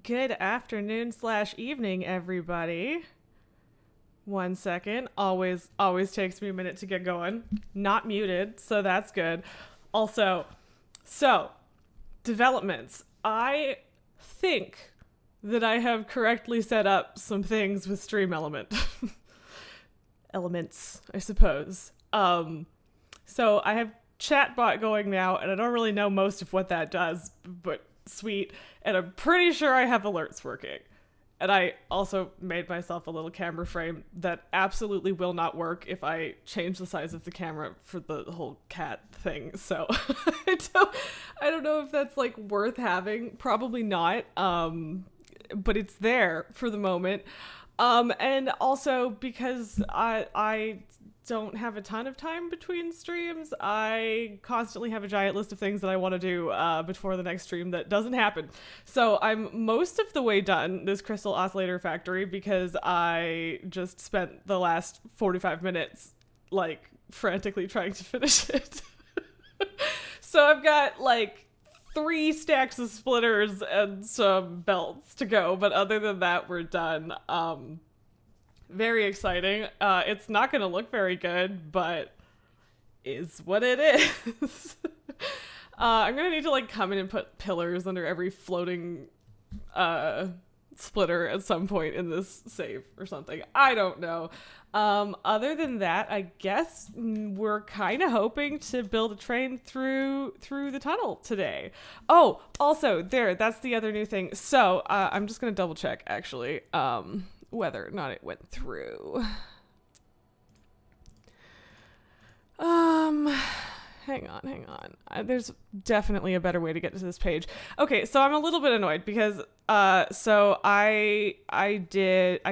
Good afternoon slash evening, everybody. 1 second. Always takes me a minute to get going. Not muted, so that's good. Also, so developments. I think that I have correctly set up some things with Stream Element. Elements, I suppose. So I have chatbot going now, and I don't really know most of what that does, but sweet. And I'm pretty sure I have alerts working. And I also made myself a little camera frame that absolutely will not work if I change the size of the camera for the whole cat thing. So I don't know if that's like worth having. Probably not. But it's there for the moment. And also because I don't have a ton of time between streams, I constantly have a giant list of things that I want to do before the next stream that doesn't happen. So I'm most of the way done this Crystal Oscillator Factory because I just spent the last 45 minutes like frantically trying to finish it. So I've got like 3 stacks of splitters and some belts to go, but other than that, we're done. Very exciting. It's not going to look very good, but is what it is. I'm going to need to like come in and put pillars under every floating splitter at some point in this save or something. I don't know. Other than that, I guess we're kind of hoping to build a train through the tunnel today. Oh, also that's the other new thing. So I'm just going to double check actually. Whether or not it went through. Hang on. There's definitely a better way to get to this page. Okay, so I'm a little bit annoyed because so I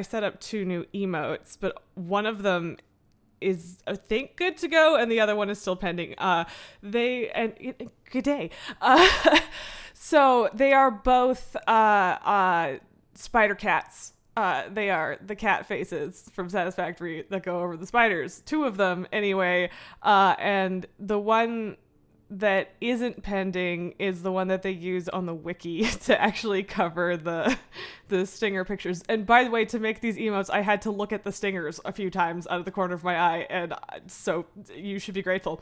set up 2 new emotes, but one of them is I think good to go and the other one is still pending. Good day. So they are both spider cats. They are the cat faces from Satisfactory that go over the spiders. 2 of them, anyway. And the one that isn't pending is the one that they use on the wiki to actually cover the stinger pictures. And by the way, to make these emotes, I had to look at the stingers a few times out of the corner of my eye, and so you should be grateful.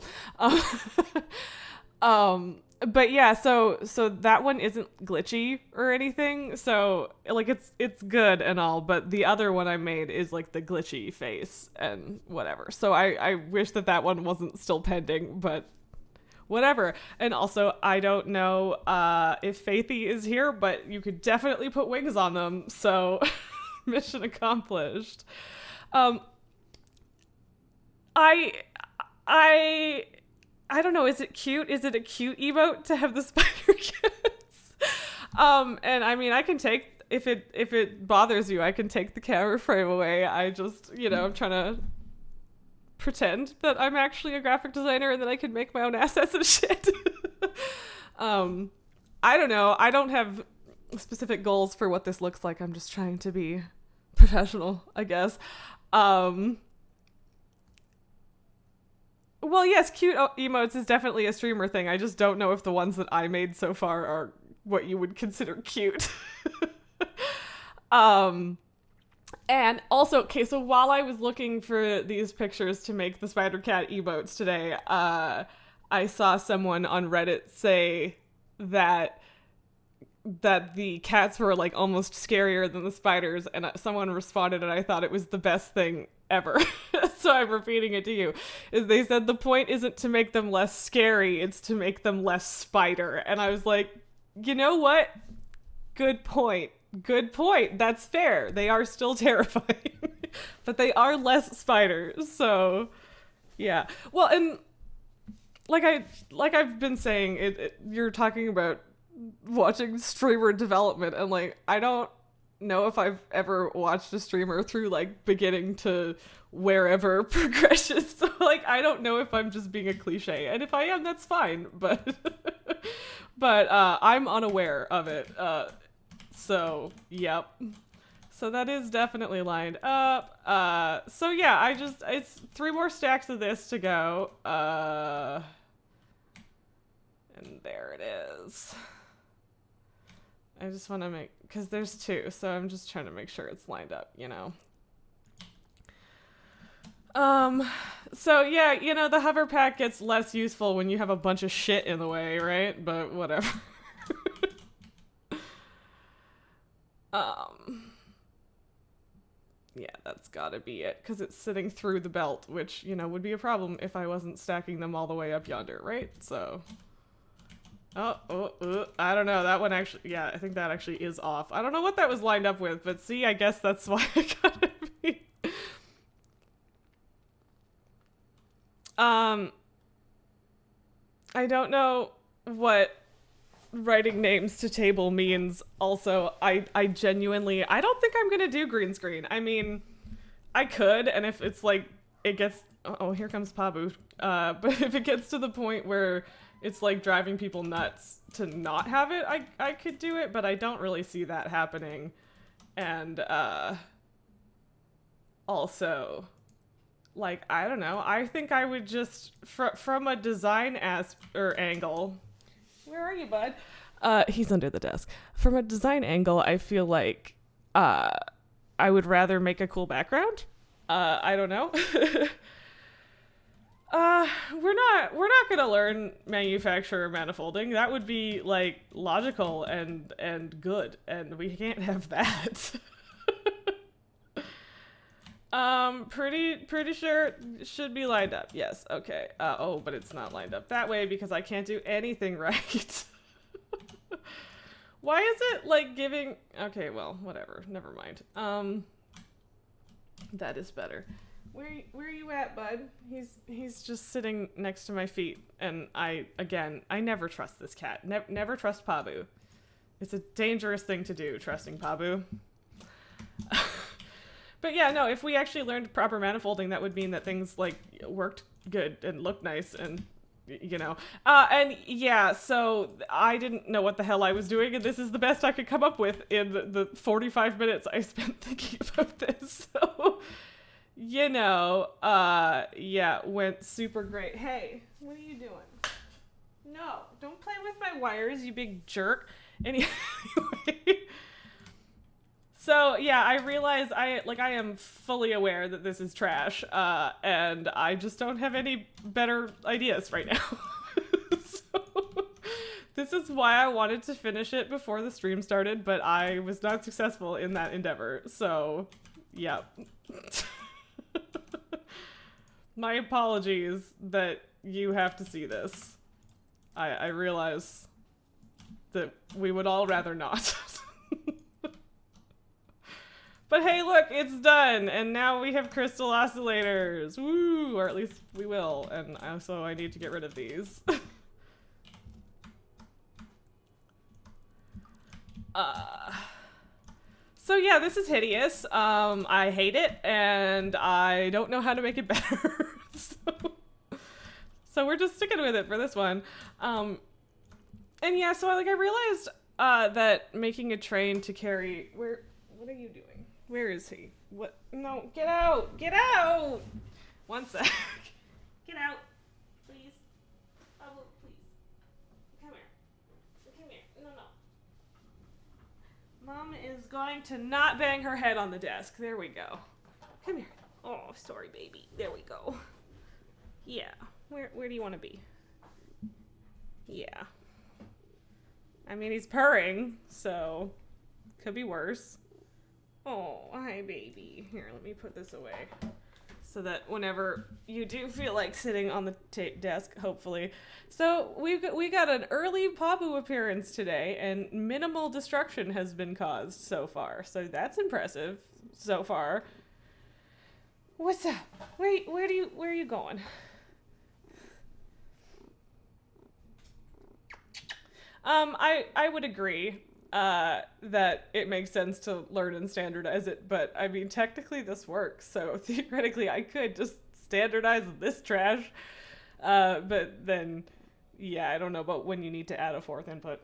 But yeah, so that one isn't glitchy or anything. So like it's good and all, but the other one I made is like the glitchy face and whatever. So I wish that one wasn't still pending, but whatever. And also I don't know if Faithy is here, but you could definitely put wings on them. So mission accomplished. I don't know, is it cute? Is it a cute emote to have the spider cats? And I mean, I can take, if it bothers you, I can take the camera frame away. I just, I'm trying to pretend that I'm actually a graphic designer and that I can make my own assets and shit. I don't know. I don't have specific goals for what this looks like. I'm just trying to be professional, I guess. Well, yes, cute emotes is definitely a streamer thing. I just don't know if the ones that I made so far are what you would consider cute. And also, okay, so while I was looking for these pictures to make the spider cat emotes today, I saw someone on Reddit say that the cats were like almost scarier than the spiders, and someone responded and I thought it was the best thing ever. So I'm repeating it to you. Is they said the point isn't to make them less scary, it's to make them less spider. And I was like, you know what? Good point. That's fair. They are still terrifying. But they are less spiders. So yeah. Well, and like I've been saying, you're talking about watching streamer development, and like I don't know if I've ever watched a streamer through like beginning to wherever progression. So like I don't know if I'm just being a cliche, and if I am, that's fine. But I'm unaware of it. So yep. So that is definitely lined up. So yeah, it's 3 more stacks of this to go. And there it is. I just want to make, because there's two, so I'm just trying to make sure it's lined up, you know. So yeah, you know, the hover pack gets less useful when you have a bunch of shit in the way, right? But whatever. Yeah, that's gotta be it, because it's sitting through the belt, which, you know, would be a problem if I wasn't stacking them all the way up yonder, right? So... I don't know. That one actually, yeah, I think that actually is off. I don't know what that was lined up with, but see, I guess that's why it gotta be. I don't know what writing names to table means. Also, I genuinely, I don't think I'm gonna do green screen. I mean, I could, and if it's like, it gets, oh, here comes Pabu. But if it gets to the point where it's like driving people nuts to not have it, I could do it, but I don't really see that happening. And also, like, I don't know, I think I would just, from a design angle, where are you, bud? He's under the desk. From a design angle, I feel like I would rather make a cool background. I don't know. We're not gonna learn manufacturer manifolding. That would be like logical and good, and we can't have that. Pretty sure it should be lined up. Yes, okay. Oh, but it's not lined up that way because I can't do anything right. Why is it like giving? Okay, well, whatever. Never mind. That is better. Where are you at, bud? He's just sitting next to my feet, and I never trust this cat. Never trust Pabu. It's a dangerous thing to do, trusting Pabu. But yeah, no, if we actually learned proper manifolding, that would mean that things like worked good and looked nice, and you know. And yeah, so I didn't know what the hell I was doing, and this is the best I could come up with in the 45 minutes I spent thinking about this. So, you know, yeah, went super great. Hey, what are you doing? No, don't play with my wires, you big jerk. Anyway. So yeah, I realize I am fully aware that this is trash, and I just don't have any better ideas right now. So this is why I wanted to finish it before the stream started, but I was not successful in that endeavor. So, yeah. My apologies that you have to see this. I realize that we would all rather not. But hey, look, it's done, and now we have crystal oscillators. Woo! Or at least we will, and also I need to get rid of these. So yeah, this is hideous. I hate it, and I don't know how to make it better. So we're just sticking with it for this one. And yeah, so I realized that making a train to carry... what are you doing? Where is he? What? No, get out! Get out! One sec. Get out. Please. Oh, please. Come here. Come here. No. Mom is going to not bang her head on the desk. There we go. Come here. Oh, sorry, baby. There we go. Yeah. Where do you want to be? Yeah. I mean, he's purring, so could be worse. Oh, hi, baby. Here, let me put this away so that whenever you do feel like sitting on the desk, hopefully. So we got an early Pabu appearance today, and minimal destruction has been caused so far. So that's impressive so far. What's up? Where are you going? I would agree. That it makes sense to learn and standardize it, but I mean, technically this works, so theoretically I could just standardize this trash, but then, yeah, I don't know about when you need to add a fourth input.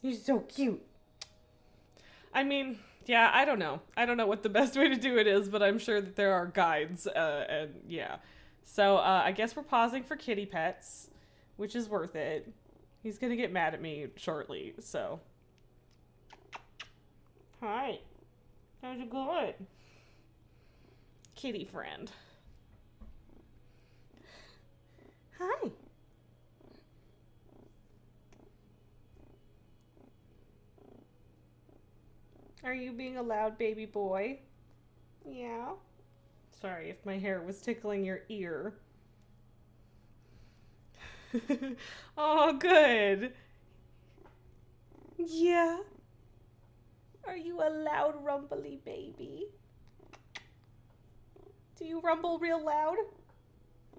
You're so cute. I mean, yeah, I don't know what the best way to do it is, but I'm sure that there are guides, and yeah. So, I guess we're pausing for kitty pets, which is worth it. He's gonna get mad at me shortly, so. Hi. How's it going? Kitty friend. Hi. Are you being a loud baby boy? Yeah. Sorry if my hair was tickling your ear. Oh, good. Yeah. Are you a loud, rumbly baby? Do you rumble real loud?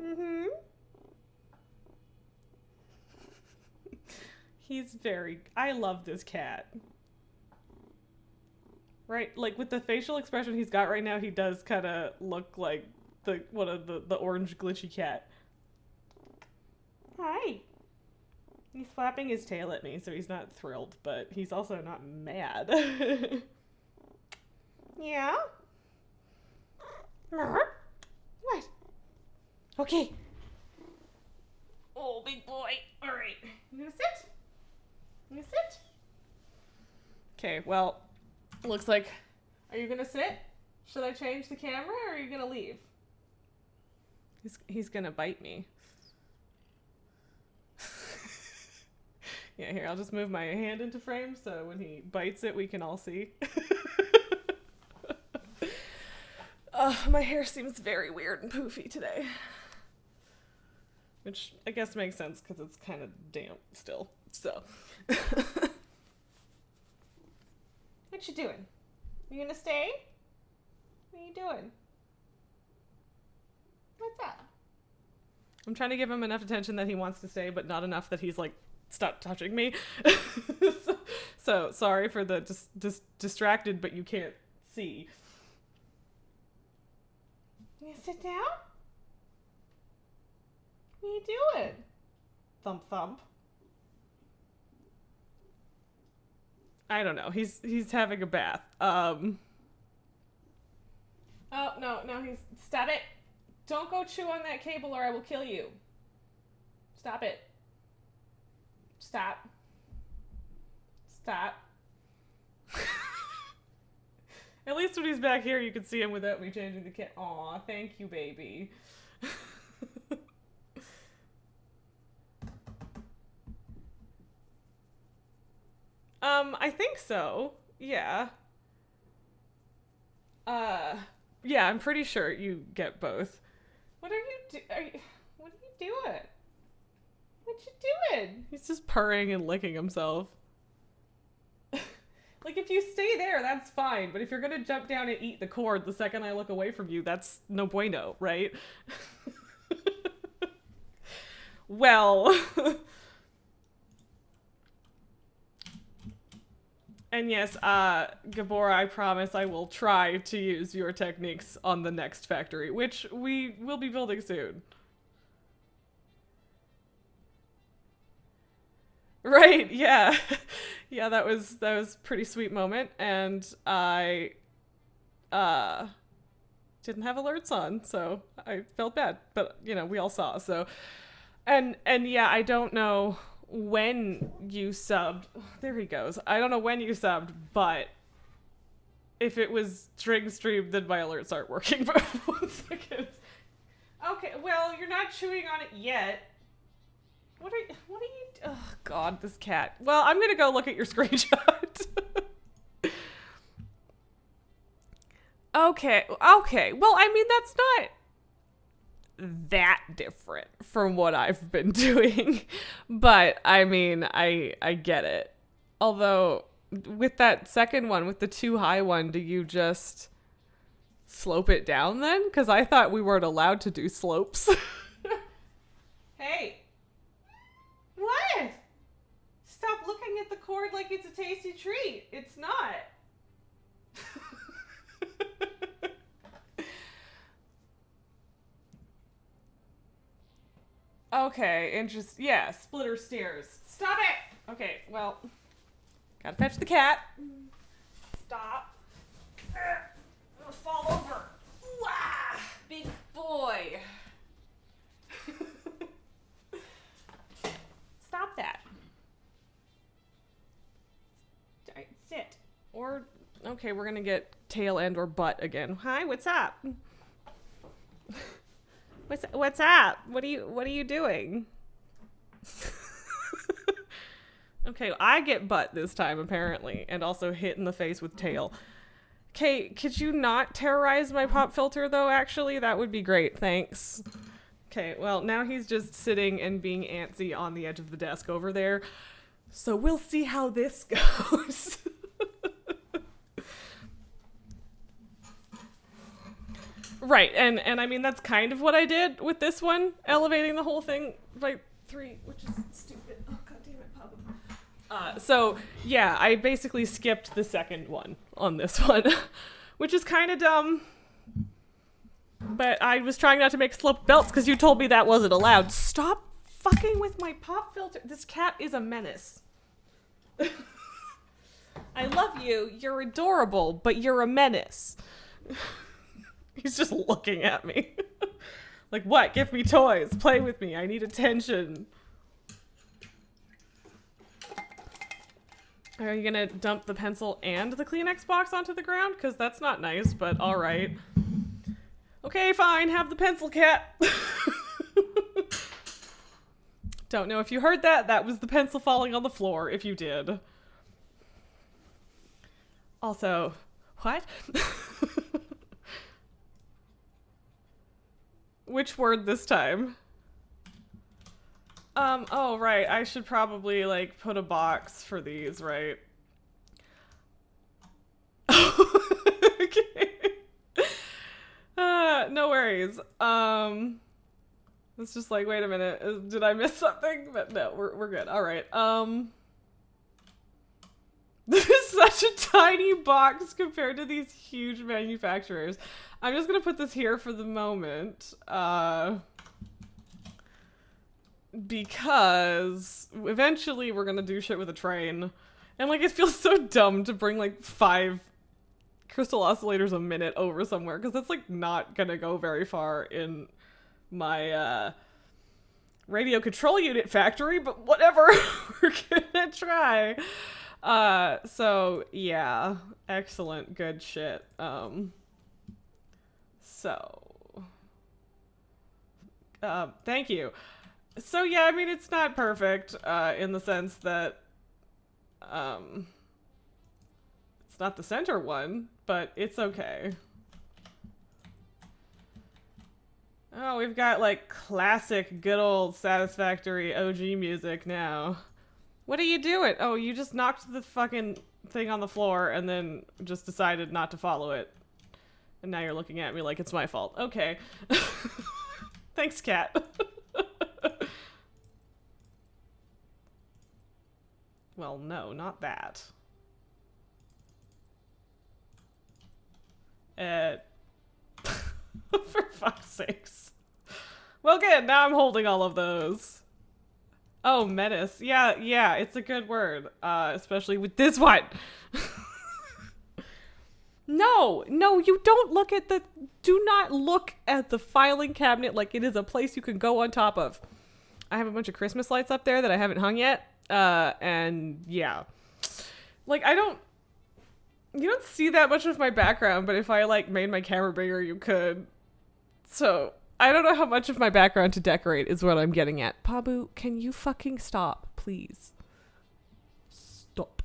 Mm-hmm. I love this cat. Right? Like with the facial expression he's got right now, he does kind of look like one of the orange glitchy cat. Hi. He's flapping his tail at me, so he's not thrilled, but he's also not mad. Yeah? What? Okay. Oh, big boy. All right. You gonna sit? You gonna sit? Okay, well, looks like... Are you gonna sit? Should I change the camera, or are you gonna leave? He's gonna bite me. Yeah, here, I'll just move my hand into frame so when he bites it, we can all see. My hair seems very weird and poofy today. Which I guess makes sense because it's kind of damp still, so. What you doing? You gonna stay? What are you doing? What's up? I'm trying to give him enough attention that he wants to stay, but not enough that he's like, stop touching me. so sorry for the distracted, but you can't see. You gonna sit down? What are you doing? Thump thump. I don't know. He's having a bath. Oh no, he's stop it. Don't go chew on that cable or I will kill you. Stop it. Stop. Stop. At least when he's back here, you can see him without me changing the kit. Aw, thank you, baby. I think so. Yeah. Yeah, I'm pretty sure you get both. What are you what are you doing? What you doing? He's just purring and licking himself. Like, if you stay there, that's fine. But if you're gonna jump down and eat the cord the second I look away from you, that's no bueno, right? Well. And yes, Gabora, I promise I will try to use your techniques on the next factory, which we will be building soon. Right, yeah. Yeah, that was a pretty sweet moment, and I didn't have alerts on, so I felt bad, but you know, we all saw, so and yeah, I don't know when you subbed. There he goes. I don't know when you subbed, but if it was string stream, then my alerts aren't working. But 1 second. Okay, well, you're not chewing on it yet. What are you, oh god, this cat. Well, I'm gonna go look at your screenshot. Okay. Well, I mean, that's not that different from what I've been doing, but I mean, I get it. Although with that second one, with the too high one, do you just slope it down then? Because I thought we weren't allowed to do slopes. Hey, what? Stop looking at the cord like it's a tasty treat. It's not. Okay, interesting. Yeah, splitter stairs. Stop it! Okay, well, gotta fetch the cat. Stop. I'm gonna fall over. Wah! Big boy. Stop that. Okay, we're gonna get tail and or butt again. Hi, what's up? What's up? What are you doing? Okay, I get butt this time apparently, and also hit in the face with tail. Okay, could you not terrorize my pop filter though, actually? That would be great, thanks. Okay, well, now he's just sitting and being antsy on the edge of the desk over there. So we'll see how this goes. Right, and I mean, that's kind of what I did with this one, elevating the whole thing by 3, which is stupid. Oh, god damn it, Papa. So, yeah, I basically skipped the second one on this one, which is kind of dumb. But I was trying not to make sloped belts because you told me that wasn't allowed. Stop fucking with my pop filter. This cat is a menace. I love you. You're adorable, but you're a menace. He's just looking at me. Like, what? Give me toys. Play with me. I need attention. Are you gonna dump the pencil and the Kleenex box onto the ground? Because that's not nice, but alright. Okay, fine. Have the pencil, cat. Don't know if you heard that. That was the pencil falling on the floor, if you did. Also, what? Which word this time? Oh, right. I should probably, like, put a box for these, right? Okay. No worries. It's just like, wait a minute. Did I miss something? But no, we're good. All right. This is such a tiny box compared to these huge manufacturers. I'm just gonna put this here for the moment, because eventually we're gonna do shit with a train, and like it feels so dumb to bring like 5 crystal oscillators a minute over somewhere, because that's like not gonna go very far in my radio control unit factory, but whatever. We're gonna try. So yeah, excellent, good shit. Thank you. So yeah, I mean, it's not perfect, in the sense that, it's not the center one, but it's okay. Oh, we've got like classic, good old Satisfactory OG music now. What are you doing? Oh, you just knocked the fucking thing on the floor and then just decided not to follow it. And now you're looking at me like it's my fault. Okay. Thanks, cat. Well, no, not that. For fuck's sakes. Well, good. Now I'm holding all of those. Oh, menace. Yeah, it's a good word. Especially with this one. No, you don't look at the... Do not look at the filing cabinet like it is a place you can go on top of. I have a bunch of Christmas lights up there that I haven't hung yet. And yeah. Like, you don't see that much of my background, but if I, like, made my camera bigger, you could. So, I don't know how much of my background to decorate is what I'm getting at. Pabu, can you fucking stop, please? Stop.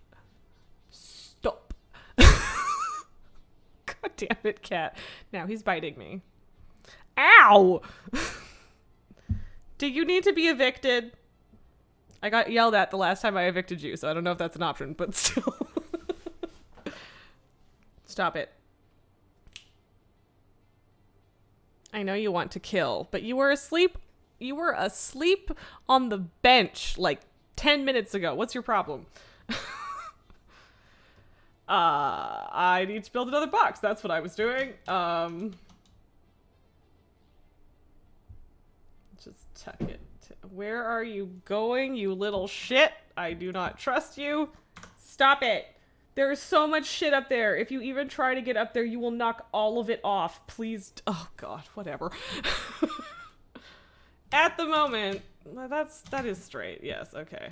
God damn it, cat. Now he's biting me. Ow! Do you need to be evicted? I got yelled at the last time I evicted you, so I don't know if that's an option, but still. Stop it. I know you want to kill, but you were asleep. You were asleep on the bench like 10 minutes ago. What's your problem? I need to build another box. That's what I was doing. Just tuck it. Where are you going, you little shit? I do not trust you. Stop it. There is so much shit up there. If you even try to get up there, you will knock all of it off. Please. Oh god, whatever. At the moment, that is straight. Yes, okay.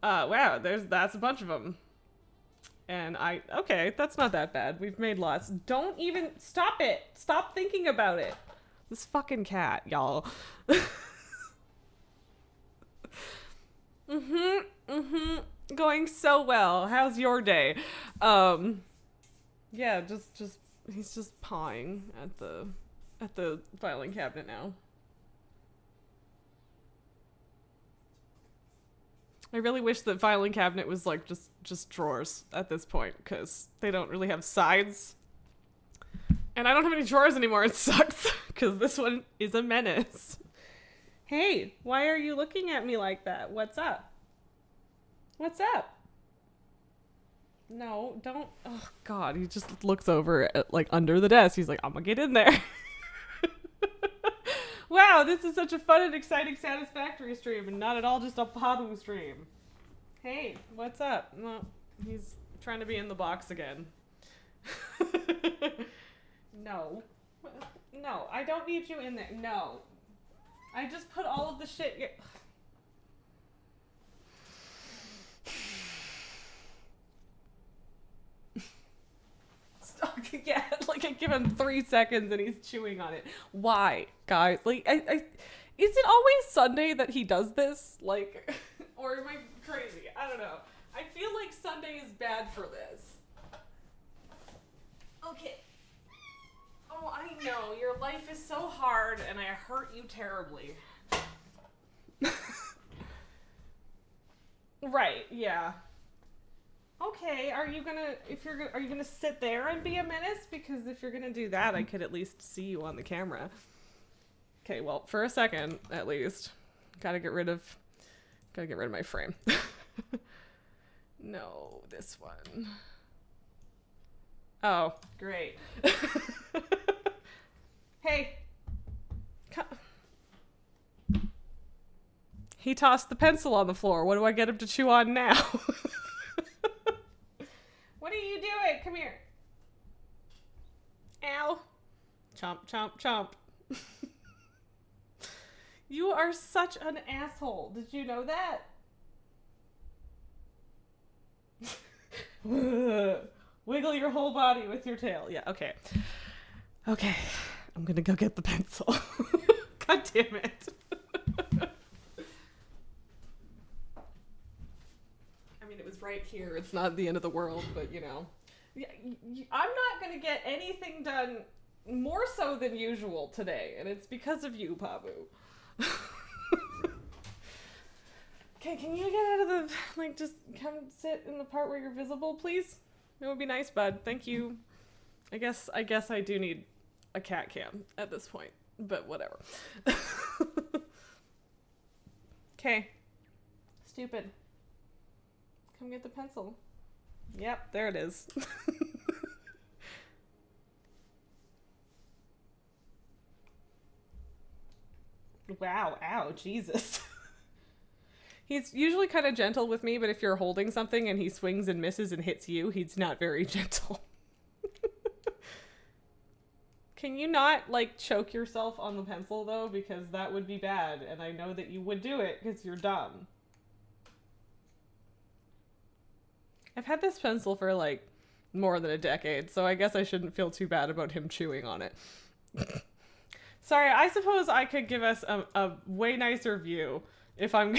Wow, that's a bunch of them. And okay, that's not that bad. We've made lots. Don't even, stop it. Stop thinking about it. This fucking cat, y'all. Going so well. How's your day? Yeah, just he's just pawing at the filing cabinet now. I really wish the filing cabinet was like just drawers at this point, because they don't really have sides. And I don't have any drawers anymore. It sucks, because this one is a menace. Hey, why are you looking at me like that? What's up? What's up? No, don't. Oh, God. He just looks over at, like, under the desk. He's like, I'm gonna get in there. Wow, this is such a fun and exciting Satisfactory stream, and not at all just a Pabu stream. Hey, what's up? No, he's trying to be in the box again. No. No, I don't need you in there. No. I just put all of the shit... Yeah, like I give him 3 seconds and he's chewing on it. Why, guys? Like, is it always Sunday that he does this? Like, or am I crazy? I don't know. I feel like Sunday is bad for this. Okay. Oh, I know. Your life is so hard and I hurt you terribly. Right, yeah. Okay, are you gonna sit there and be a menace? Because if you're gonna do that, I could at least see you on the camera. Okay, well, for a second, at least. Gotta get rid of my frame. No, this one. Oh, great. Hey. He tossed the pencil on the floor. What do I get him to chew on now? What are you doing? Come here. Ow. Chomp, chomp, chomp. You are such an asshole. Did you know that? Wiggle your whole body with your tail. Yeah, okay. Okay. I'm gonna go get the pencil. God damn it. It was right here. It's not the end of the world, but you know. Yeah, I'm not going to get anything done more so than usual today, and it's because of you, Pabu. Okay, can you get out of the, like, just come sit in the part where you're visible, please? It would be nice, bud. Thank you. I guess I do need a cat cam at this point, but whatever. Okay. Stupid. Come get the pencil. Yep, there it is. Wow, ow, Jesus. He's usually kind of gentle with me, but if you're holding something and he swings and misses and hits you, he's not very gentle. Can you not, like, choke yourself on the pencil, though? Because that would be bad, and I know that you would do it because you're dumb. I've had this pencil for, like, more than a decade, so I guess I shouldn't feel too bad about him chewing on it. Sorry, I suppose I could give us a way nicer view if I'm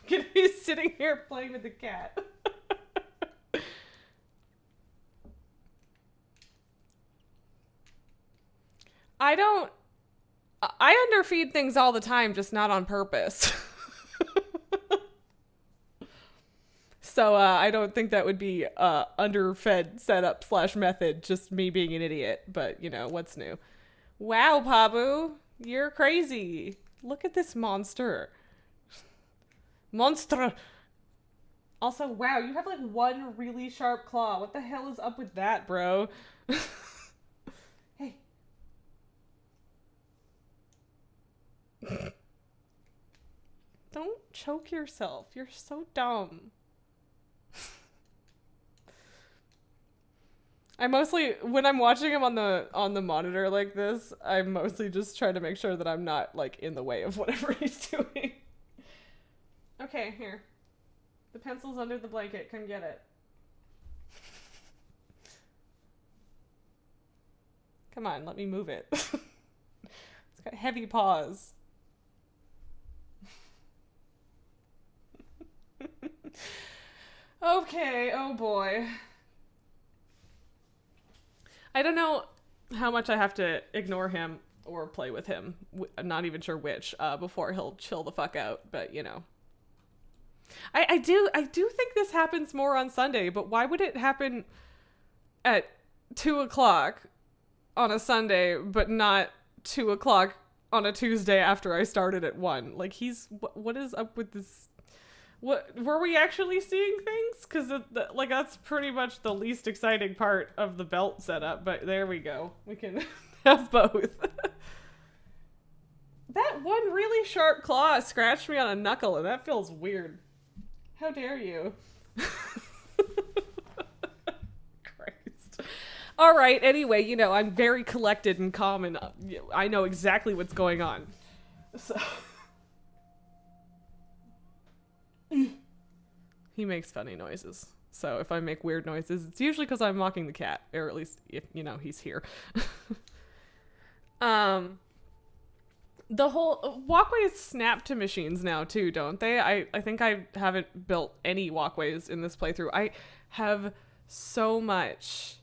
gonna be sitting here playing with the cat. I underfeed things all the time, just not on purpose. So I don't think that would be underfed setup / method, just me being an idiot. But, you know, what's new? Wow, Pabu, you're crazy. Look at this monster. Monster. Also, wow, you have like one really sharp claw. What the hell is up with that, bro? Hey. Don't choke yourself. You're so dumb. I mostly, when I'm watching him on the monitor like this, I mostly just try to make sure that I'm not, like, in the way of whatever he's doing. Okay, here. The pencil's under the blanket. Come get it. Come on, let me move it. It's got heavy paws. Okay, oh boy. I don't know how much I have to ignore him or play with him. I'm not even sure which, before he'll chill the fuck out, but you know. I do think this happens more on Sunday, but why would it happen at 2:00 on a Sunday, but not 2:00 on a Tuesday after I started at 1? Like, what is up with this? What were we actually seeing things? Because like that's pretty much the least exciting part of the belt setup. But there we go. We can have both. That one really sharp claw scratched me on a knuckle, and that feels weird. How dare you? Christ. All right. Anyway, you know, I'm very collected and calm, and I know exactly what's going on. So. He makes funny noises. So if I make weird noises, it's usually because I'm mocking the cat, or at least if, you know, he's here. The whole walkways snap to machines now too, don't they? I think I haven't built any walkways in this playthrough. I have so much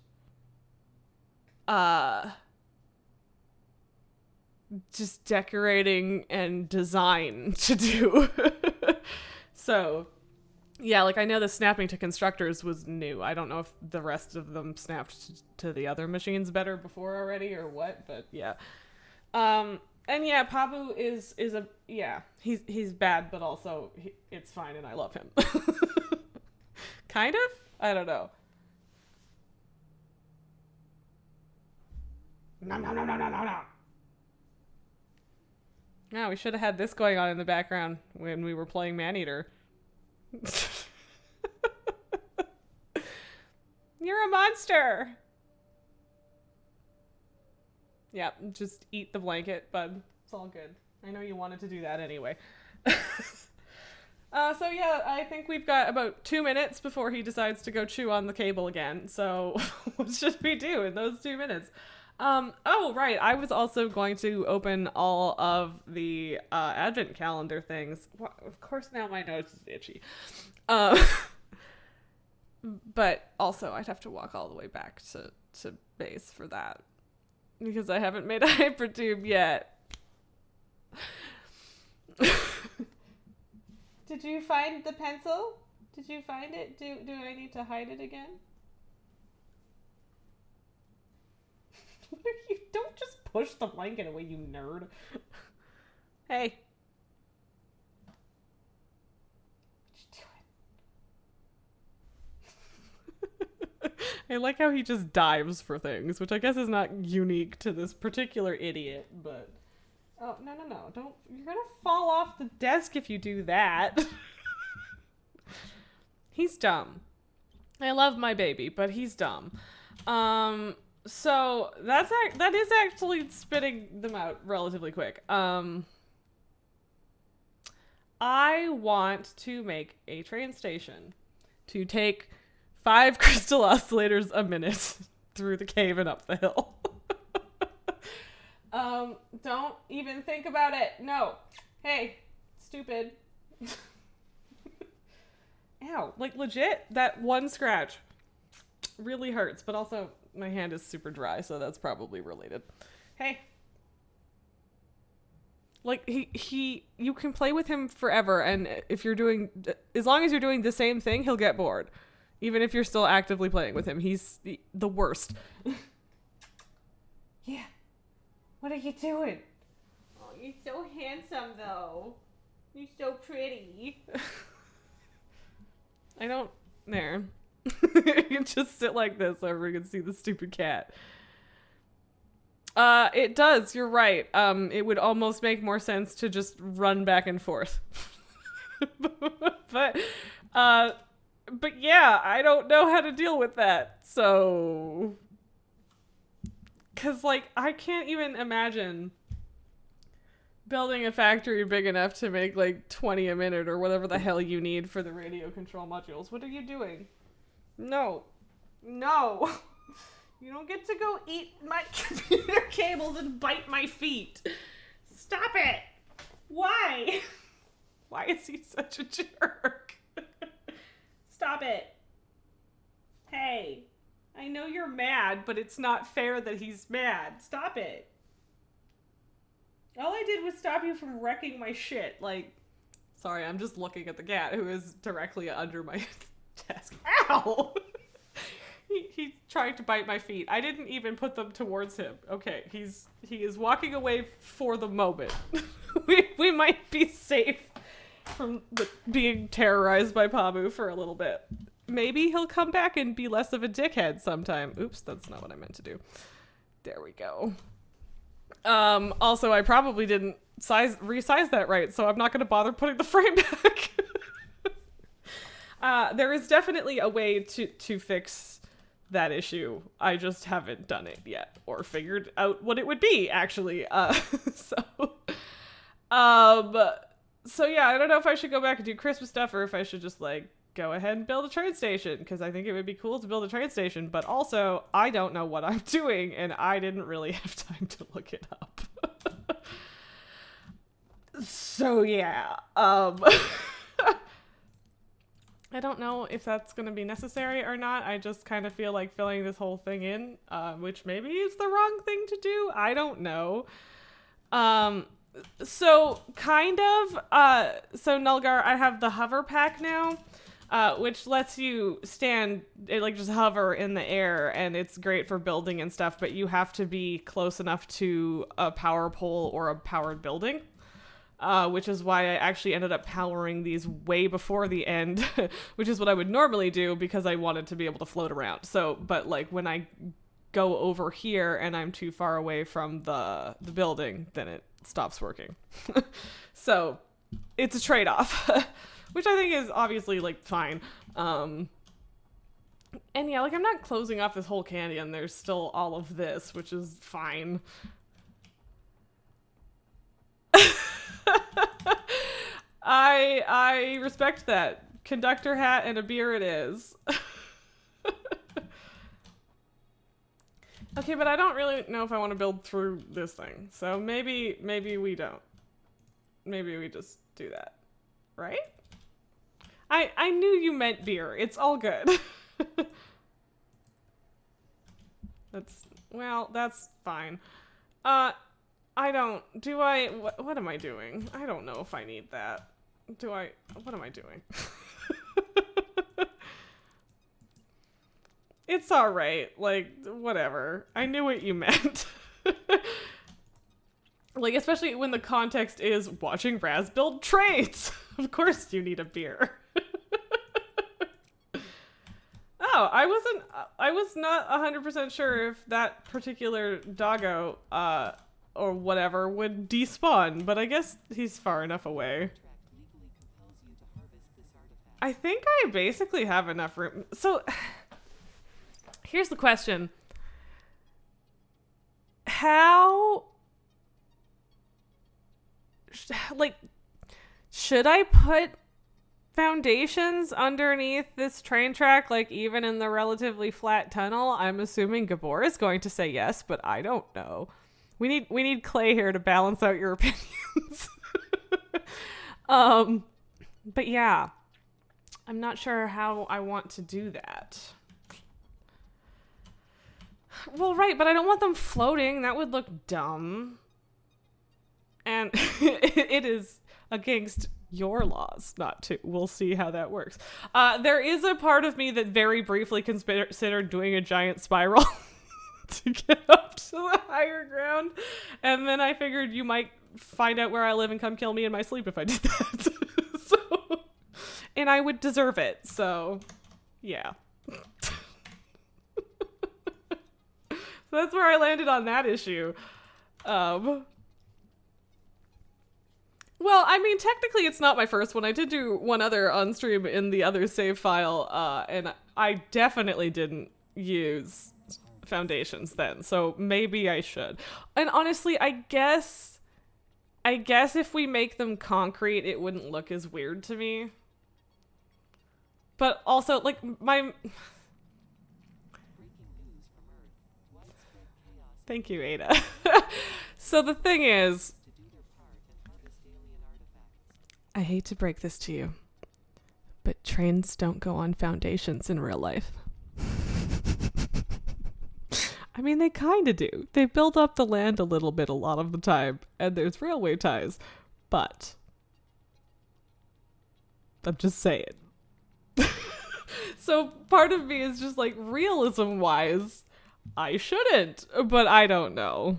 just decorating and design to do. So yeah, like I know the snapping to constructors was new. I don't know if the rest of them snapped to the other machines better before already or what, but yeah. And yeah, Pabu is a, yeah, he's bad, but also it's fine and I love him. Kind of? I don't know. No. No, we should have had this going on in the background when we were playing Maneater. You're a monster. Yeah, just eat the blanket, bud. It's all good. I know you wanted to do that anyway. So yeah, I think we've got about 2 minutes before he decides to go chew on the cable again. So what should we do in those 2 minutes? Oh, right. I was also going to open all of the advent calendar things. Well, of course, now my nose is itchy. But also, I'd have to walk all the way back to base for that. Because I haven't made a hypertube yet. Did you find the pencil? Did you find it? Do I need to hide it again? You don't just push the blanket away, you nerd. Hey. What you doing? I like how he just dives for things, which I guess is not unique to this particular idiot, but... Oh, no. Don't... You're gonna fall off the desk if you do that. He's dumb. I love my baby, but he's dumb. So that is actually spitting them out relatively quick. I want to make a train station to take 5 crystal oscillators a minute through the cave and up the hill. Don't even think about it. No. Hey, stupid. Ow, like legit, that one scratch really hurts, but also my hand is super dry, so that's probably related. Hey. Like, you can play with him forever, and if you're doing, as long as you're doing the same thing, he'll get bored. Even if you're still actively playing with him. He's the worst. Yeah. What are you doing? Oh, you're so handsome, though. You're so pretty. I don't... There. You can just sit like this so everyone can see the stupid cat. It does. You're right. It would almost make more sense to just run back and forth. But yeah, I don't know how to deal with that. So... Because, like, I can't even imagine building a factory big enough to make, like, 20 a minute or whatever the hell you need for the radio control modules. What are you doing? No. You don't get to go eat my computer cables and bite my feet. Stop it. Why? Why is he such a jerk? Stop it. Hey, I know you're mad, but it's not fair that he's mad. Stop it. All I did was stop you from wrecking my shit. Like, sorry, I'm just looking at the cat who is directly under my desk. Ow! He's trying to bite my feet. I didn't even put them towards him. Okay, he is walking away for the moment. we might be safe from being terrorized by Pabu for a little bit. Maybe he'll come back and be less of a dickhead sometime. Oops, that's not what I meant to do. There we go. Also, I probably didn't resize that right, so I'm not going to bother putting the frame back. There is definitely a way to fix that issue. I just haven't done it yet or figured out what it would be, actually. So yeah, I don't know if I should go back and do Christmas stuff or if I should just like go ahead and build a train station, because I think it would be cool to build a train station, but also I don't know what I'm doing and I didn't really have time to look it up. So yeah, I don't know if that's going to be necessary or not. I just kind of feel like filling this whole thing in, which maybe is the wrong thing to do. I don't know. So kind of, so Nulgar, I have the hover pack now, which lets you just hover in the air, and it's great for building and stuff, but you have to be close enough to a power pole or a powered building. Which is why I actually ended up powering these way before the end, which is what I would normally do because I wanted to be able to float around. So, but like when I go over here and I'm too far away from the building, then it stops working. So it's a trade-off, which I think is obviously like fine. And yeah, like I'm not closing off this whole canyon. There's still all of this, which is fine. I respect that. Conductor hat and a beer it is. Okay, but I don't really know if I want to build through this thing. So maybe we don't. Maybe we just do that. Right? I knew you meant beer. It's all good. That's fine. What am I doing? I don't know if I need that. What am I doing? It's alright. Like, whatever. I knew what you meant. Like, especially when the context is watching Raz build trains. Of course you need a beer. Oh, I was not 100% sure if that particular doggo, or whatever would despawn, but I guess he's far enough away. I think I basically have enough room. So here's the question. How, like, should I put foundations underneath this train track, like even in the relatively flat tunnel? I'm assuming Gabor is going to say yes, but I don't know. We need Clay here to balance out your opinions. But yeah, I'm not sure how I want to do that. Well, right, but I don't want them floating. That would look dumb. And it is against your laws not to. We'll see how that works. There is a part of me that very briefly considered doing a giant spiral to get up to the higher ground, and then I figured you might find out where I live and come kill me in my sleep if I did that. And I would deserve it, so yeah. So that's where I landed on that issue. Well, I mean, technically it's not my first one. I did do one other on stream in the other save file, and I definitely didn't use foundations then, so maybe I should. And honestly, I guess if we make them concrete, it wouldn't look as weird to me. But also, like, Thank you, Ada. So the thing is, I hate to break this to you, but trains don't go on foundations in real life. I mean, they kind of do. They build up the land a little bit a lot of the time, and there's railway ties. But I'm just saying. So part of me is just like, realism-wise, I shouldn't, but I don't know.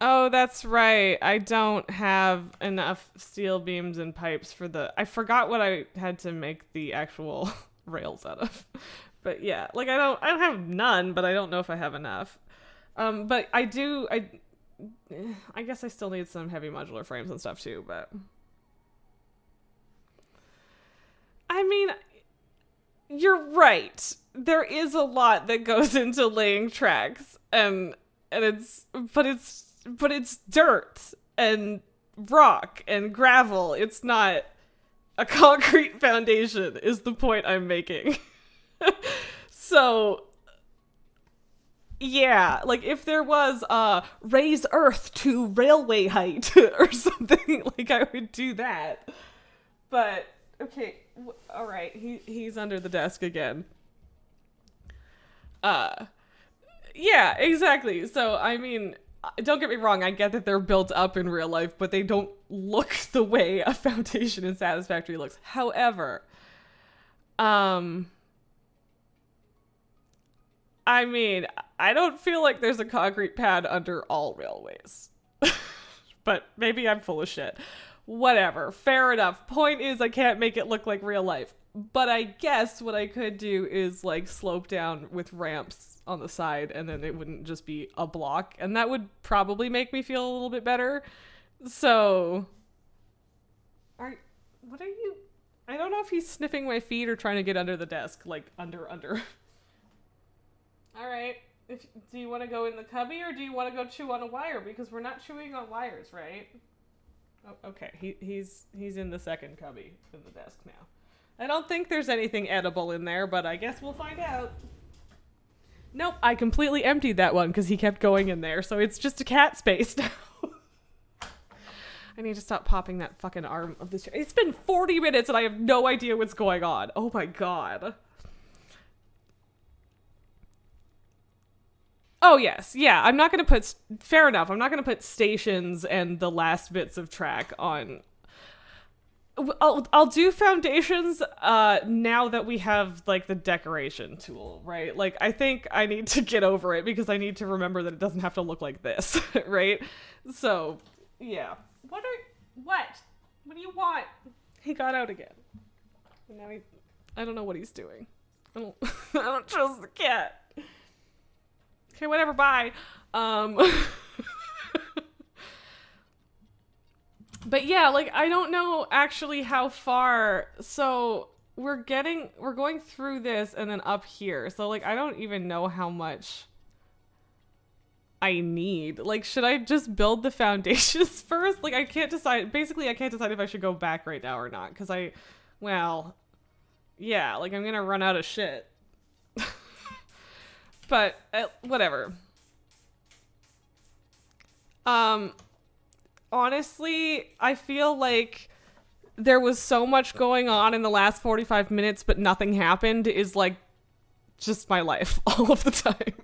Oh, that's right. I don't have enough steel beams and pipes for I forgot what I had to make the actual rails out of. But yeah, like I don't have none, but I don't know if I have enough. But I guess I still need some heavy modular frames and stuff too, but I mean, you're right. There is a lot that goes into laying tracks, and it's dirt and rock and gravel. It's not a concrete foundation, is the point I'm making. So yeah, like if there was raise earth to railway height or something, like I would do that. But okay, all right, he's under the desk again. Yeah, exactly. So I mean, don't get me wrong, I get that they're built up in real life, but they don't look the way a foundation in Satisfactory looks. However, I mean, I don't feel like there's a concrete pad under all railways. But maybe I'm full of shit. Whatever. Fair enough. Point is, I can't make it look like real life. But I guess what I could do is like slope down with ramps on the side, and then it wouldn't just be a block. And that would probably make me feel a little bit better. So what are you? I don't know if he's sniffing my feet or trying to get under the desk, like under. All right. Do you want to go in the cubby or do you want to go chew on a wire? Because we're not chewing on wires, right? Oh, okay. He's in the second cubby in the desk now. I don't think there's anything edible in there, but I guess we'll find out. Nope, I completely emptied that one because he kept going in there, so it's just a cat space now. I need to stop popping that fucking arm of this chair. It's been 40 minutes and I have no idea what's going on. Oh my god. Oh, yes. Yeah, I'm not going to put... Fair enough. I'm not going to put stations and the last bits of track on... I'll do foundations now that we have, like, the decoration tool, right? Like, I think I need to get over it because I need to remember that it doesn't have to look like this, right? So, yeah. What? What do you want? He got out again. And now I don't know what he's doing. I don't trust the cat. Okay, whatever, bye. But yeah, like, I don't know actually how far, so we're going through this and then up here. So, like, I don't even know how much I need. Like, should I just build the foundations first? Like, I can't decide. Basically, I can't decide if I should go back right now or not. Because well, yeah, like, I'm gonna run out of shit. But, whatever. Honestly, I feel like there was so much going on in the last 45 minutes, but nothing happened is, like, just my life all of the time.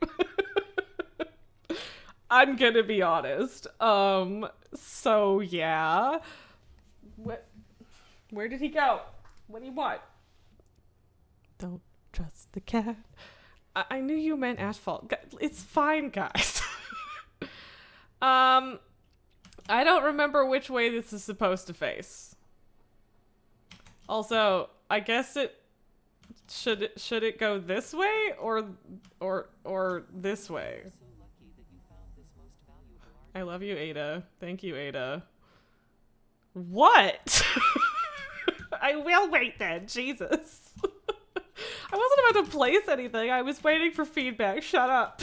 I'm gonna be honest. So, yeah. Where did he go? What do you want? Don't trust the cat. I knew you meant asphalt. It's fine, guys. I don't remember which way this is supposed to face. Also, I guess it should it go this way or this way? I love you, Ada. Thank you, Ada. What? I will wait then. Jesus. I wasn't about to place anything. I was waiting for feedback. Shut up.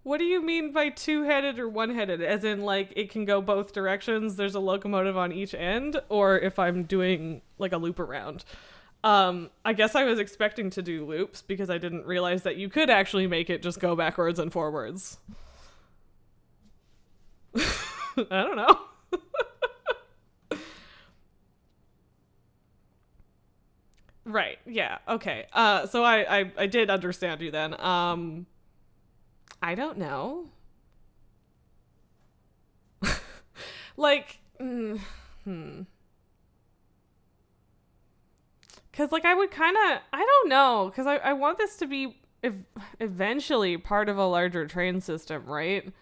What do you mean by two-headed or one-headed? As in, like, it can go both directions, there's a locomotive on each end? Or if I'm doing, like, a loop around? I guess I was expecting to do loops because I didn't realize that you could actually make it just go backwards and forwards. I don't know. Right, yeah, okay. So I did understand you then. I don't know. Like, Because, like, I would kind of, I don't know, because I want this to be eventually part of a larger train system, right?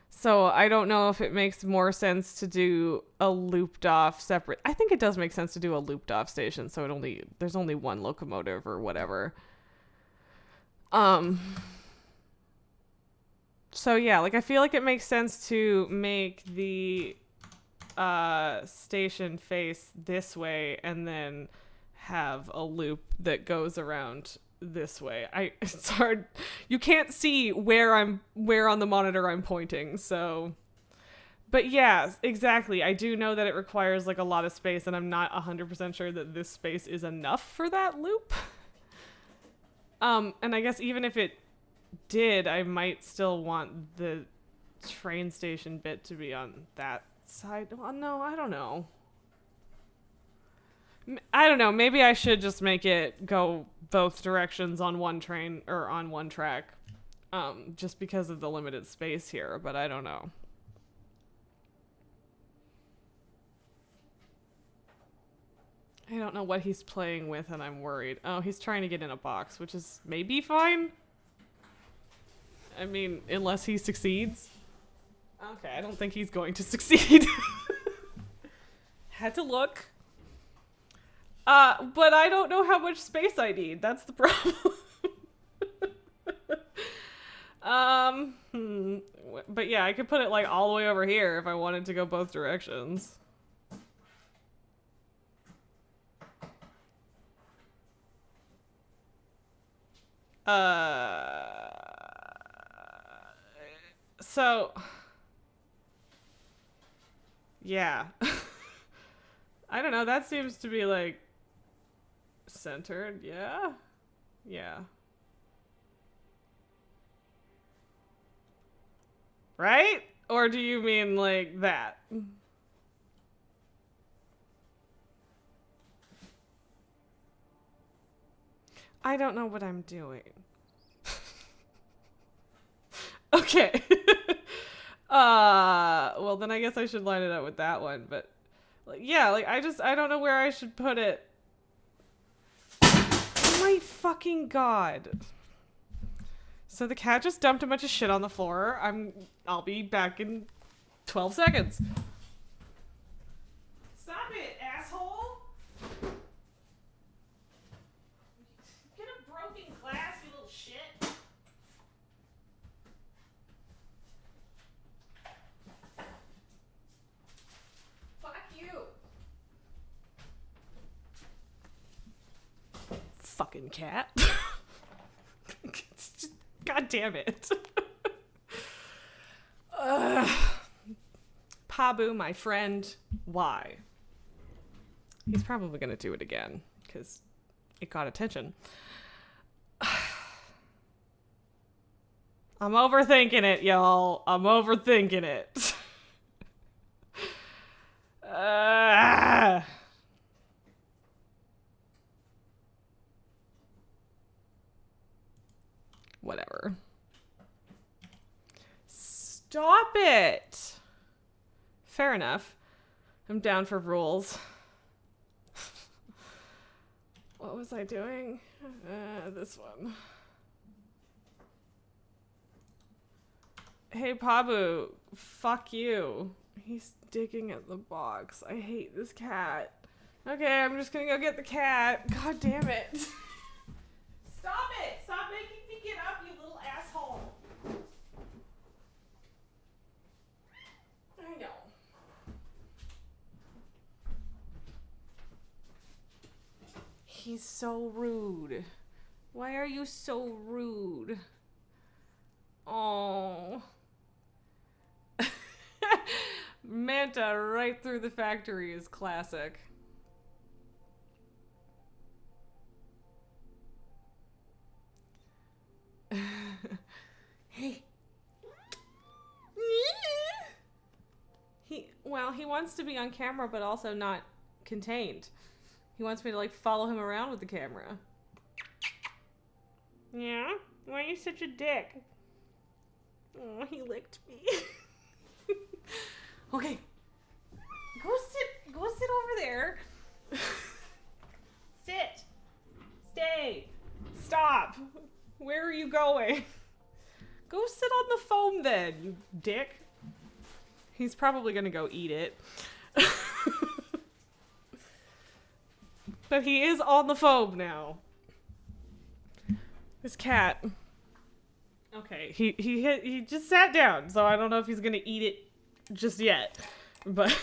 So I don't know if it makes more sense to do a looped off separate. I think it does make sense to do a looped off station, so there's only one locomotive or whatever. So yeah, like I feel like it makes sense to make the station face this way and then have a loop that goes around this way. It's hard. You can't see where on the monitor I'm pointing, so but yeah, exactly. I do know that it requires like a lot of space and I'm not 100% sure that this space is enough for that loop. And I guess even if it did, I might still want the train station bit to be on that side. Well, no, I don't know. I don't know. Maybe I should just make it go both directions on one train or on one track, just because of the limited space here. But I don't know. I don't know what he's playing with, and I'm worried. Oh, he's trying to get in a box, which is maybe fine. I mean, unless he succeeds. Okay, I don't think he's going to succeed. Had to look. But I don't know how much space I need. That's the problem. But yeah, I could put it like all the way over here if I wanted to go both directions. So yeah. I don't know, that seems to be like centered, yeah? Yeah. Right? Or do you mean like that? I don't know what I'm doing. Okay. Well then I guess I should line it up with that one, but like yeah, like I don't know where I should put it. Oh my fucking god. So the cat just dumped a bunch of shit on the floor. I'll be back in 12 seconds. Stop it, asshole! Get a broken glass, you little shit. Fuck you. Fucking cat. Just, god damn it. Pabu, my friend, why? He's probably gonna do it again because it got attention. I'm overthinking it, y'all. I'm overthinking it. Whatever. Stop it! Fair enough. I'm down for rules. What was I doing? This one. Hey, Pabu. Fuck you. He's digging at the box. I hate this cat. Okay, I'm just gonna go get the cat. God damn it. Stop it! Stop making me get up, you little asshole. I know. He's so rude. Why are you so rude? Oh. Manta right through the factory is classic. Hey. He wants to be on camera, but also not contained. He wants me to like follow him around with the camera. Yeah? Why are you such a dick? Oh, he licked me. Okay. Go sit over there. Sit. Stay. Stop. Where are you going? Go sit on the foam then, you dick. He's probably gonna go eat it. But he is on the foam now. This cat. Okay, he just sat down, so I don't know if he's gonna eat it just yet. But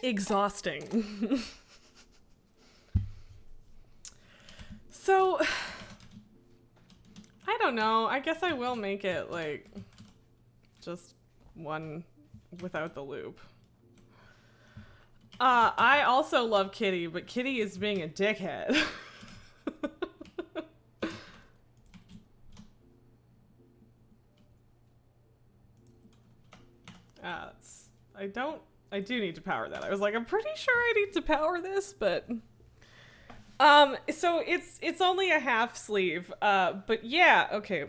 exhausting. So I don't know. I guess I will make it like just one without the loop. I also love Kitty, but Kitty is being a dickhead. I do need to power that. I was like, I'm pretty sure I need to power this, but so it's only a half sleeve. But yeah, okay.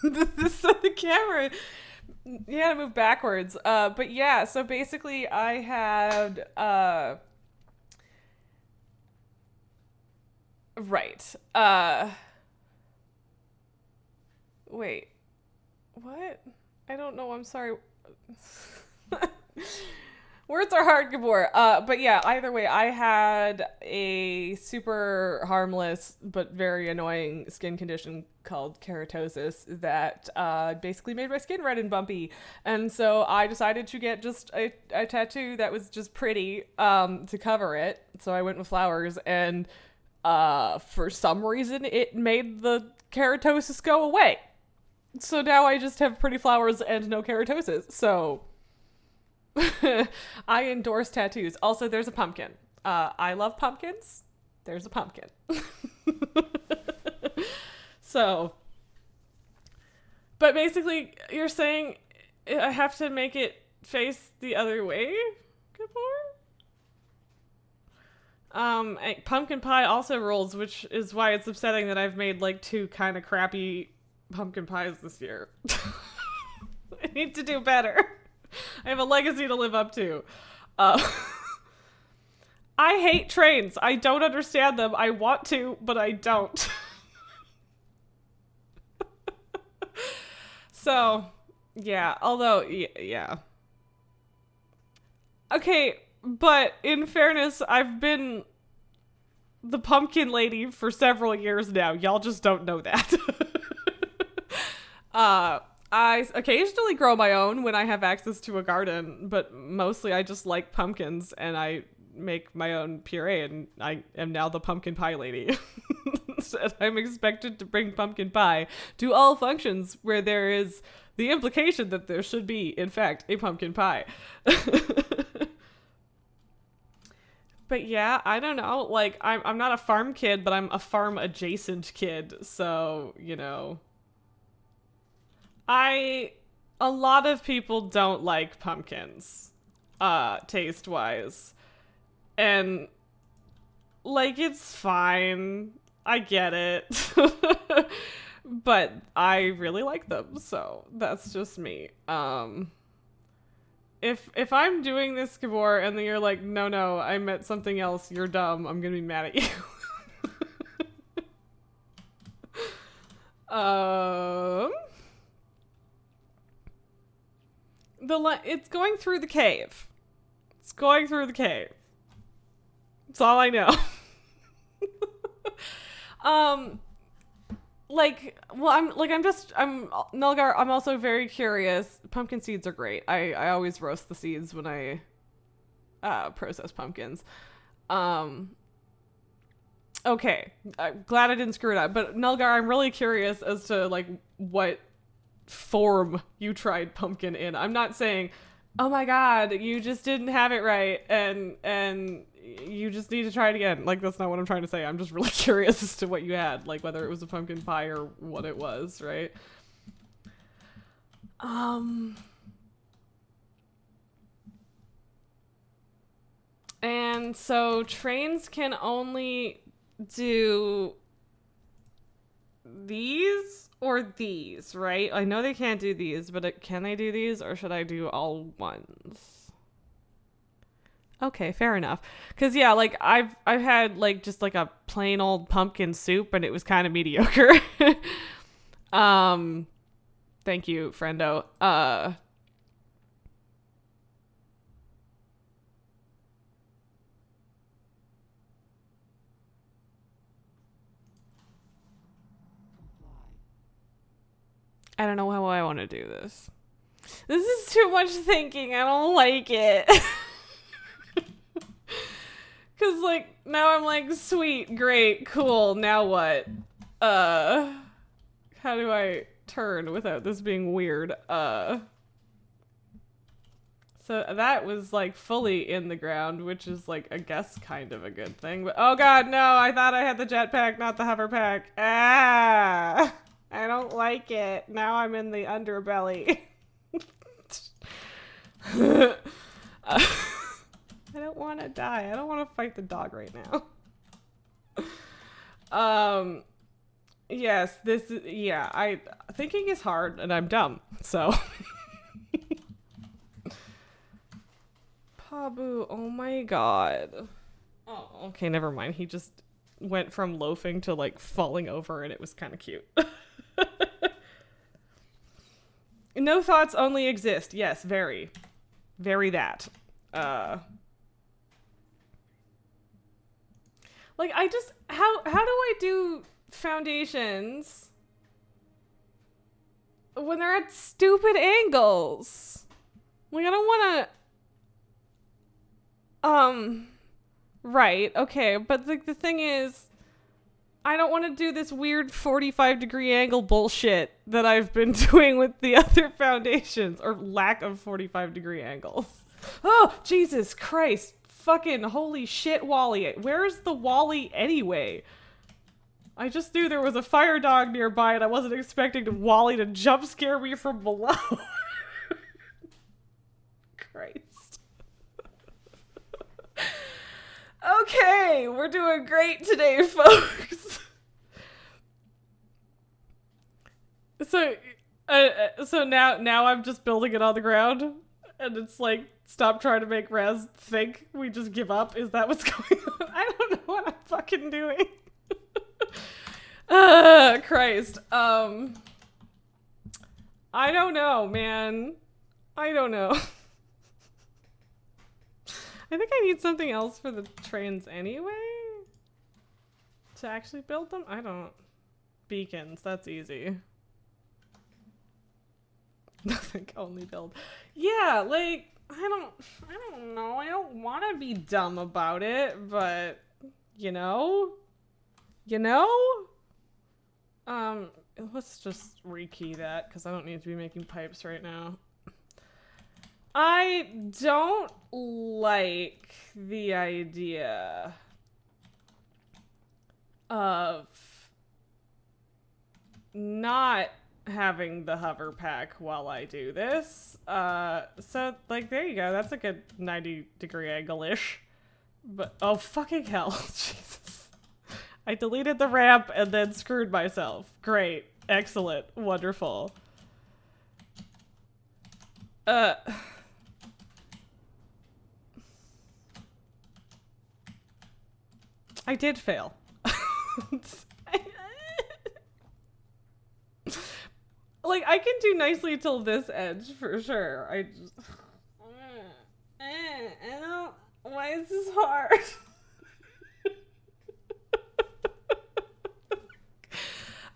The camera, you had to move backwards. But yeah, so basically I had right. Wait. What? I don't know. I'm sorry. Words are hard, Gabor. But yeah, either way, I had a super harmless but very annoying skin condition called keratosis that basically made my skin red and bumpy. And so I decided to get just a tattoo that was just pretty to cover it. So I went with flowers, and for some reason it made the keratosis go away. So now I just have pretty flowers and no keratosis. So I endorse tattoos. Also, there's a pumpkin. I love pumpkins. There's a pumpkin. So, but basically, you're saying I have to make it face the other way, Gabor? Pumpkin pie also rules, which is why it's upsetting that I've made like 2 kind of crappy pumpkin pies this year. I need to do better. I have a legacy to live up to. I hate trains. I don't understand them. I want to, but I don't. So, yeah. Although, yeah. Okay, but in fairness, I've been the pumpkin lady for several years now. Y'all just don't know that. I occasionally grow my own when I have access to a garden, but mostly I just like pumpkins, and I make my own puree, and I am now the pumpkin pie lady. And I'm expected to bring pumpkin pie to all functions where there is the implication that there should be, in fact, a pumpkin pie. But yeah, I don't know. Like, I'm not a farm kid, but I'm a farm adjacent kid, so, you know. A lot of people don't like pumpkins, taste-wise. And, like, it's fine. I get it. But I really like them, so that's just me. If I'm doing this, Gabor, and then you're like, no, I meant something else, you're dumb, I'm gonna be mad at you. It's going through the cave. It's going through the cave. That's all I know. I'm Nulgar, I'm also very curious. Pumpkin seeds are great. I always roast the seeds when I process pumpkins. Okay, I'm glad I didn't screw it up. But Nulgar, I'm really curious as to like what form you tried pumpkin in. I'm not saying, oh my god, you just didn't have it right, and you just need to try it again. Like, that's not what I'm trying to say. I'm just really curious as to what you had, like whether it was a pumpkin pie or what it was, right? And so trains can only do these or these, right? I know they can't do these, but can they do these, or should I do all ones? Okay, fair enough. Cause yeah, like I've had like just like a plain old pumpkin soup, and it was kind of mediocre. Thank you, friendo. I don't know how I want to do this. This is too much thinking. I don't like it. Cause like now I'm like, sweet, great, cool. Now what? How do I turn without this being weird? So that was like fully in the ground, which is like, I guess, kind of a good thing. But oh god, no! I thought I had the jetpack, not the hover pack. Ah! I don't like it. Now I'm in the underbelly. I don't want to die. I don't want to fight the dog right now. Yes, this is, yeah, thinking is hard and I'm dumb, so. Pabu, oh my god. Oh, okay, never mind. He just went from loafing to like falling over and it was kind of cute. No thoughts only exist. Yes, very. Very that. Like, I just, how do I do foundations when they're at stupid angles? Like, I don't want to, right, okay, but the thing is, I don't want to do this weird 45-degree angle bullshit that I've been doing with the other foundations, or lack of 45-degree angles. Oh, Jesus Christ. Fucking holy shit, Wally. Where's the Wally anyway? I just knew there was a fire dog nearby and I wasn't expecting Wally to jump scare me from below. Christ. Okay, we're doing great today, folks. So now I'm just building it on the ground, and it's like, stop trying to make Raz think. We just give up. Is that what's going on? I don't know what I'm fucking doing. Christ. I don't know, man. I don't know. I think I need something else for the trains anyway. To actually build them? I don't. Beacons, that's easy. Nothing, only build. Yeah, like, I don't know. I don't want to be dumb about it, but you know? Let's just rekey that because I don't need to be making pipes right now. I don't like the idea of not having the hover pack while I do this. So like, there you go. That's a good 90-degree angle-ish. But, oh fucking hell. Jesus. I deleted the ramp and then screwed myself. Great. Excellent. Wonderful. I did fail. Like, I can do nicely till this edge for sure. I just, I don't, why is this hard?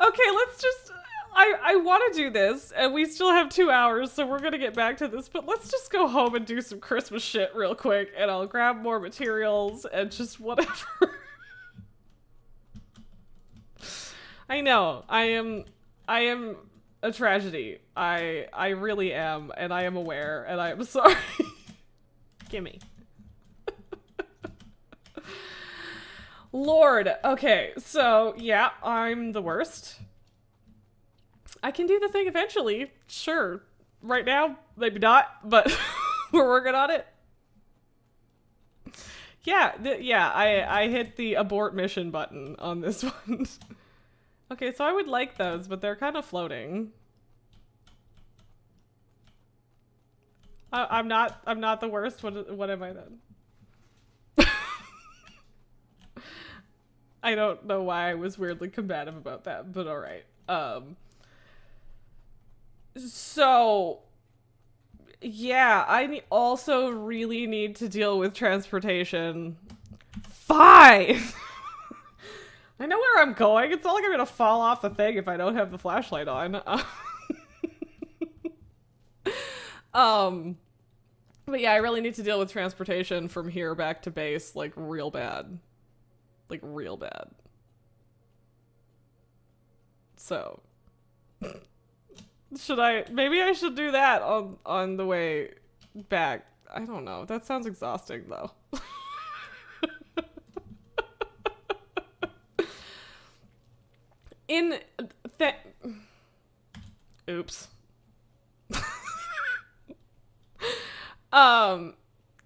Okay, let's just, I want to do this, and we still have 2 hours, so we're gonna get back to this, but let's just go home and do some Christmas shit real quick, and I'll grab more materials and just whatever. I know. I am a tragedy. I really am, and I am aware, and I am sorry. Gimme. Lord. Okay, so yeah, I'm the worst. I can do the thing eventually. Sure. Right now, maybe not, but we're working on it. Yeah, I hit the abort mission button on this one. Okay, so I would like those, but they're kind of floating. I'm not the worst. What am I then? I don't know why I was weirdly combative about that, but all right. So yeah, also really need to deal with transportation. Fine. I know where I'm going. It's not like I'm gonna fall off the thing if I don't have the flashlight on. But yeah, I really need to deal with transportation from here back to base, like real bad. Like real bad. So maybe I should do that on the way back. I don't know. That sounds exhausting though. Oops.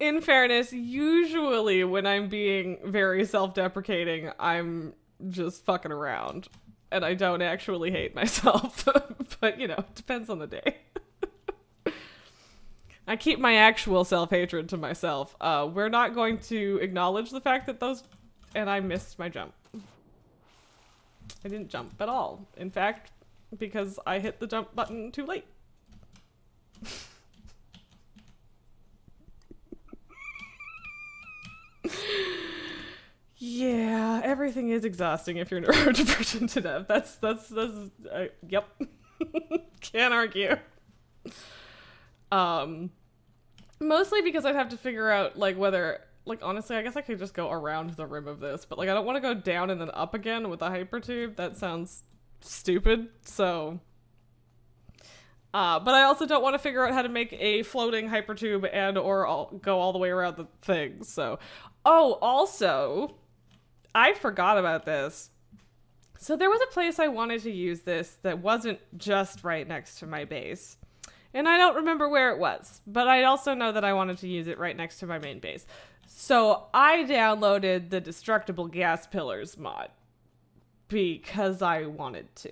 In fairness, usually when I'm being very self-deprecating, I'm just fucking around. And I don't actually hate myself. But, you know, it depends on the day. I keep my actual self-hatred to myself. We're not going to acknowledge the fact that those... And I missed my jump. I didn't jump at all. In fact, because I hit the jump button too late. Yeah, everything is exhausting if you're neurodivergent to death. That's yep. Can't argue. Mostly because I'd have to figure out like whether, like honestly, I guess I could just go around the rim of this, but like I don't want to go down and then up again with the hypertube. That sounds stupid. So but I also don't want to figure out how to make a floating hypertube and or go all the way around the thing. So, oh, also, I forgot about this. So there was a place I wanted to use this that wasn't just right next to my base. And I don't remember where it was, but I also know that I wanted to use it right next to my main base. So I downloaded the Destructible Gas Pillars mod because I wanted to.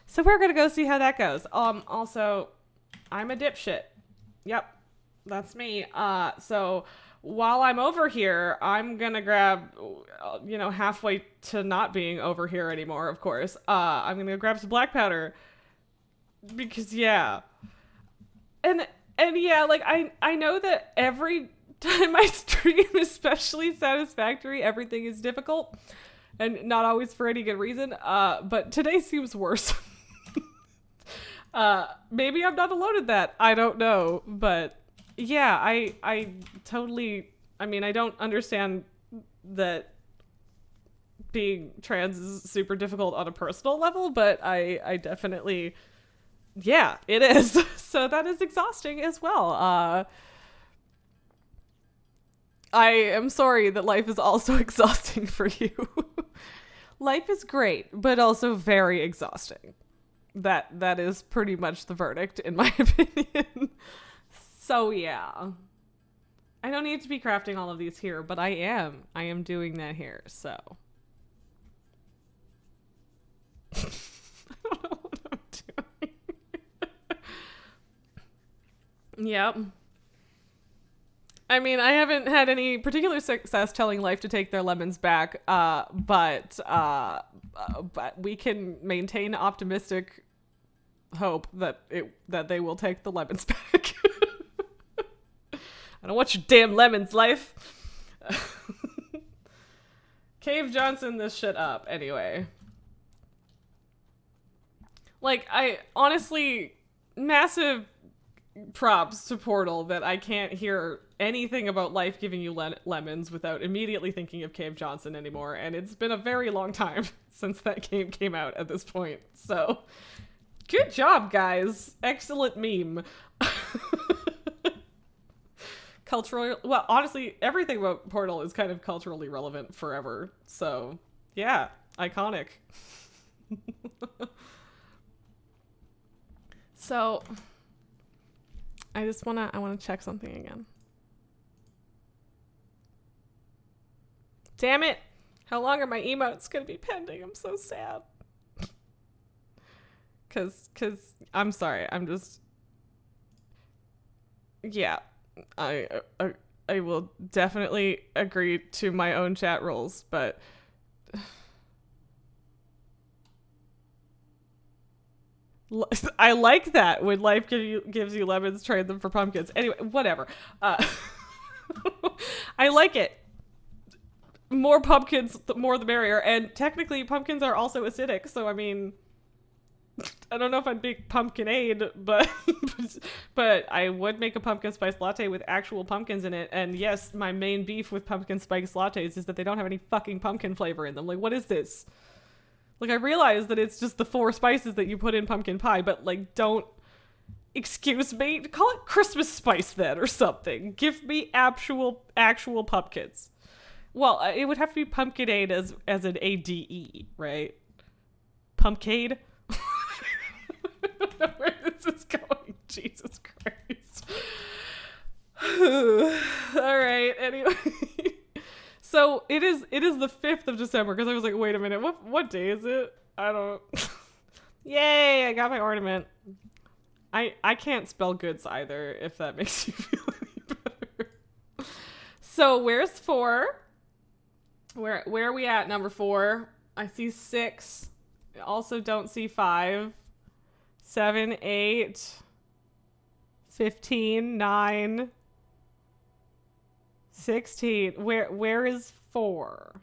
So we're going to go see how that goes. Also, I'm a dipshit. Yep, that's me. So while I'm over here, I'm going to grab, halfway to not being over here anymore, of course. I'm going to grab some black powder because, yeah. And yeah, like, I know that every time I stream, especially Satisfactory, everything is difficult. And not always for any good reason. But today seems worse. Maybe I'm not alone in that. I don't know. But yeah, I totally, I mean, I don't understand that being trans is super difficult on a personal level, but I definitely, yeah, it is. So that is exhausting as well. I am sorry that life is also exhausting for you. Life is great, but also very exhausting. That is pretty much the verdict, in my opinion. So yeah. I don't need to be crafting all of these here, but I am. I am doing that here, so. I don't know what I'm doing. Yep. I mean, I haven't had any particular success telling life to take their lemons back, but we can maintain optimistic hope that they will take the lemons back. I don't want your damn lemons, life. Cave Johnson this shit up, anyway. Like, I honestly, massive props to Portal that I can't hear anything about life giving you lemons without immediately thinking of Cave Johnson anymore. And it's been a very long time since that game came out at this point. So good job, guys. Excellent meme. Cultural, well, honestly, everything about Portal is kind of culturally relevant forever. So yeah, iconic. So I want to check something again. Damn it. How long are my emotes going to be pending? I'm so sad. Cause I'm sorry. I'm just, yeah, I will definitely agree to my own chat rules, but I like that when life gives you lemons, trade them for pumpkins. Anyway, whatever. I like it. More pumpkins, the more the merrier. And technically, pumpkins are also acidic. So, I mean, I don't know if I'd make pumpkinade, but I would make a pumpkin spice latte with actual pumpkins in it. And yes, my main beef with pumpkin spice lattes is that they don't have any fucking pumpkin flavor in them. Like, what is this? Like, I realize that it's just the 4 spices that you put in pumpkin pie, but, like, don't... Excuse me? Call it Christmas spice, then, or something. Give me actual pumpkins. Well, it would have to be pumpkinade as an ADE, right? Pumpcade? I don't know where this is going. Jesus Christ. Alright, anyway... So it is the 5th of December, because I was like, wait a minute, what day is it? I don't... Yay, I got my ornament. I can't spell goods either, if that makes you feel any better. So where's 4? Where are we at, number 4? I see 6. I also don't see 5. 7, 8, 15, 9... 16. Where is 4?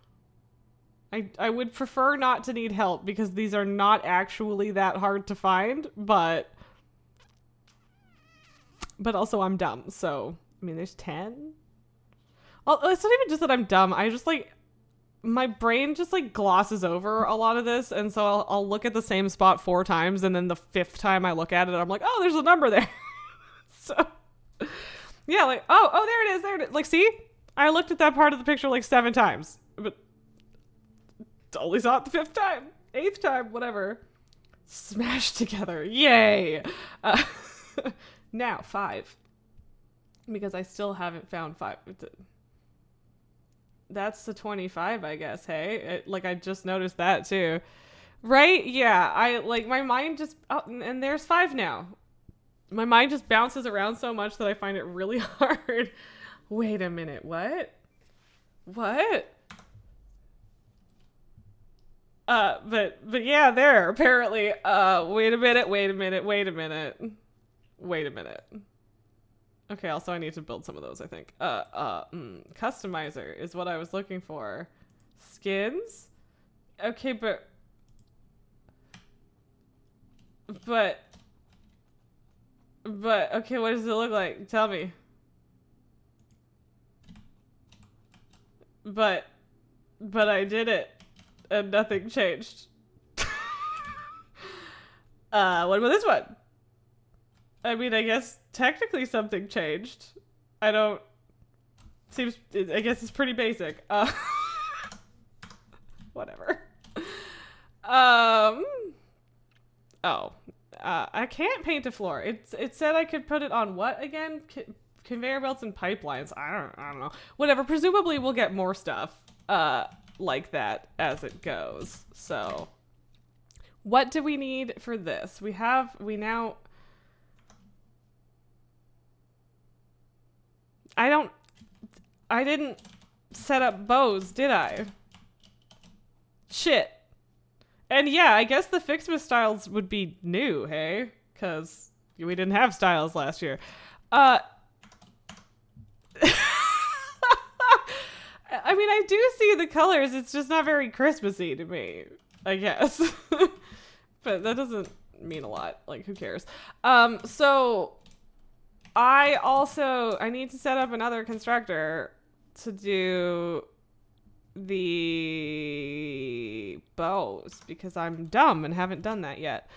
I would prefer not to need help because these are not actually that hard to find, but also I'm dumb, so I mean there's 10. Well, it's not even just that I'm dumb. I just like my brain just like glosses over a lot of this, and so I'll look at the same spot 4 times, and then the 5th time I look at it, I'm like, oh, there's a number there. So yeah, like, oh, there it is. Like, see? I looked at that part of the picture like 7 times, but only saw it the 5th time, 8th time, whatever. Smashed together. Yay! Now, 5. Because I still haven't found 5. That's the 25, I guess, hey? I just noticed that, too. Right? Yeah, my mind just... Oh, and there's 5 now. My mind just bounces around so much that I find it really hard. Wait a minute, what? What? But yeah, there, apparently. Wait a minute. Okay, also I need to build some of those, I think. Customizer is what I was looking for. Skins? Okay, but okay, what does it look like? Tell me. But I did it and nothing changed. What about this one? I mean, I guess technically something changed. I guess it's pretty basic. Whatever. I can't paint a floor. It said I could put it on what again? Conveyor belts and pipelines. I don't know. Whatever. Presumably we'll get more stuff like that as it goes. So what do we need for this? I didn't set up bows, did I? Shit. And yeah, I guess the Fixmas styles would be new, hey? Because we didn't have styles last year. I mean, I do see the colors. It's just not very Christmassy to me, I guess. But that doesn't mean a lot. Like, who cares? So I need to set up another constructor to do the bows because I'm dumb and haven't done that yet.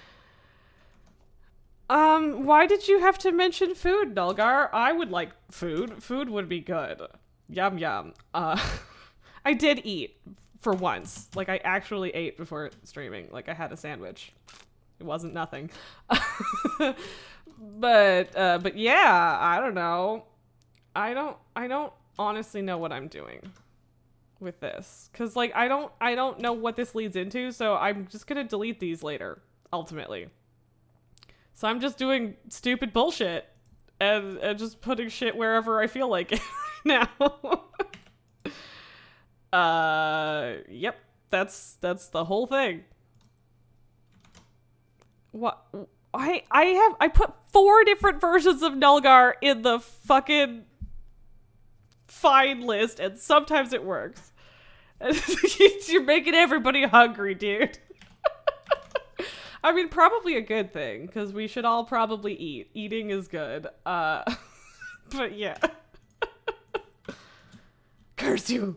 Why did you have to mention food, Nulgar? I would like food. Food would be good. Yum yum. I did eat for once. Like, I actually ate before streaming. Like, I had a sandwich. It wasn't nothing. But yeah, I don't know. I don't honestly know what I'm doing with this. Cause like, I don't know what this leads into, so I'm just gonna delete these later, ultimately. So I'm just doing stupid bullshit and just putting shit wherever I feel like it now. Yep. That's the whole thing. What? I put 4 different versions of Nulgar in the fucking find list, and sometimes it works. You're making everybody hungry, dude. I mean, probably a good thing, because we should all probably eat. Eating is good. But yeah. Curse you.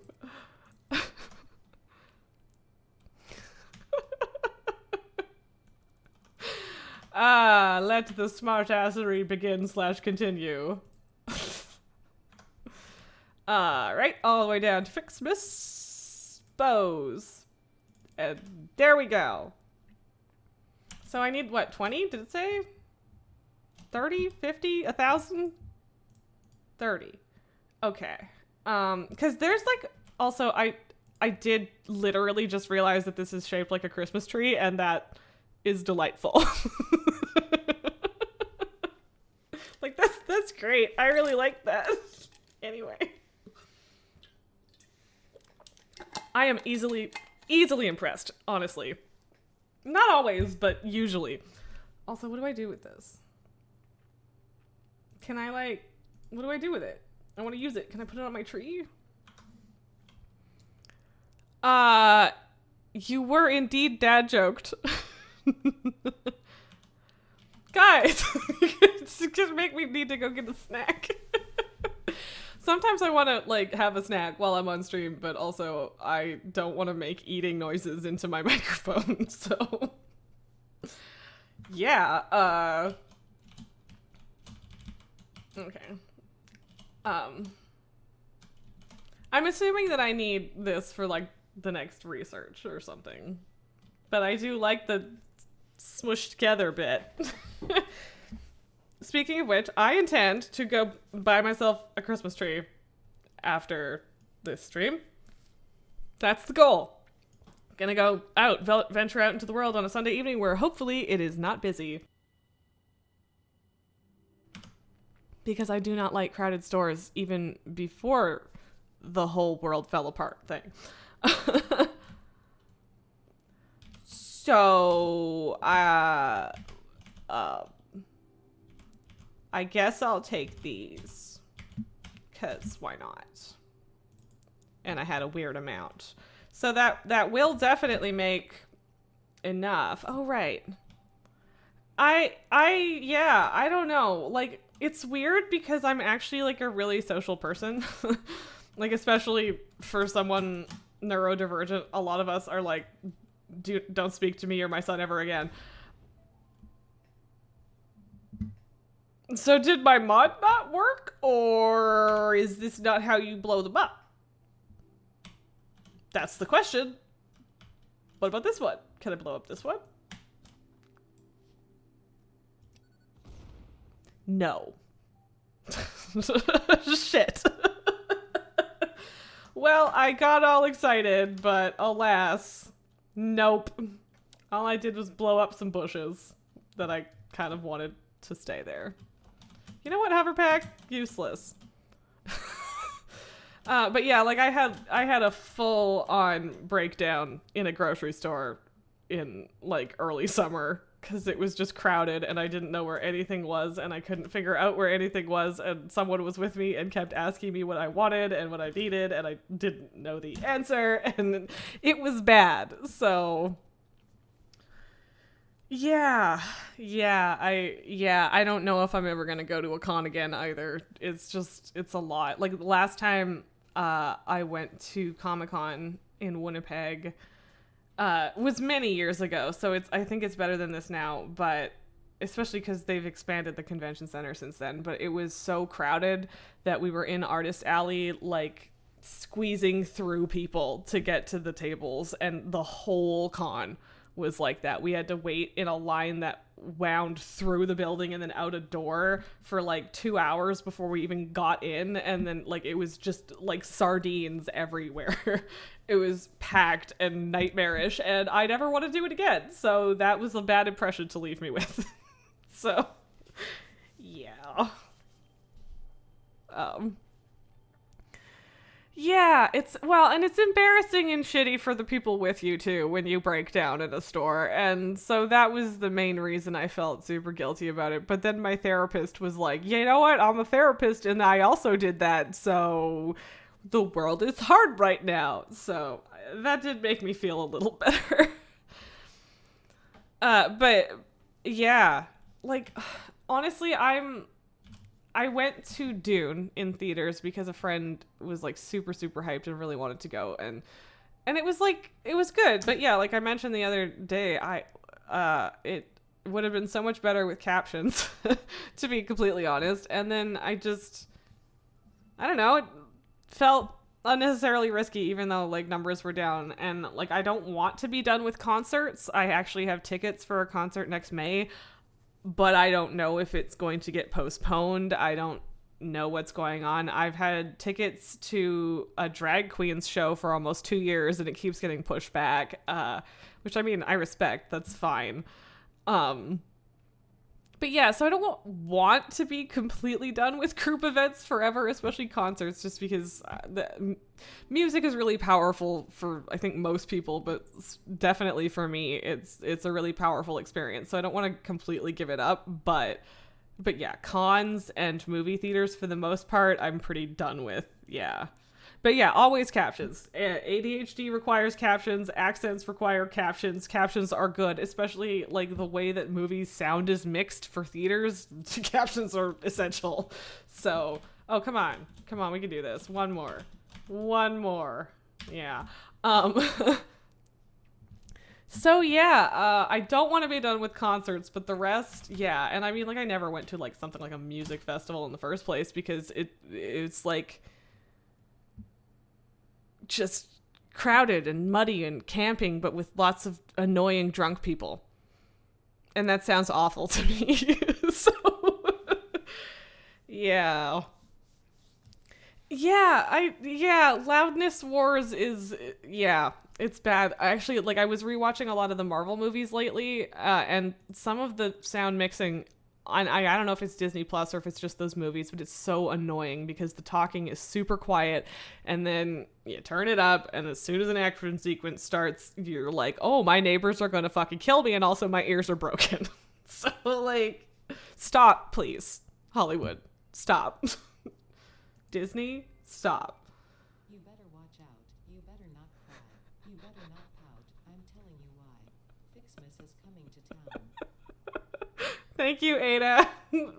Let the smartassery begin / continue. Right, all the way down to Fixmas bows. And there we go. So I need, what, 20? Did it say? 30? 50? 1,000? 30. Okay. Because there's like, also, I did literally just realize that this is shaped like a Christmas tree, and that is delightful. Like, that's great. I really like that. Anyway. I am easily impressed, honestly. Not always, but usually. Also, what do I do with this? Can I, like, what do I do with it? I want to use it. Can I put it on my tree? You were indeed dad joked. Guys, it's gonna make me need to go get a snack. Sometimes I want to, like, have a snack while I'm on stream, but also I don't want to make eating noises into my microphone, so... Yeah, okay. I'm assuming that I need this for, like, the next research or something. But I do like the smushed together bit. Speaking of which, I intend to go buy myself a Christmas tree after this stream. That's the goal. Gonna go out, venture out into the world on a Sunday evening where hopefully it is not busy. Because I do not like crowded stores even before the whole world fell apart thing. So, I guess I'll take these, because why not? And I had a weird amount. So that will definitely make enough. Oh, right. Yeah, I don't know. Like, it's weird because I'm actually, like, a really social person. Like, especially for someone neurodivergent, a lot of us are like, don't speak to me or my son ever again. So did my mod not work, or is this not how you blow them up? That's the question. What about this one? Can I blow up this one? No. Shit. Well, I got all excited, but alas, nope. All I did was blow up some bushes that I kind of wanted to stay there. You know what, Hoverpack? Useless. But yeah, like I had a full-on breakdown in a grocery store in like early summer because it was just crowded and I didn't know where anything was and I couldn't figure out where anything was, and someone was with me and kept asking me what I wanted and what I needed and I didn't know the answer and it was bad. So Yeah. I don't know if I'm ever gonna go to a con again either. It's a lot. Like the last time I went to Comic-Con in Winnipeg was many years ago, so I think it's better than this now, but especially because they've expanded the convention center since then. But it was so crowded that we were in Artist Alley, like squeezing through people to get to the tables, and the whole con was like that. We had to wait in a line that wound through the building and then out a door for like 2 hours before we even got in, and then like it was just like sardines everywhere. It was packed and nightmarish, and I never want to do it again, so that was a bad impression to leave me with. So yeah. um Yeah, and it's embarrassing and shitty for the people with you too when you break down at a store. And so that was the main reason I felt super guilty about it. But then my therapist was like, you know what? I'm a therapist and I also did that. So the world is hard right now. So that did make me feel a little better. But yeah, like honestly, I went to Dune in theaters because a friend was like super super hyped and really wanted to go, and it was like it was good. But yeah, like I mentioned the other day, it would have been so much better with captions to be completely honest. And then I don't know, it felt unnecessarily risky even though like numbers were down, and like I don't want to be done with concerts. I actually have tickets for a concert next May, but I don't know if it's going to get postponed. I don't know what's going on. I've had tickets to a drag queens show for almost 2 years and it keeps getting pushed back, which I mean, I respect. That's fine. But yeah, so I don't want to be completely done with group events forever, especially concerts, just because the music is really powerful for, I think, most people, but definitely for me, it's a really powerful experience. So I don't want to completely give it up, but yeah, cons and movie theaters for the most part, I'm pretty done with. Yeah. But yeah, always captions. ADHD requires captions. Accents require captions. Captions are good, especially like the way that movies sound is mixed for theaters. Captions are essential. So, oh, come on. Come on, we can do this. One more. Yeah. So yeah, I don't want to be done with concerts, but the rest, yeah. And I mean, like, I never went to like something like a music festival in the first place because it's like just crowded and muddy and camping, but with lots of annoying drunk people. And that sounds awful to me. So, yeah. Loudness wars is, yeah, it's bad. Actually, like, I was rewatching a lot of the Marvel movies lately, and some of the sound mixing, I don't know if it's Disney Plus or if it's just those movies, but it's so annoying because the talking is super quiet, and then you turn it up, and as soon as an action sequence starts, you're like, oh, my neighbors are gonna fucking kill me, and also my ears are broken. So, like, stop, please. Hollywood, stop. Disney, stop. You better watch out. You better not cry. You better not pout. I'm telling you why. Fixmas is coming to town. Thank you, Ada.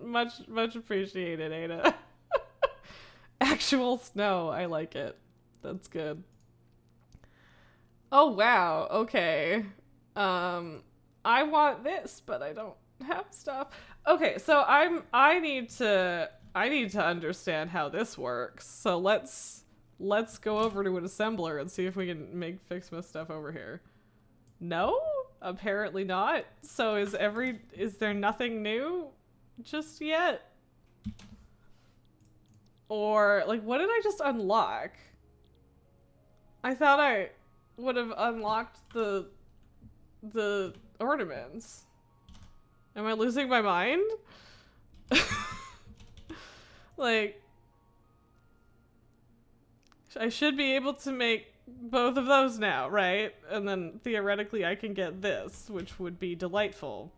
much appreciated, Ada. Actual snow. I like it. That's good. Oh, wow. Okay. I want this, but I don't have stuff. Okay, so I need to understand how this works. So let's go over to an assembler and see if we can make Fixmas stuff over here. No? Apparently not. So is there nothing new just yet? Or like, what did I just unlock? I thought I would have unlocked the ornaments. Am I losing my mind? Like, I should be able to make both of those now, right? And then theoretically I can get this, which would be delightful.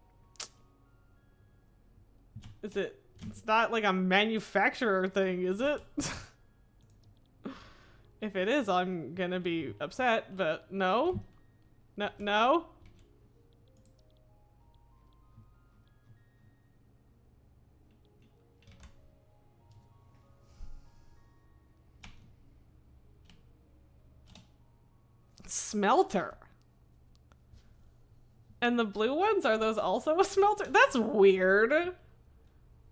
It's not like a manufacturer thing, is it? If it is, I'm gonna be upset, but no. No. Smelter. And the blue ones, are those also a smelter? That's weird.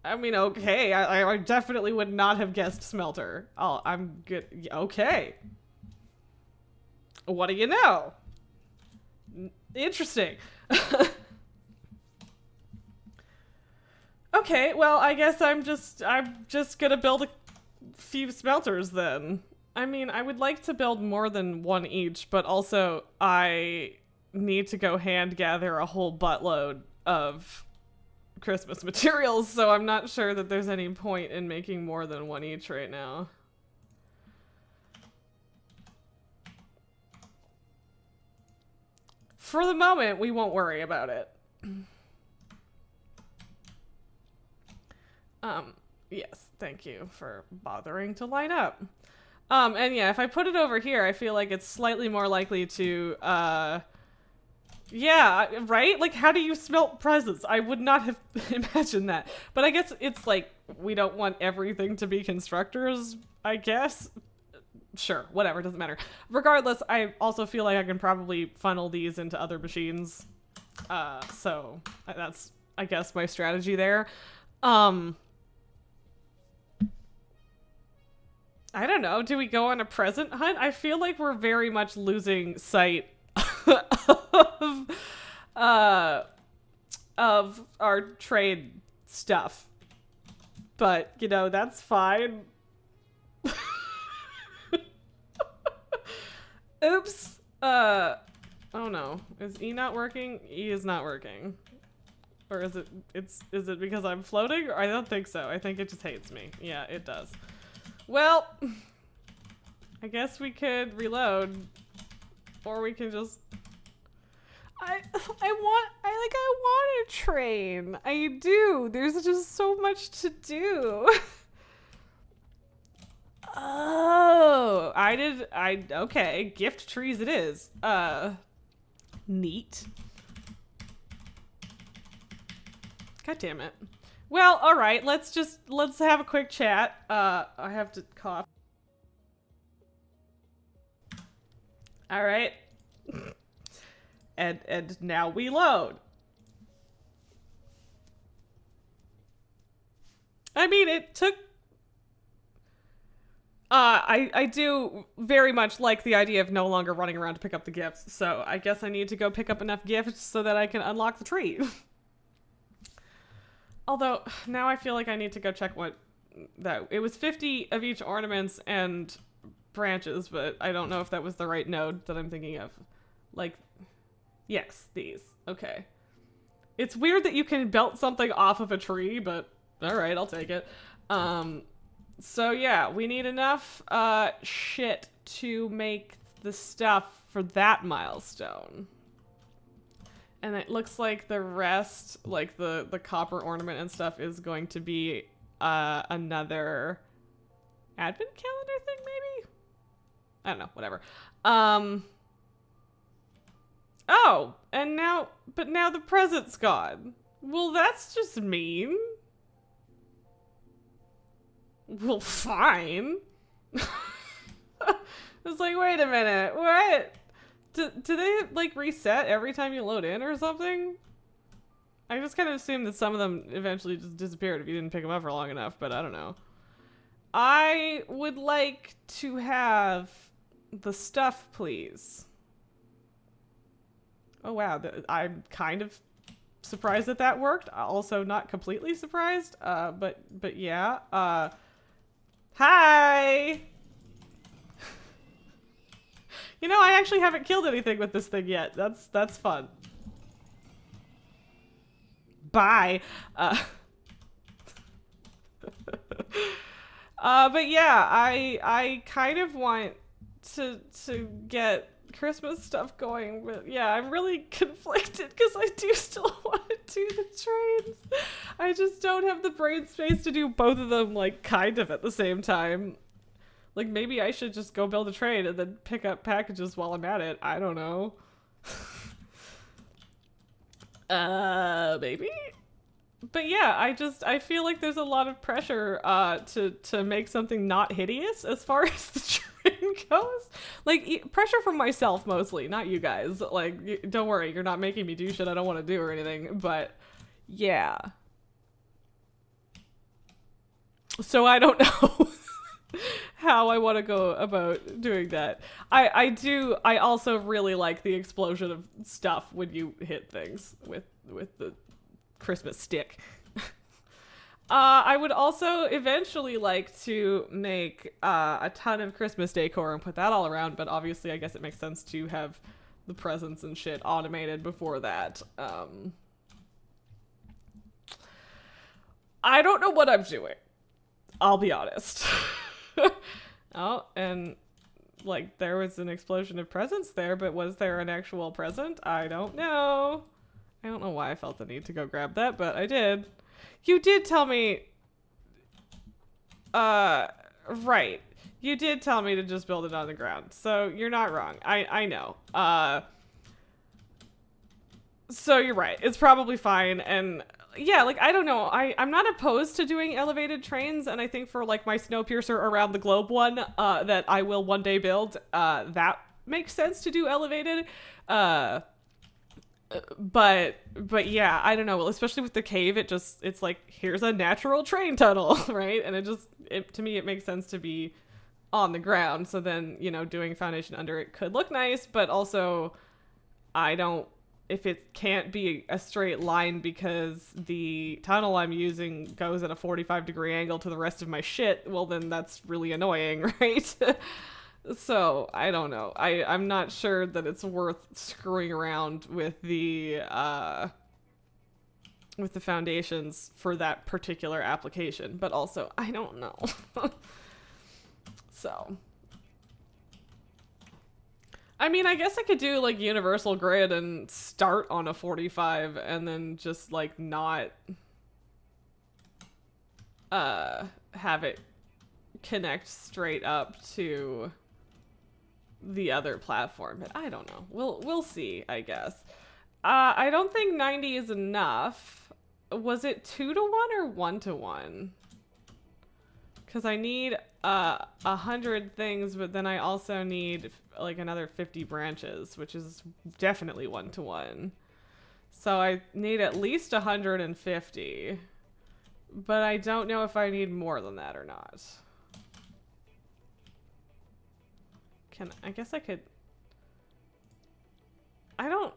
I mean, okay. I definitely would not have guessed smelter. Oh, I'm good. Okay. What do you know? Interesting. Okay, well, I guess I'm just gonna build a few smelters then. I mean, I would like to build more than one each, but also I need to go hand gather a whole buttload of Christmas materials, so I'm not sure that there's any point in making more than one each right now. For the moment, we won't worry about it. Yes, thank you for bothering to line up. And yeah, if I put it over here, I feel like it's slightly more likely to, yeah, right? Like, how do you smelt presents? I would not have imagined that. But I guess it's like, we don't want everything to be constructors, I guess. Sure, whatever, doesn't matter. Regardless, I also feel like I can probably funnel these into other machines. So that's, I guess, my strategy there. I don't know. Do we go on a present hunt? I feel like we're very much losing sight of our trade stuff. But, you know, that's fine. Oops. Oh no. Is E not working? E is not working. Or is it because I'm floating? I don't think so. I think it just hates me. Yeah, it does. Well, I guess we could reload, or we can just. I want a train. I do. There's just so much to do. Oh, okay. Gift trees it is. Neat. God damn it. Well, all right, let's have a quick chat. I have to cough. All right. And now we load. I mean, it took I do very much like the idea of no longer running around to pick up the gifts, so I guess I need to go pick up enough gifts so that I can unlock the tree. Although, now I feel like I need to go check what that... It was 50 of each ornaments and branches, but I don't know if that was the right node that I'm thinking of. Like, yes, these. Okay. It's weird that you can belt something off of a tree, but alright, I'll take it. So yeah, we need enough shit to make the stuff for that milestone. And it looks like the rest, like the copper ornament and stuff, is going to be another advent calendar thing, maybe? I don't know, whatever. Oh, and now the present's gone. Well, that's just mean. Well, fine. It's like, wait a minute, what? Do they, like, reset every time you load in or something? I just kind of assumed that some of them eventually just disappeared if you didn't pick them up for long enough, but I don't know. I would like to have the stuff, please. Oh, wow. I'm kind of surprised that that worked. Also not completely surprised, but yeah. Hi! You know, I actually haven't killed anything with this thing yet. That's fun. Bye. But yeah, I kind of want to get Christmas stuff going, but yeah, I'm really conflicted because I do still want to do the trains. I just don't have the brain space to do both of them, like, kind of at the same time. Like, maybe I should just go build a train and then pick up packages while I'm at it. I don't know. Maybe? But yeah, I feel like there's a lot of pressure to make something not hideous as far as the train it goes. Like, pressure from myself mostly, not you guys. Like, don't worry, you're not making me do shit I don't want to do or anything, but yeah. So I don't know how I want to go about doing that. I also really like the explosion of stuff when you hit things with the Christmas stick. I would also eventually like to make a ton of Christmas decor and put that all around, but obviously I guess it makes sense to have the presents and shit automated before that. I don't know what I'm doing. I'll be honest. Oh, and like there was an explosion of presents there, but was there an actual present? I don't know. I don't know why I felt the need to go grab that, but I did. You did tell me, right. You did tell me to just build it on the ground, so you're not wrong. I know. So you're right. It's probably fine, and yeah, like, I don't know. I'm not opposed to doing elevated trains, and I think for, like, my Snowpiercer around the globe one, that I will one day build, that makes sense to do elevated. But yeah, I don't know. Well, especially with the cave, it's like, here's a natural train tunnel, right? And to me, it makes sense to be on the ground. So then, you know, doing foundation under it could look nice, but also if it can't be a straight line because the tunnel I'm using goes at a 45-degree angle to the rest of my shit, well, then that's really annoying, right? So, I don't know. I'm not sure that it's worth screwing around with the foundations for that particular application, but also, I don't know. So, I mean, I guess I could do, like, universal grid and start on a 45 and then just, like, not have it connect straight up to the other platform, but I don't know. We'll see, I guess. I don't think 90 is enough. Was it 2-to-1 or 1-to-1? Because I need 100 things, but then I also need like another 50 branches, which is definitely 1-to-1. So I need at least 150, but I don't know if I need more than that or not. I guess I could. I don't.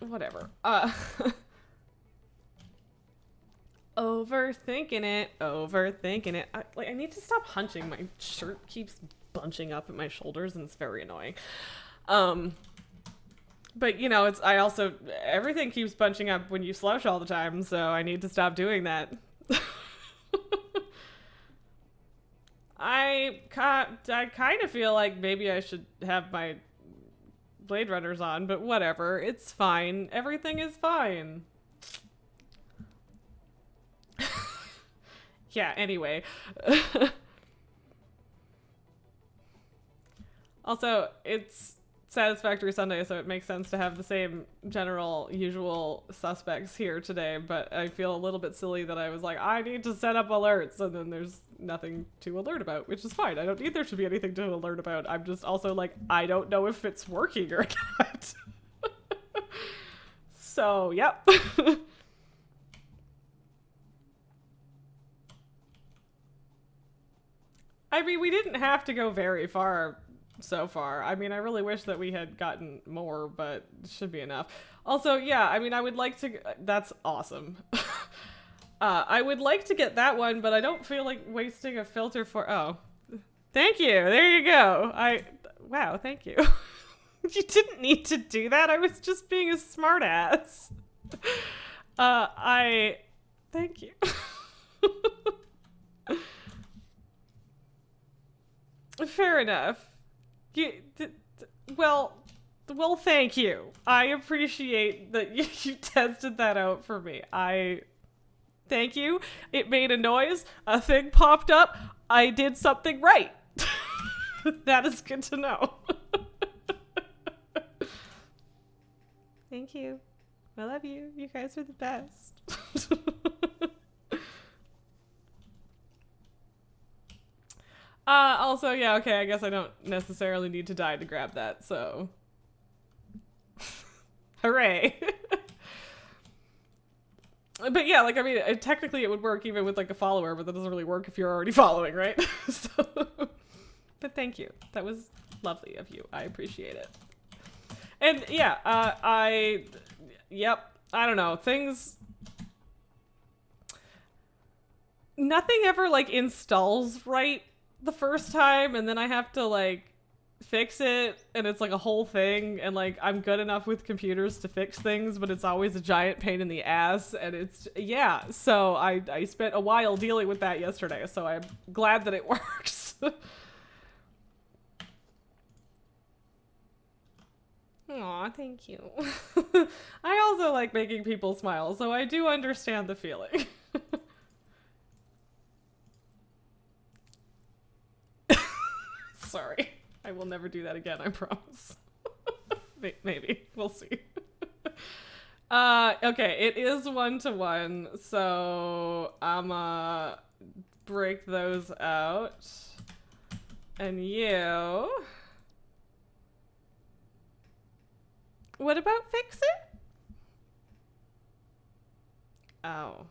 Whatever. Overthinking it. I need to stop hunching. My shirt keeps bunching up at my shoulders, and it's very annoying. But you know, everything keeps bunching up when you slouch all the time, so I need to stop doing that. I kind of feel like maybe I should have my Blade Runners on, but whatever. It's fine. Everything is fine. Yeah, anyway. Also, it's Satisfactory Sunday, so it makes sense to have the same general usual suspects here today, but I feel a little bit silly that I was like, I need to set up alerts, and then there's nothing to alert about, which is fine. I don't need there to be anything to alert about. I'm just also like, I don't know if it's working or not. So, yep. I mean, we didn't have to go very far so far. I mean, I really wish that we had gotten more, but it should be enough. Also, yeah, I mean, I would like to... That's awesome. I would like to get that one, but I don't feel like wasting a filter for... Oh. Thank you. There you go. Wow, thank you. You didn't need to do that. I was just being a smartass. Thank you. Fair enough. Well, thank you. I appreciate that you tested that out for me. Thank you. It made a noise. A thing popped up. I did something right. That is good to know. Thank you. I love you. You guys are the best. Also, yeah, okay, I guess I don't necessarily need to die to grab that, so. Hooray. But yeah, like, I mean, technically it would work even with, like, a follower, but that doesn't really work if you're already following, right? So, but thank you. That was lovely of you. I appreciate it. And yeah, yep, I don't know, nothing ever, like, installs right the first time, and then I have to, like, fix it, and it's like a whole thing, and like I'm good enough with computers to fix things, but it's always a giant pain in the ass, and it's, yeah, so I spent a while dealing with that yesterday, so I'm glad that it works. Aw, thank you. I also like making people smile, so I do understand the feeling. Sorry. I will never do that again, I promise. Maybe. We'll see. Okay, it is 1-to-1, so I'ma break those out. And you... What about fix it? Oh.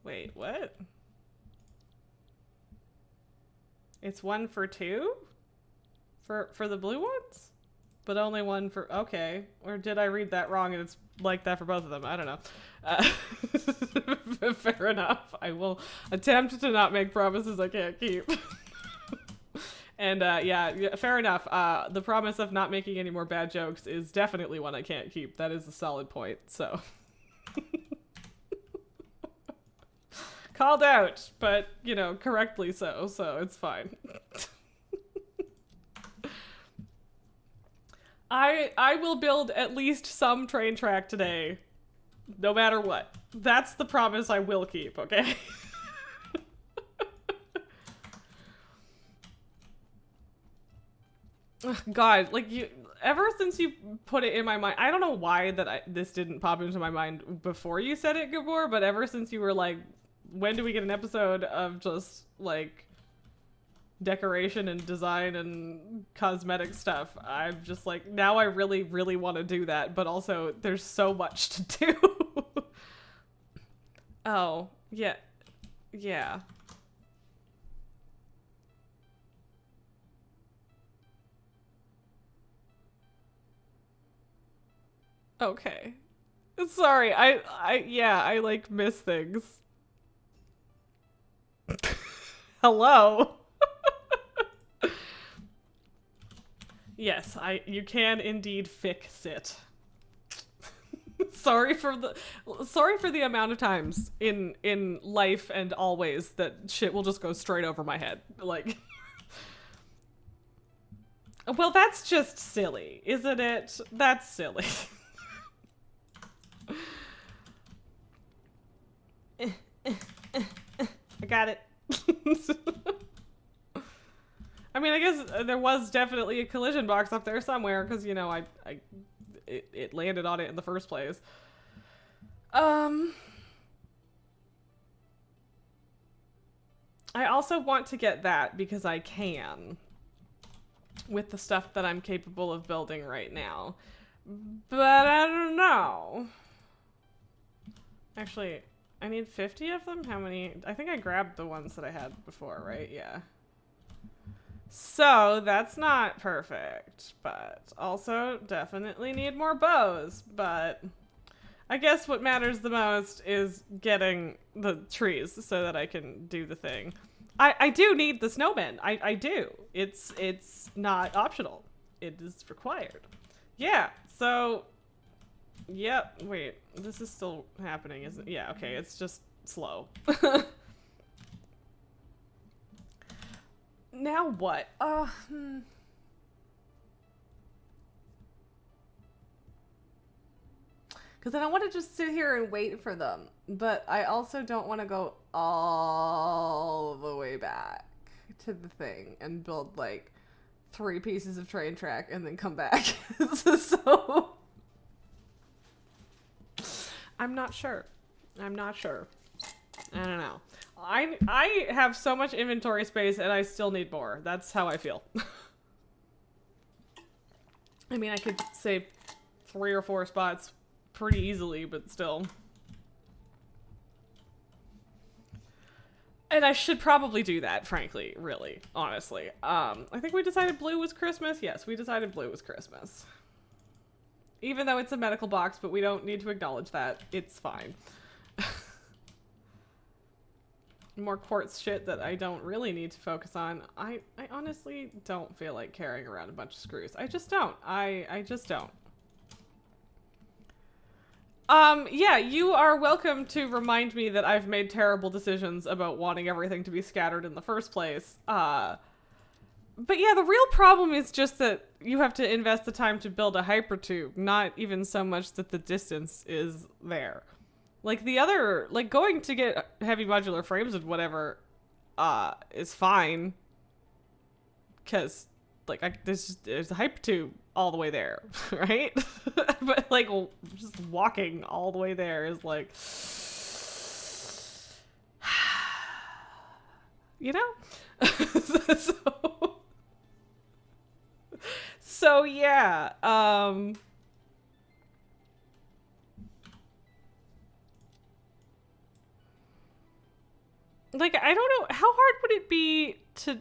Wait, what? It's 1 for 2? For the blue ones? But only 1 for... Okay. Or did I read that wrong and it's like that for both of them? I don't know. Fair enough. I will attempt to not make promises I can't keep. And yeah, fair enough. The promise of not making any more bad jokes is definitely one I can't keep. That is a solid point, so... Called out, but, you know, correctly so it's fine. I will build at least some train track today, no matter what. That's the promise I will keep, okay? God, like, ever since you put it in my mind, I don't know why this didn't pop into my mind before you said it, Gabor, but ever since you were like, when do we get an episode of just, like, decoration and design and cosmetic stuff, I'm just like, now I really, really want to do that, but also there's so much to do. Oh, yeah. Yeah. Okay. Sorry, I like miss things. Hello. Yes, you can indeed fix it. Sorry for the amount of times in life and always that shit will just go straight over my head. Like, well, that's just silly, isn't it? That's silly. I got it. I mean, I guess there was definitely a collision box up there somewhere, because, you know, it landed on it in the first place. I also want to get that because I can, with the stuff that I'm capable of building right now. But I don't know. Actually, I need 50 of them? How many? I think I grabbed the ones that I had before, right? Yeah. So, that's not perfect, but also definitely need more bows, but I guess what matters the most is getting the trees so that I can do the thing. I do need the snowmen. I do. It's not optional. It is required. Yeah, so... Yep, wait. This is still happening, isn't it? Yeah, okay, it's just slow. Now what? Because I don't want to just sit here and wait for them. But I also don't want to go all the way back to the thing and build, like, 3 pieces of train track and then come back. So... I'm not sure. I don't know. I have so much inventory space and I still need more. That's how I feel. I mean, I could save 3 or 4 spots pretty easily, but still. And I should probably do that, frankly, really, honestly. I think we decided blue was Christmas. Yes, we decided blue was Christmas. Even though it's a medical box, but we don't need to acknowledge that. It's fine. More quartz shit that I don't really need to focus on. I honestly don't feel like carrying around a bunch of screws. I just don't. I just don't. Yeah, you are welcome to remind me that I've made terrible decisions about wanting everything to be scattered in the first place. But yeah, the real problem is just that you have to invest the time to build a hypertube, not even so much that the distance is there. Like the other, like going to get heavy modular frames and whatever, is fine. Cause like there's a hypertube all the way there, right? But like just walking all the way there is like, you know? So yeah, like I don't know, how hard would it be to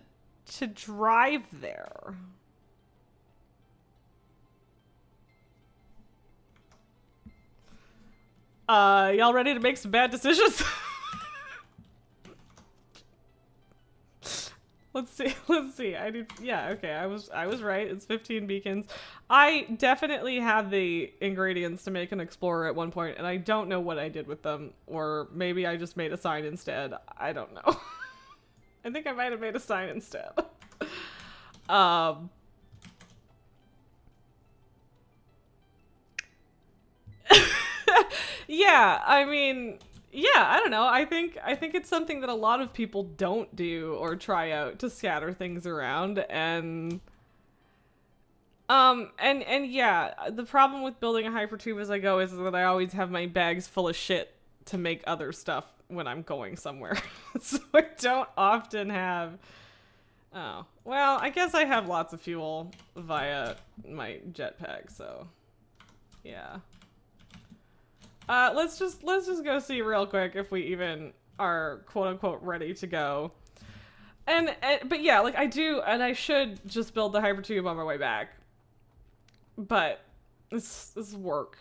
drive there? Y'all ready to make some bad decisions? Let's see. Yeah, okay, I was right. It's 15 beacons. I definitely had the ingredients to make an explorer at one point, and I don't know what I did with them. Or maybe I just made a sign instead. I don't know. I think I might have made a sign instead. Yeah, I mean, yeah, I don't know. I think it's something that a lot of people don't do or try out to scatter things around, and yeah, the problem with building a hypertube as I go is that I always have my bags full of shit to make other stuff when I'm going somewhere. So I don't often have. Oh, well, I guess I have lots of fuel via my jetpack, so yeah. Let's just go see real quick if we even are quote unquote ready to go. And but yeah, like I do, and I should just build the hypertube on my way back. But this is work.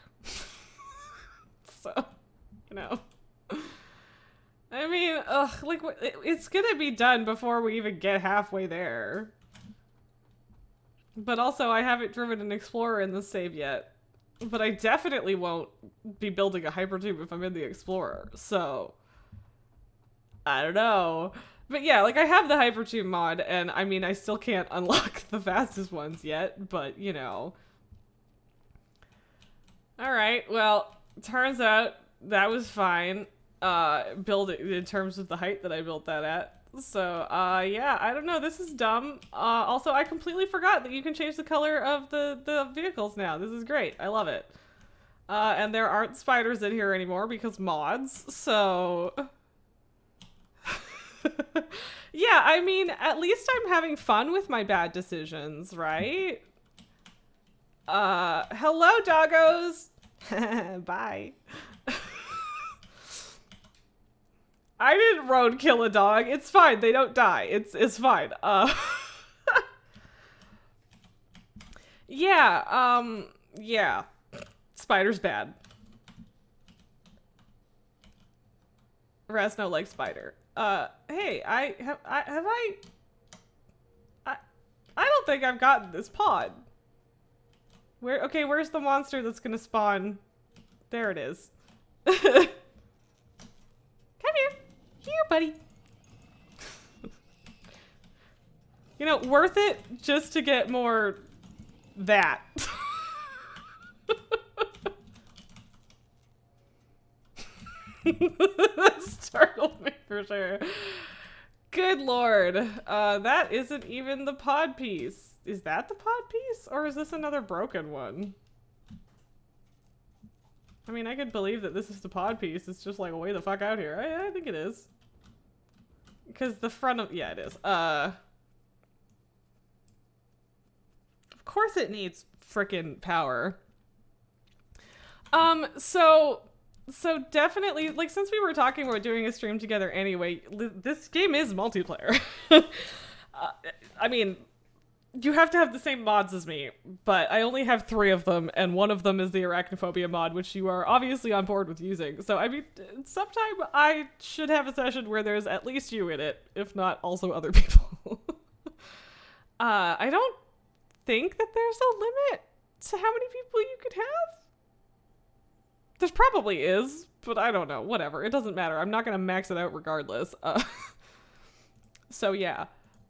So, you know. I mean, like it's gonna be done before we even get halfway there. But also, I haven't driven an Explorer in the save yet. But I definitely won't be building a hypertube if I'm in the Explorer, so I don't know. But yeah, like I have the hypertube mod, and I mean, I still can't unlock the fastest ones yet, but you know. Alright, well, turns out that was fine, build it in terms of the height that I built that at. So, yeah, I don't know, this is dumb. Also, I completely forgot that you can change the color of the vehicles now. This is great. I love it. And there aren't spiders in here anymore because mods, so... Yeah, I mean, at least I'm having fun with my bad decisions, right? Hello, doggos! Bye. I didn't road kill a dog. It's fine. They don't die. It's fine. Yeah, yeah. Spider's bad. Rasno likes spider. Hey, I don't think I've gotten this pod. Okay, where's the monster that's gonna spawn? There it is. Come here. Here, buddy. You know, worth it just to get more that. That startled me for sure. Good lord. That isn't even the pod piece. Is that the pod piece? Or is this another broken one? I mean, I could believe that this is the pod piece. It's just like way the fuck out here. I think it is. Because the front of, yeah, it is. Of course it needs frickin' power. So definitely, like, since we were talking about doing a stream together anyway, this game is multiplayer. I mean, you have to have the same mods as me, but I only have 3 of them, and one of them is the arachnophobia mod, which you are obviously on board with using. So, I mean, sometime I should have a session where there's at least you in it, if not also other people. I don't think that there's a limit to how many people you could have. There probably is, but I don't know. Whatever. It doesn't matter. I'm not going to max it out regardless. So, yeah.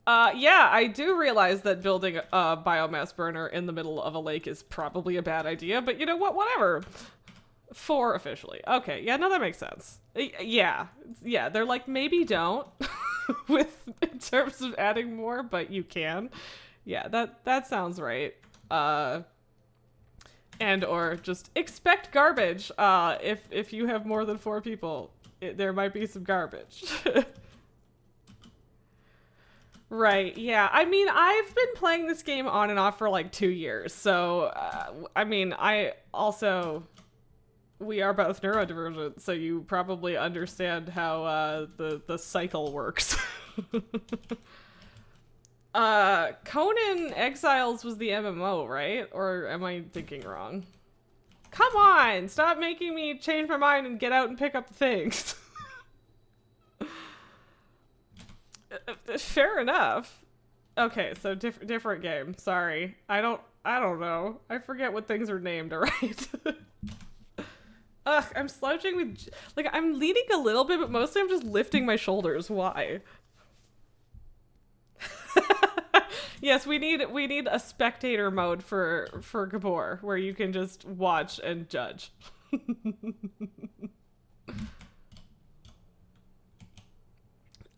Yeah, I do realize that building a biomass burner in the middle of a lake is probably a bad idea, but you know what? Whatever. 4 officially. Okay, yeah, no, that makes sense. Yeah, they're like, maybe don't in terms of adding more, but you can. Yeah, that sounds right. And or just expect garbage. If you have more than 4 people, there might be some garbage. Right, yeah. I mean, I've been playing this game on and off for like 2 years. So, I mean, we are both neurodivergent, so you probably understand how the cycle works. Conan Exiles was the MMO, right? Or am I thinking wrong? Come on! Stop making me change my mind and get out and pick up the things. Fair enough. Okay, so different game. Sorry. I don't know. I forget what things are named, alright? Ugh, I'm slouching with... Like, I'm leaning a little bit, but mostly I'm just lifting my shoulders. Why? Yes, we need a spectator mode for Gabor, where you can just watch and judge.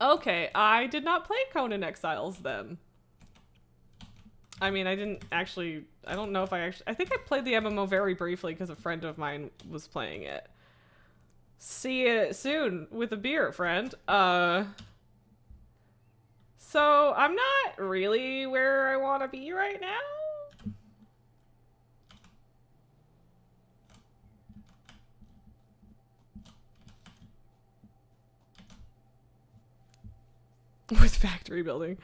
Okay, I did not play Conan Exiles then. I mean, I don't know if I think I played the MMO very briefly because a friend of mine was playing it. See you soon with a beer, friend. So I'm not really where I want to be right now. With factory building.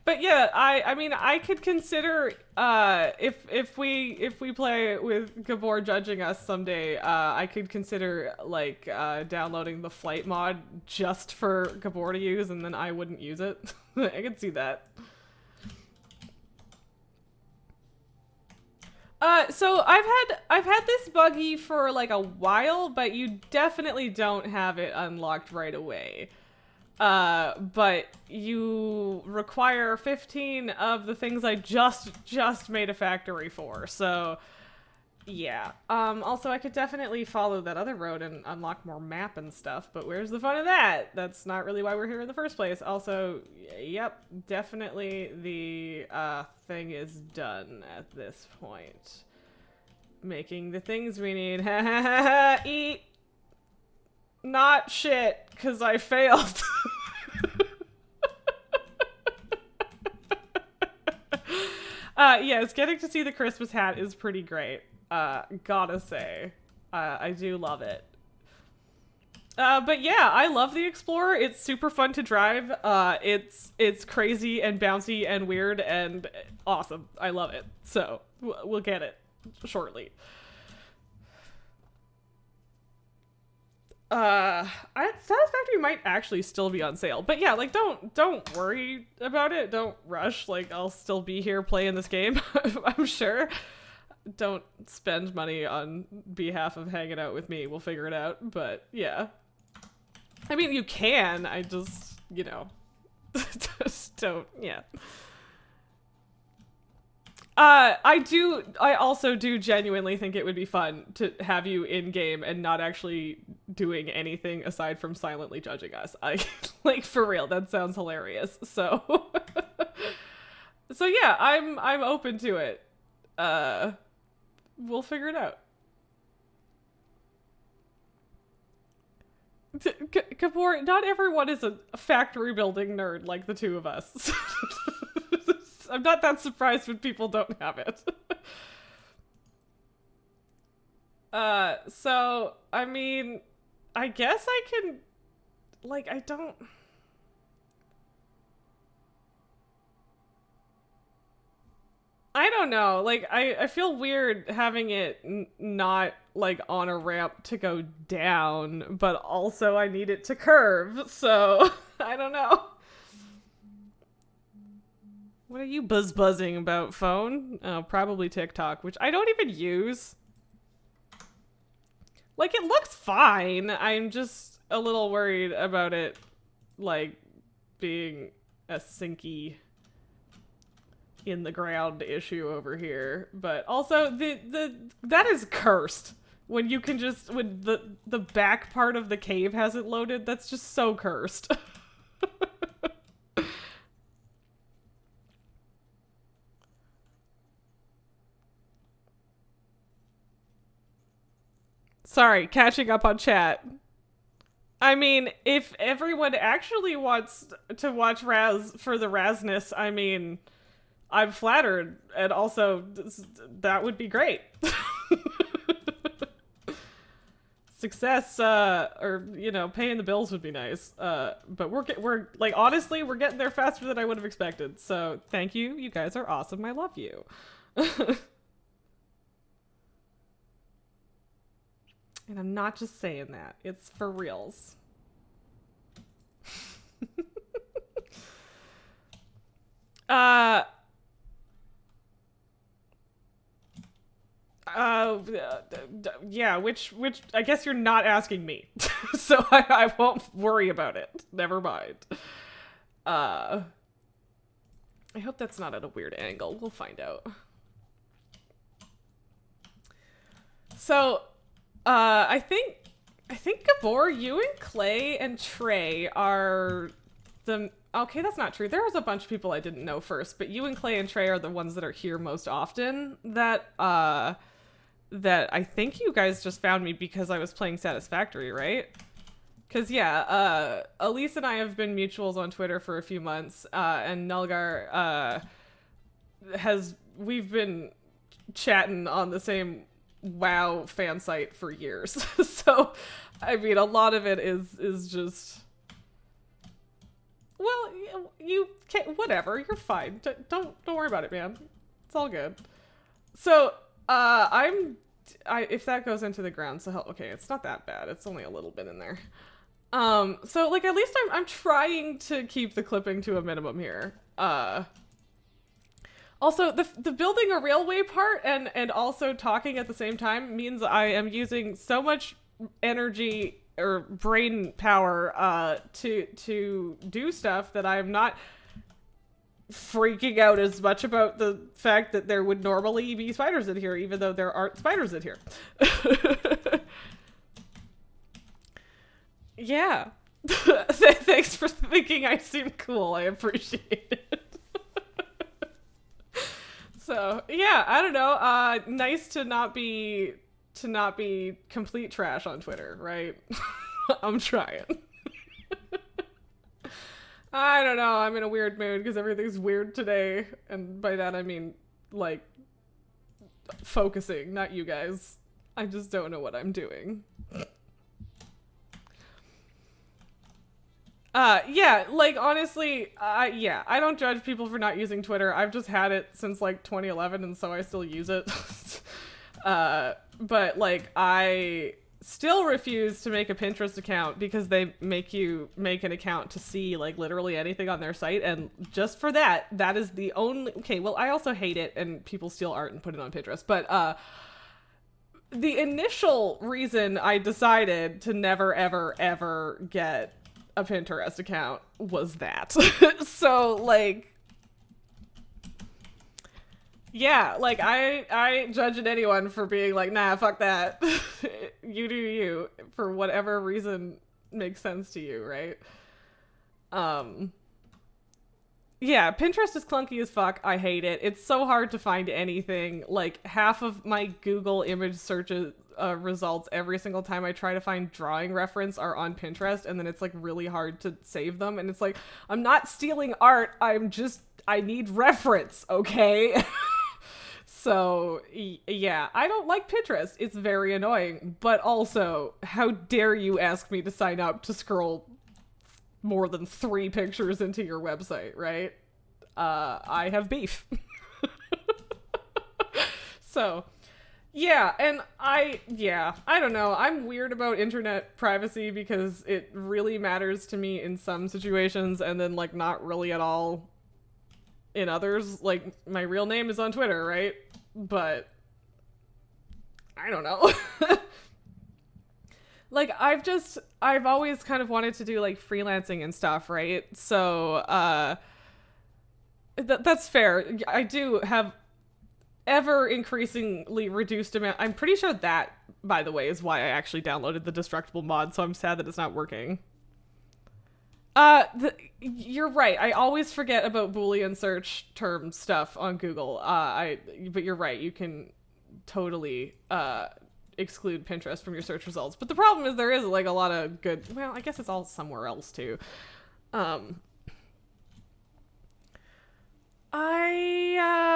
But yeah, I mean, I could consider if we play with Gabor judging us someday, I could consider like downloading the flight mod just for Gabor to use, and then I wouldn't use it. I could see that. So I've had this buggy for like a while, but you definitely don't have it unlocked right away. But you require 15 of the things I just made a factory for. So yeah. Also I could definitely follow that other road and unlock more map and stuff, but where's the fun of that? That's not really why we're here in the first place. Also, yep, definitely the thing is done at this point. Making the things we need. Eat. Not shit, because I failed. Yes, getting to see the Christmas hat is pretty great. Gotta say. I do love it. But yeah, I love the Explorer. It's super fun to drive. It's crazy and bouncy and weird and awesome. I love it. So, we'll get it shortly. Satisfactory might actually still be on sale, but yeah, like don't worry about it. Don't rush. Like I'll still be here playing this game. I'm sure. Don't spend money on behalf of hanging out with me. We'll figure it out. But yeah, I mean you can. I just just don't. Yeah. I also do genuinely think it would be fun to have you in game and not actually doing anything aside from silently judging us. Like for real, that sounds hilarious. So, so yeah, I'm open to it. We'll figure it out. Gabor, not everyone is a factory building nerd like the two of us. I'm not that surprised when people don't have it. So, I mean, I guess I can, like, I don't know. Like, I feel weird having it not, like, on a ramp to go down, but also I need it to curve, so I don't know. What are you buzzing about, phone? Oh, probably TikTok, which I don't even use. Like, it looks fine. I'm just a little worried about it, like, being a sinky in the ground issue over here. But also, that is cursed. When you can just, when the back part of the cave hasn't loaded, that's just so cursed. Sorry, catching up on chat. I mean, if everyone actually wants to watch Raz for the Razness, I mean, I'm flattered, and also that would be great. Success, or paying the bills would be nice. But we're like, honestly, we're getting there faster than I would have expected. So thank you. You guys are awesome. I love you. And I'm not just saying that. It's for reals. uh, yeah, which I guess you're not asking me. So I won't worry about it. Never mind. I hope that's not at a weird angle. We'll find out. So, I think Gabor, you and Clay and Trey are the... Okay, that's not true. There was a bunch of people I didn't know first, but you and Clay and Trey are the ones that are here most often that I think you guys just found me because I was playing Satisfactory, right? Because, yeah, Elise and I have been mutuals on Twitter for a few months, and Nelgar, we've been chatting on the same WoW fan site for years. So, I mean, a lot of it is just... Well, you can't, whatever, you're fine. Don't worry about it, man. It's all good. So, if that goes into the ground, so okay, it's not that bad. It's only a little bit in there. So like at least I'm trying to keep the clipping to a minimum here. Also the building a railway part and also talking at the same time means I am using so much energy or brain power to do stuff that I'm not freaking out as much about the fact that there would normally be spiders in here, even though there aren't spiders in here. Yeah. Thanks for thinking I seem cool. I appreciate it. So, yeah, I don't know. Nice to not be complete trash on Twitter, right? I'm trying. I don't know. I'm in a weird mood because everything's weird today. And by that, I mean, like, focusing, not you guys. I just don't know what I'm doing. Yeah, like, honestly, yeah, I don't judge people for not using Twitter. I've just had it since, like, 2011, and so I still use it. But, like, I still refuse to make a Pinterest account because they make you make an account to see, like, literally anything on their site, and just for that, that is the only... Okay, well, I also hate it, and people steal art and put it on Pinterest, but, the initial reason I decided to never, ever, ever get a Pinterest account was that. So, like, yeah, like, I judge anyone for being like, nah, fuck that. You do you, for whatever reason makes sense to you, right? Yeah, Pinterest is clunky as fuck. I hate it. It's so hard to find anything. Like, half of my Google image searches results every single time I try to find drawing reference are on Pinterest, and then it's like really hard to save them. And it's like, I'm not stealing art. I need reference, okay? So, yeah, I don't like Pinterest. It's very annoying. But also, how dare you ask me to sign up to scroll more than 3 pictures into your website, right? I have beef. So, yeah, and I don't know. I'm weird about internet privacy because it really matters to me in some situations and then, like, not really at all in others. Like, my real name is on Twitter, right? But I don't know. Like, I've always kind of wanted to do, like, freelancing and stuff, right? So, that's fair. I do have ever increasingly reduced amount. I'm pretty sure that, by the way, is why I actually downloaded the Destructible mod, so I'm sad that it's not working. You're right. I always forget about Boolean search term stuff on Google. But you're right. You can totally exclude Pinterest from your search results. But the problem is there is like a lot of good. Well, I guess it's all somewhere else too.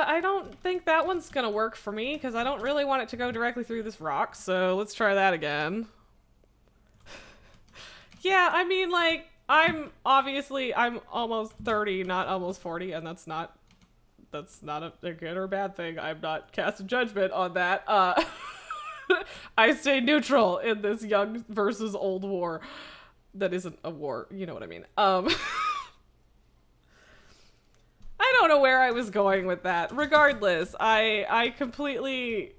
I don't think that one's gonna work for me because I don't really want it to go directly through this rock. So let's try that again. Yeah, I mean, like, I'm almost 30, not almost 40, and that's not a good or bad thing. I'm not casting judgment on that. I stay neutral in this young versus old war. That isn't a war, you know what I mean. I don't know where I was going with that. Regardless, I completely...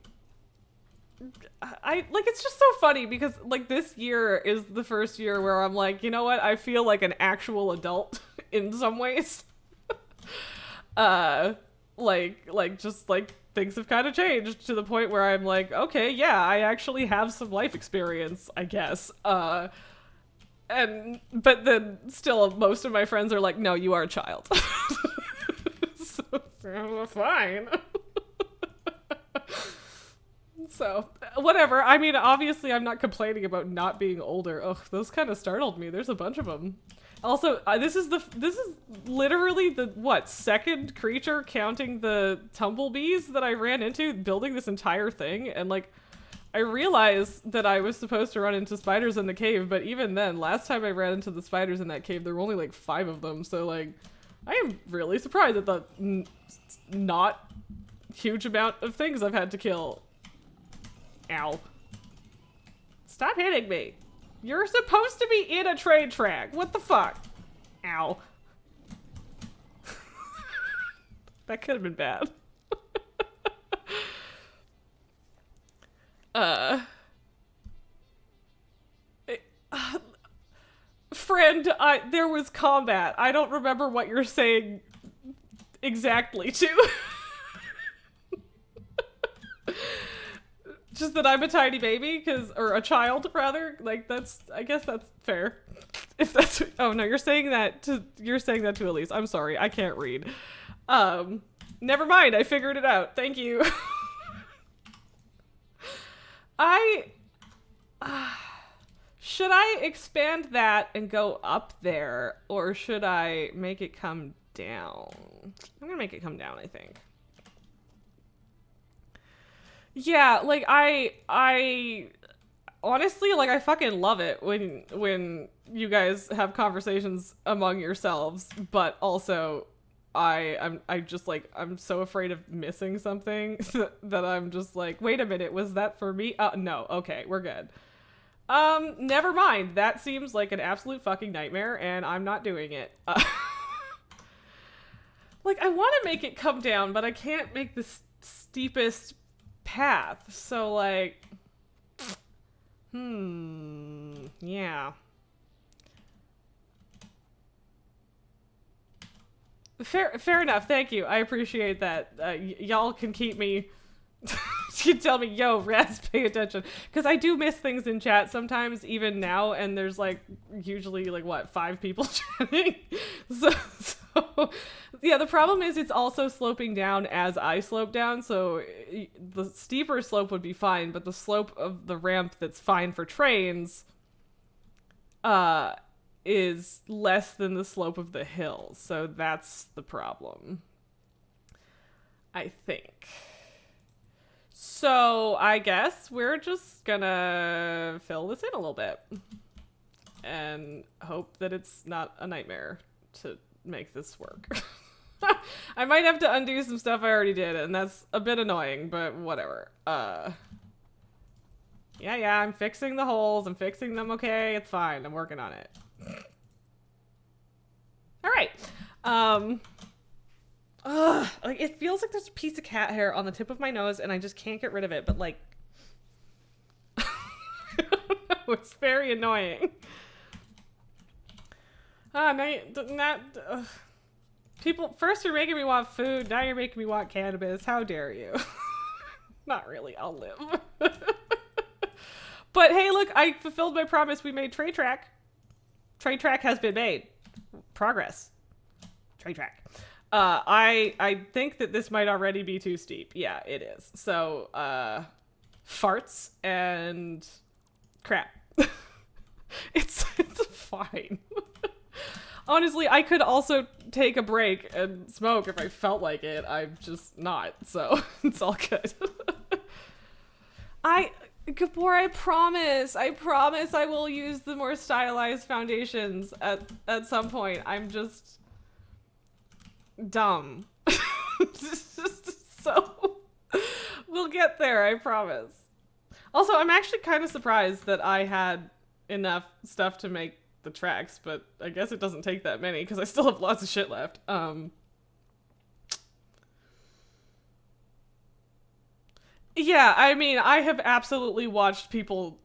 it's just so funny because, like, this year is the first year where I'm like, you know what? I feel like an actual adult in some ways. Just things have kind of changed to the point where I'm like, okay, yeah, I actually have some life experience, I guess. But then still most of my friends are like, no, you are a child. So fine. So, whatever. I mean, obviously, I'm not complaining about not being older. Ugh, those kind of startled me. There's a bunch of them. Also, this is literally the, second creature counting the tumblebees that I ran into building this entire thing. And, like, I realized that I was supposed to run into spiders in the cave, but even then, last time I ran into the spiders in that cave, there were only, like, 5 of them. So, like, I am really surprised at the not huge amount of things I've had to kill. Ow. Stop hitting me. You're supposed to be in a train track. What the fuck? Ow. That could have been bad. Friend, there was combat. I don't remember what you're saying exactly to. Just that I'm a tiny baby, or a child rather. Like, I guess that's fair. If that's, oh no, you're saying that to Elise. I'm sorry, I can't read. Never mind, I figured it out. Thank you. Should I expand that and go up there, or should I make it come down? I'm gonna make it come down, I think. Yeah, like, I honestly, like, I fucking love it when you guys have conversations among yourselves, but also I'm just like, I'm so afraid of missing something that I'm just like, wait a minute, was that for me? No, okay, we're good. Never mind. That seems like an absolute fucking nightmare, and I'm not doing it. Like, I want to make it come down, but I can't make the steepest path, so, like, yeah. Fair enough, thank you, I appreciate that. Y'all can keep me, you can tell me, yo, Raz, pay attention, because I do miss things in chat sometimes, even now, and there's, like, usually, like, what, 5 people chatting, so Yeah, the problem is it's also sloping down as I slope down, so the steeper slope would be fine, but the slope of the ramp that's fine for trains is less than the slope of the hill, so that's the problem, I think. So I guess we're just gonna fill this in a little bit and hope that it's not a nightmare to make this work. I might have to undo some stuff I already did, and that's a bit annoying, but whatever. Yeah, I'm fixing the holes. I'm fixing them, okay? It's fine. I'm working on it. All right. Like, it feels like there's a piece of cat hair on the tip of my nose, and I just can't get rid of it, but, like... I don't know, it's very annoying. People, first you're making me want food, now you're making me want cannabis. How dare you? Not really, I'll live. But hey, look, I fulfilled my promise. We made Train Track. Train Track has been made. Progress. Train Track. I think that this might already be too steep. Yeah, it is. So, farts and crap. It's fine. Honestly, I could also take a break and smoke if I felt like it. I'm just not, so it's all good. Gabor, I promise I will use the more stylized foundations at some point. I'm just dumb. So we'll get there, I promise. Also, I'm actually kind of surprised that I had enough stuff to make the tracks, but I guess it doesn't take that many because I still have lots of shit left. Yeah, I mean, I have absolutely watched people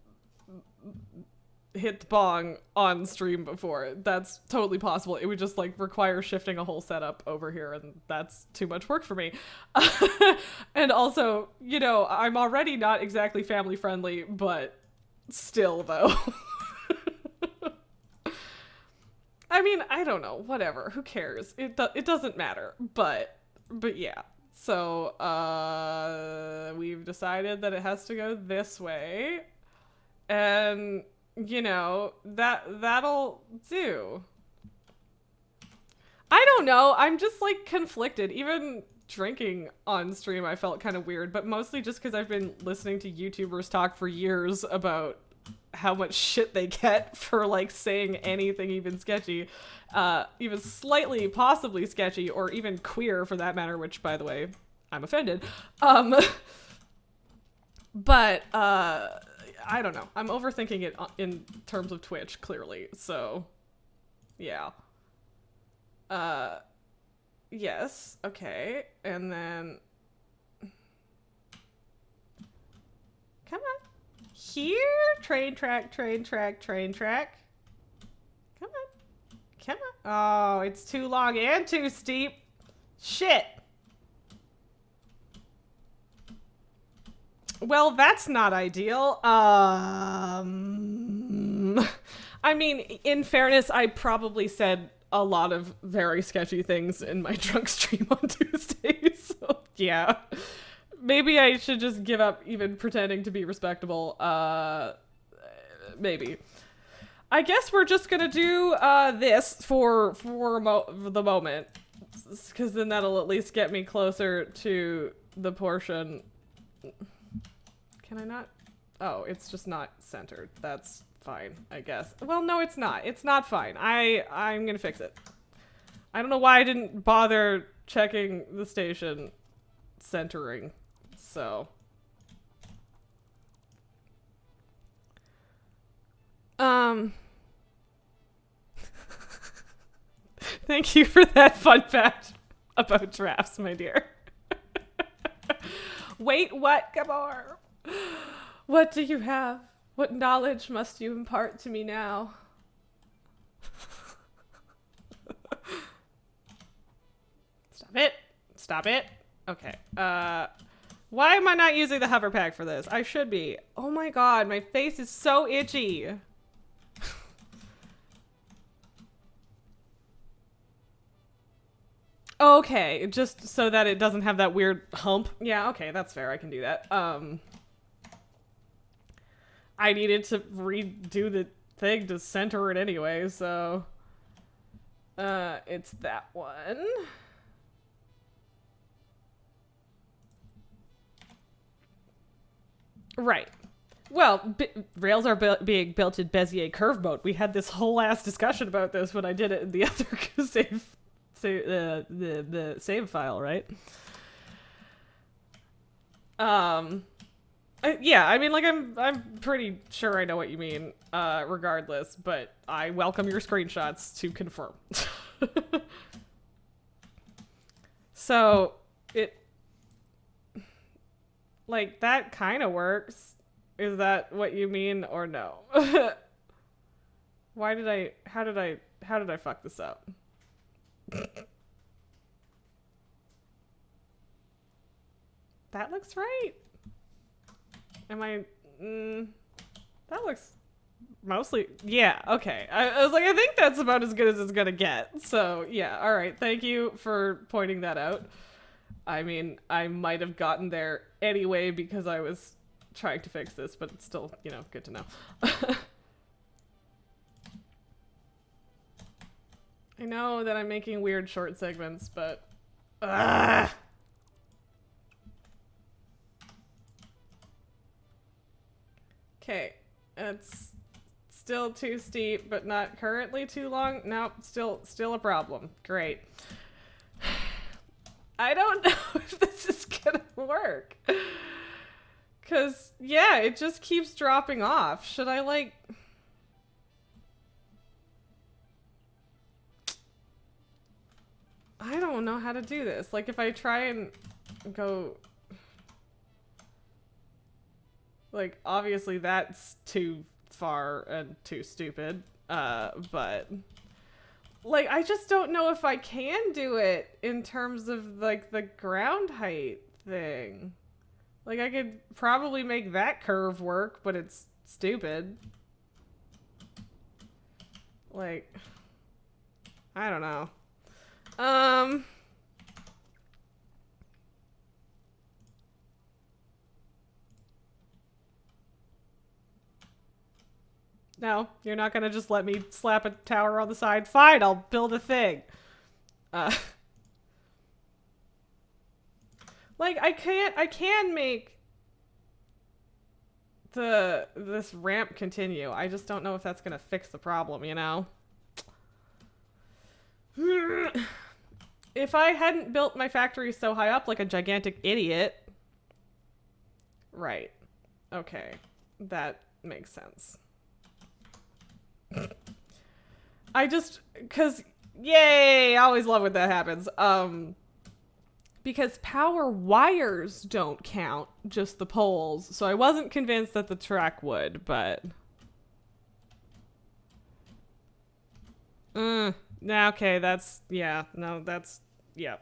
hit the bong on stream before. That's totally possible. It would just like require shifting a whole setup over here, and that's too much work for me. And also, you know, I'm already not exactly family friendly, but still though. I mean, I don't know, whatever, who cares? It doesn't matter, but yeah. So, we've decided that it has to go this way, and, you know, that'll do. I don't know, I'm just, like, conflicted. Even drinking on stream I felt kind of weird, but mostly just because I've been listening to YouTubers talk for years about how much shit they get for like saying anything even sketchy, even slightly possibly sketchy, or even queer for that matter, which by the way, I'm offended. But I don't know. I'm overthinking it in terms of Twitch, clearly. So yeah. Yes. Okay. And then come on. Here? Train track, train track, train track. Come on. Come on. Oh, it's too long and too steep. Shit. Well, that's not ideal. I mean, in fairness, I probably said a lot of very sketchy things in my drunk stream on Tuesday, so yeah. Maybe I should just give up even pretending to be respectable. Maybe. I guess we're just gonna do this for the moment, because then that'll at least get me closer to the portion. Can I not? Oh, it's just not centered. That's fine, I guess. Well, no, it's not. It's not fine. I'm gonna fix it. I don't know why I didn't bother checking the station centering. So. Thank you for that fun fact about drafts, my dear. Wait, what, Gabor? What do you have? What knowledge must you impart to me now? Stop it. Stop it. Okay. Why am I not using the hover pack for this? I should be. Oh my god, my face is so itchy. Okay, just so that it doesn't have that weird hump. Yeah, okay, that's fair. I can do that. I needed to redo the thing to center it anyway, so it's that one. Right. Well, rails are being built in Bezier curve mode. We had this whole ass discussion about this when I did it in the other the save file, right? Yeah, I mean, like, I'm pretty sure I know what you mean, regardless, but I welcome your screenshots to confirm. So, like, that kind of works. Is that what you mean or no? How did I fuck this up? That looks right. Am I, that looks mostly, yeah, okay. I was like, I think that's about as good as it's gonna get. So, yeah, alright, thank you for pointing that out. I mean, I might have gotten there anyway because I was trying to fix this, but it's still, you know, good to know. I know that I'm making weird short segments, but... Okay, it's still too steep, but not currently too long. Nope, still a problem. Great. I don't know if this is gonna work. Cause yeah, it just keeps dropping off. Should I like... I don't know how to do this. Like if I try and go... Like obviously that's too far and too stupid. But... Like I just don't know if I can do it in terms of like the ground height thing. Like, I could probably make that curve work, but it's stupid. Like, I don't know. No, you're not gonna just let me slap a tower on the side? Fine, I'll build a thing. Like, I can make this ramp continue. I just don't know if that's gonna fix the problem, you know? If I hadn't built my factory so high up like a gigantic idiot... Right. Okay. That makes sense. I just... Cause... Yay! I always love when that happens. Because power wires don't count, just the poles. So I wasn't convinced that the track would, but... Nah, okay, that's... Yeah, no, that's... Yeah.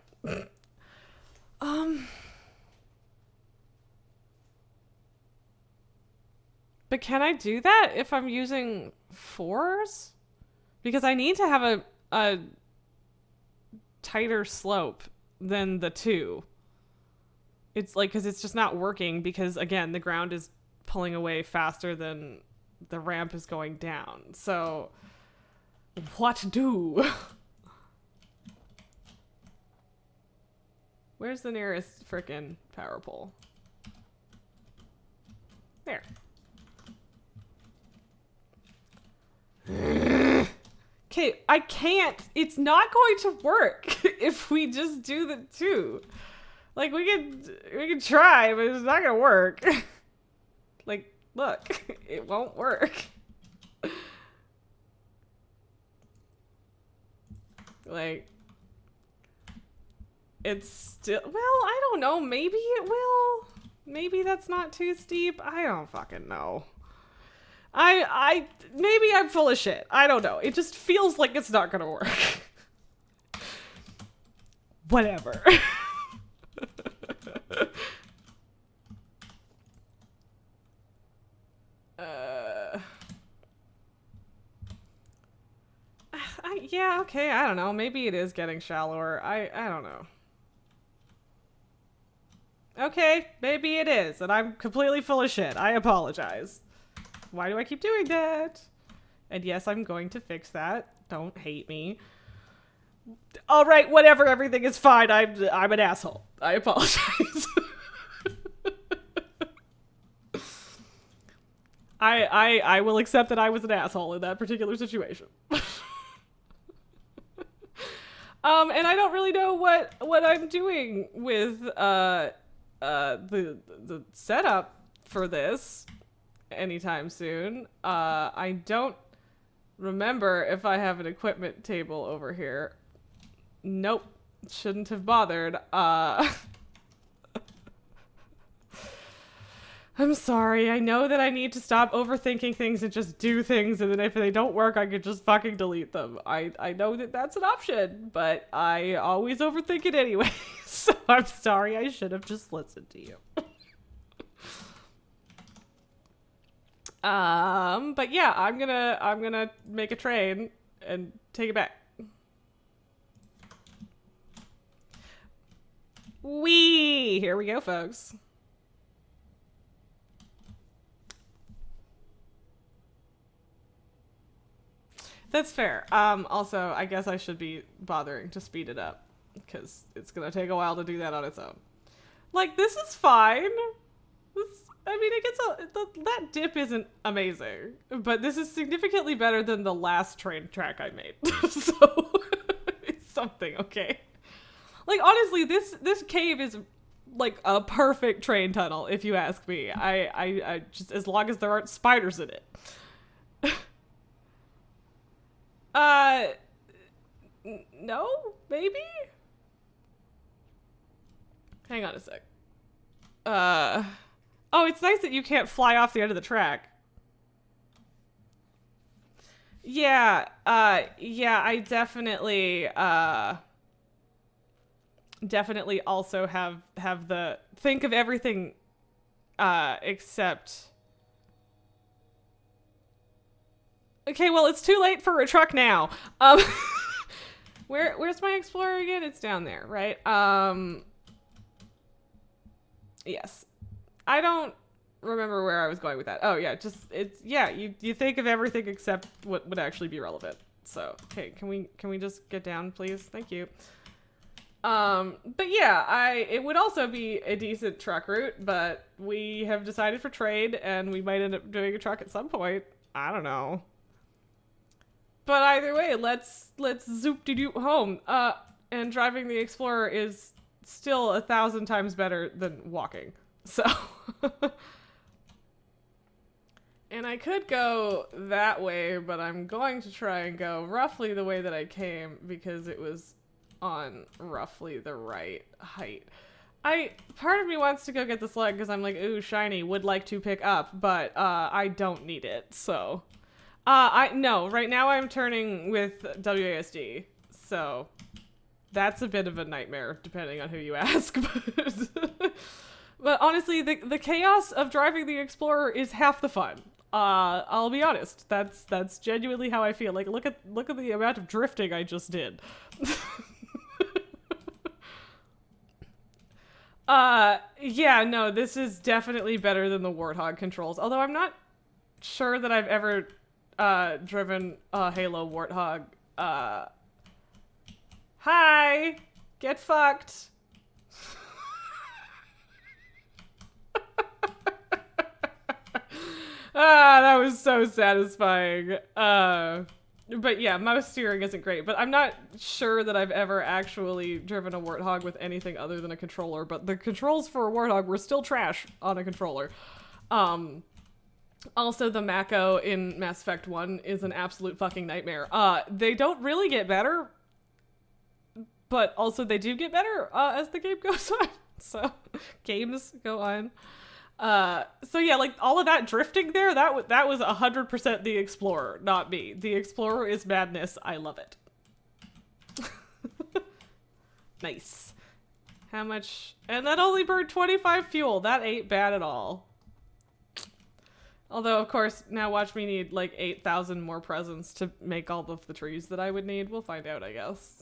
But can I do that if I'm using 4s? Because I need to have a tighter slope than the 2. It's like, because it's just not working because, again, the ground is pulling away faster than the ramp is going down. So, what do? Where's the nearest frickin' power pole? There. Okay, I can't. It's not going to work if we just do the 2. Like, we can try, but it's not gonna work. Like, look, it won't work. Like, it's still... Well, I don't know. Maybe it will. Maybe that's not too steep. I don't fucking know. Maybe I'm full of shit. I don't know. It just feels like it's not gonna work. Whatever. yeah, okay, I don't know. Maybe it is getting shallower. I don't know. Okay, maybe it is, and I'm completely full of shit. I apologize. Why do I keep doing that? And yes, I'm going to fix that. Don't hate me. All right, whatever. Everything is fine. I'm an asshole. I apologize. I will accept that I was an asshole in that particular situation. And I don't really know what I'm doing with the setup for this anytime soon. I don't remember if I have an equipment table over here. Nope, shouldn't have bothered. I'm sorry. I know that I need to stop overthinking things and just do things, and then if they don't work, I could just fucking delete them. I know that that's an option, but I always overthink it anyway. So I'm sorry. I should have just listened to you. But yeah, I'm gonna make a train and take it back. Whee! Here we go, folks. That's fair. Also, I guess I should be bothering to speed it up because it's gonna take a while to do that on its own. Like, this is fine. I mean, it gets that dip isn't amazing, but this is significantly better than the last train track I made. So it's something, okay? Like, honestly, this cave is like a perfect train tunnel, if you ask me. I just, as long as there aren't spiders in it. No? Maybe? Hang on a sec. Oh, it's nice that you can't fly off the end of the track. Yeah, yeah, I definitely also have the think of everything, except... Okay, well, it's too late for a truck now. Where's my Explorer again? It's down there, right? Yes. I don't remember where I was going with that. Oh, yeah, yeah, you think of everything except what would actually be relevant. So, okay, can we just get down, please? Thank you. But yeah, it would also be a decent truck route, but we have decided for trade, and we might end up doing a truck at some point. I don't know. But either way, let's zoop-de-doop home. And driving the Explorer is still 1,000 times better than walking. So. And I could go that way, but I'm going to try and go roughly the way that I came because it was on roughly the right height. Part of me wants to go get the sled because I'm like, ooh, shiny, would like to pick up, but I don't need it, so. No, right now I'm turning with WASD, so that's a bit of a nightmare, depending on who you ask. But honestly, the chaos of driving the Explorer is half the fun. I'll be honest. That's genuinely how I feel. Like, look at the amount of drifting I just did. Yeah, no, this is definitely better than the Warthog controls. Although I'm not sure that I've ever driven a Halo Warthog. Hi! Get fucked! That was so satisfying. But yeah, mouse steering isn't great, but I'm not sure that I've ever actually driven a Warthog with anything other than a controller, but the controls for a Warthog were still trash on a controller. Also, the Mako in Mass Effect 1 is an absolute fucking nightmare. They don't really get better, but also they do get better as the game goes on. So, games go on. So yeah, like all of that drifting there, that was 100% the Explorer, not me. The Explorer is madness. I love it. Nice. How much? And that only burned 25 fuel. That ain't bad at all. Although, of course, now watch me need like 8,000 more presents to make all of the trees that I would need. We'll find out, I guess.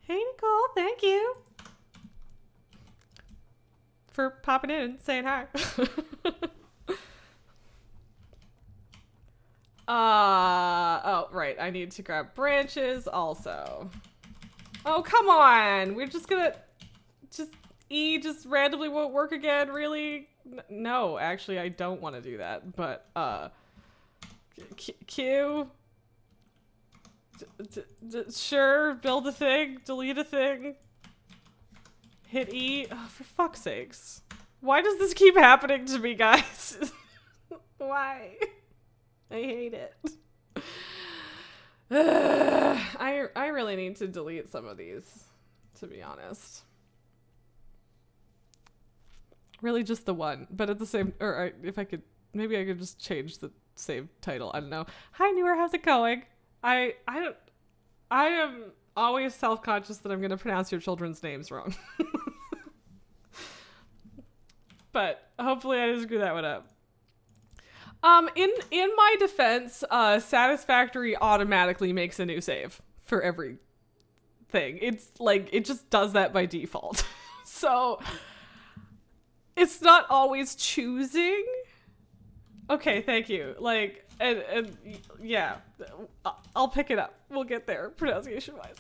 Hey, Nicole, thank you for popping in and saying hi. Oh, right. I need to grab branches also. Oh, come on. We're just gonna... just randomly won't work again, really? No, actually, I don't want to do that, but, Q? Sure, build a thing, delete a thing, hit E. Oh, for fuck's sakes. Why does this keep happening to me, guys? Why? I hate it. I really need to delete some of these, to be honest. Really just the one, but at the same, or if I could, maybe I could just change the save title. I don't know. Hi, Newer, how's it going? I am always self-conscious that I'm going to pronounce your children's names wrong. But hopefully I didn't screw that one up. In my defense, Satisfactory automatically makes a new save for every thing. It's like, it just does that by default. So it's not always choosing. Okay, thank you. Like, and yeah, I'll pick it up. We'll get there, pronunciation wise.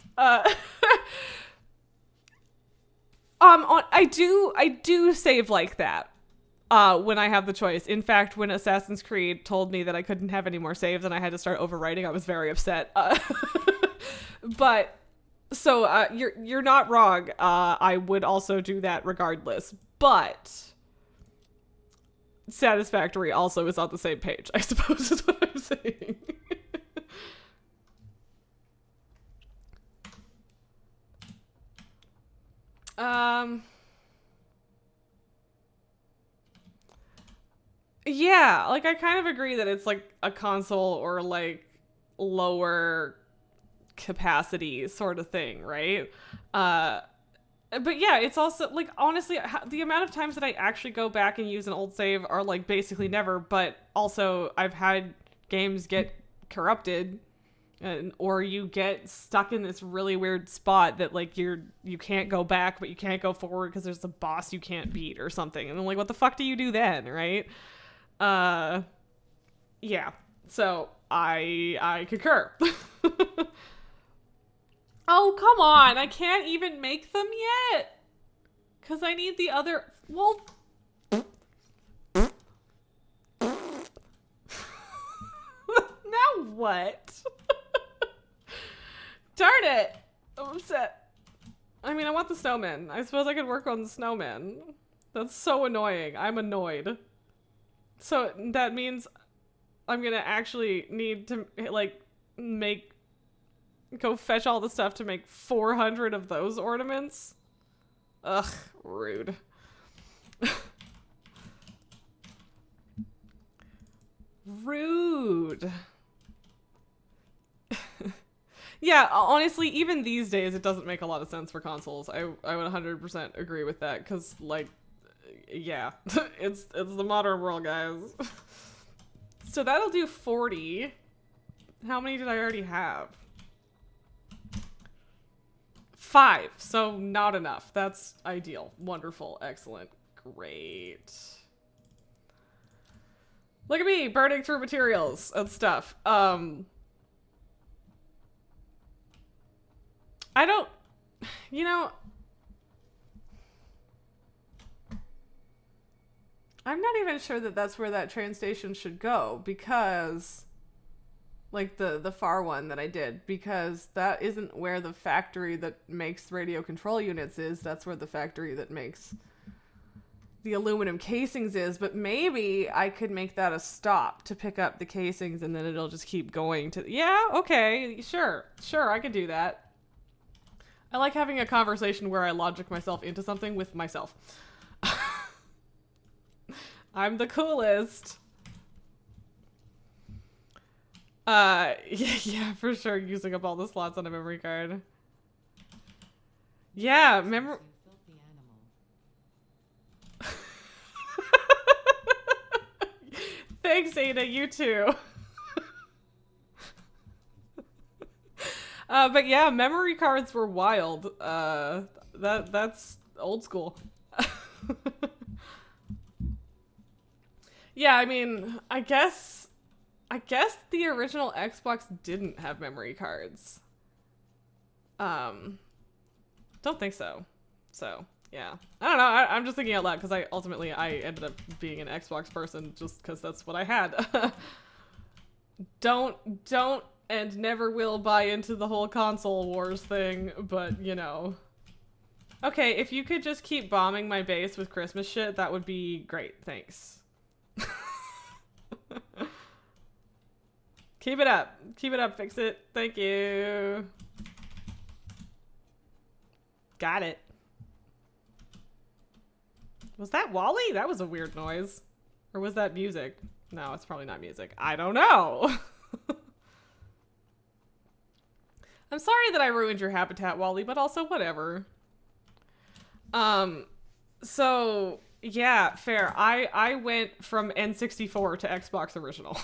I do save like that. When I have the choice. In fact, when Assassin's Creed told me that I couldn't have any more saves and I had to start overwriting, I was very upset. But so you're not wrong. I would also do that regardless. But Satisfactory also is on the same page, I suppose is what I'm saying. Yeah, like I kind of agree that it's like a console or like lower capacity sort of thing, right? But yeah, it's also like honestly the amount of times that I actually go back and use an old save are like basically never, but also I've had games get corrupted or you get stuck in this really weird spot that like you can't go back but you can't go forward because there's a boss you can't beat or something. And I'm like, what the fuck do you do then, right? Yeah. So I concur. Oh, come on. I can't even make them yet. Cuz I need the other well now what? Darn it. I'm upset. I mean, I want the snowman. I suppose I could work on the snowman. That's so annoying. I'm annoyed. So that means I'm gonna actually need to like go fetch all the stuff to make 400 of those ornaments. Ugh, rude. Rude. Yeah, honestly, even these days it doesn't make a lot of sense for consoles. I would 100% agree with that because like yeah, it's the modern world, guys. So that'll do 40. How many did I already have? 5. So not enough. That's ideal. Wonderful. Excellent. Great. Look at me burning through materials and stuff. I don't, you know, I'm not even sure that that's where that train station should go because, like the far one that I did, because that isn't where the factory that makes radio control units is. That's where the factory that makes the aluminum casings is. But maybe I could make that a stop to pick up the casings and then it'll just keep going to, yeah, okay, sure, I could do that. I like having a conversation where I logic myself into something with myself. I'm the coolest. Yeah, for sure. Using up all the slots on a memory card. Yeah, You filthy animal. Thanks, Ada. You too. But yeah, memory cards were wild. That's old school. Yeah, I mean, I guess the original Xbox didn't have memory cards. Don't think so. So, yeah. I don't know. I'm just thinking out loud because I ended up being an Xbox person just because that's what I had. don't and never will buy into the whole console wars thing, but you know. Okay, if you could just keep bombing my base with Christmas shit, that would be great. Thanks. Keep it up. Keep it up, fix it. Thank you. Got it. Was that Wally? That was a weird noise. Or was that music? No, it's probably not music. I don't know. I'm sorry that I ruined your habitat, Wally, but also whatever. So yeah, fair. I went from N64 to Xbox original.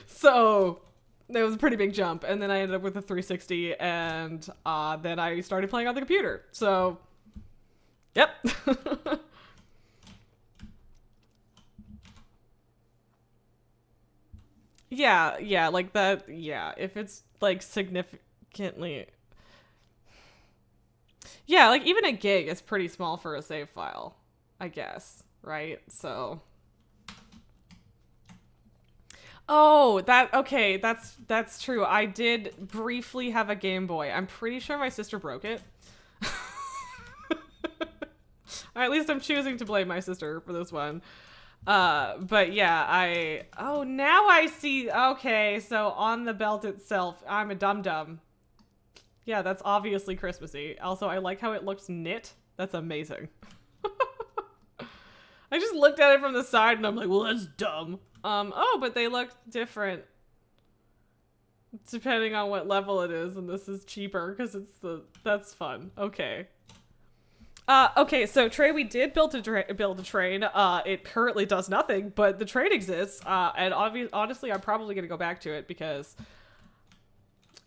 So it was a pretty big jump, and then I ended up with a 360, and then I started playing on the computer. So, yep. Yeah, like that. Yeah, if it's like significantly, yeah, like even a gig is pretty small for a save file, I guess, right? So. Oh, okay, that's true. I did briefly have a Game Boy. I'm pretty sure my sister broke it. Or at least I'm choosing to blame my sister for this one. But yeah, oh, now I see. Okay, so on the belt itself, I'm a dum-dum. Yeah, that's obviously Christmassy. Also, I like how it looks knit. That's amazing. I just looked at it from the side and I'm like, well, that's dumb. Oh, but they look different depending on what level it is, and this is cheaper because that's fun. Okay. Okay, so Trey, we did build a train. It currently does nothing, but the train exists. And honestly, I'm probably gonna go back to it because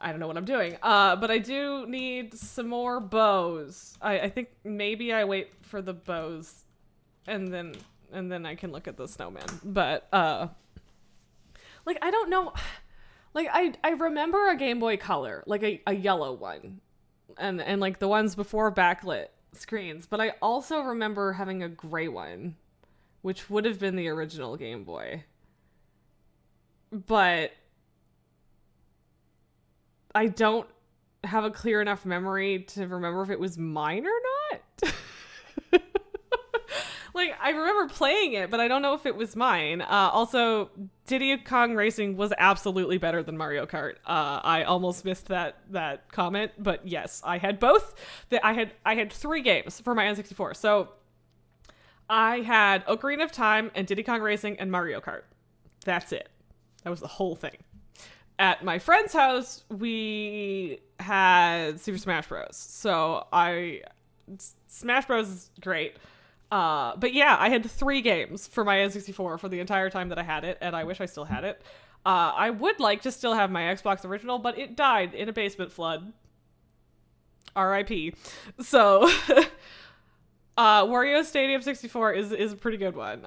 I don't know what I'm doing. But I do need some more bows. I think maybe I wait for the bows and then I can look at the snowman. But like I don't know, like I remember a Game Boy Color, like a yellow one, and like the ones before backlit screens. But I also remember having a gray one, which would have been the original Game Boy. But I don't have a clear enough memory to remember if it was mine or not. Like, I remember playing it, but I don't know if it was mine. Also, Diddy Kong Racing was absolutely better than Mario Kart. I almost missed that comment, but yes, I had both. I had 3 games for my N64. So I had Ocarina of Time and Diddy Kong Racing and Mario Kart. That's it. That was the whole thing. At my friend's house, we had Super Smash Bros. So Smash Bros is great. But yeah, I had 3 games for my N64 for the entire time that I had it, and I wish I still had it. I would like to still have my Xbox original, but it died in a basement flood. R.I.P. So, Wario Stadium 64 is a pretty good one.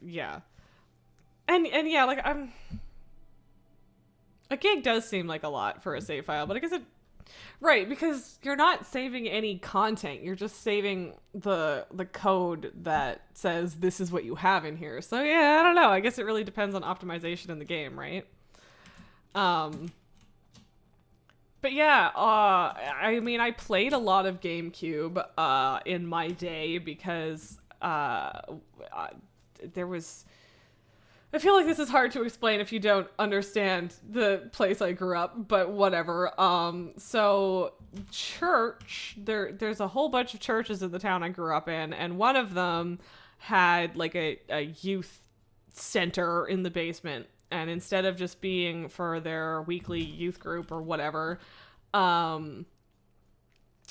Yeah. And yeah, like a gig does seem like a lot for a save file, but I guess right, because you're not saving any content. You're just saving the code that says this is what you have in here. So yeah, I don't know. I guess it really depends on optimization in the game, right? But yeah, I mean, I played a lot of GameCube in my day because there was... I feel like this is hard to explain if you don't understand the place I grew up, but whatever. So there's a whole bunch of churches in the town I grew up in, and one of them had like a youth center in the basement. And instead of just being for their weekly youth group or whatever,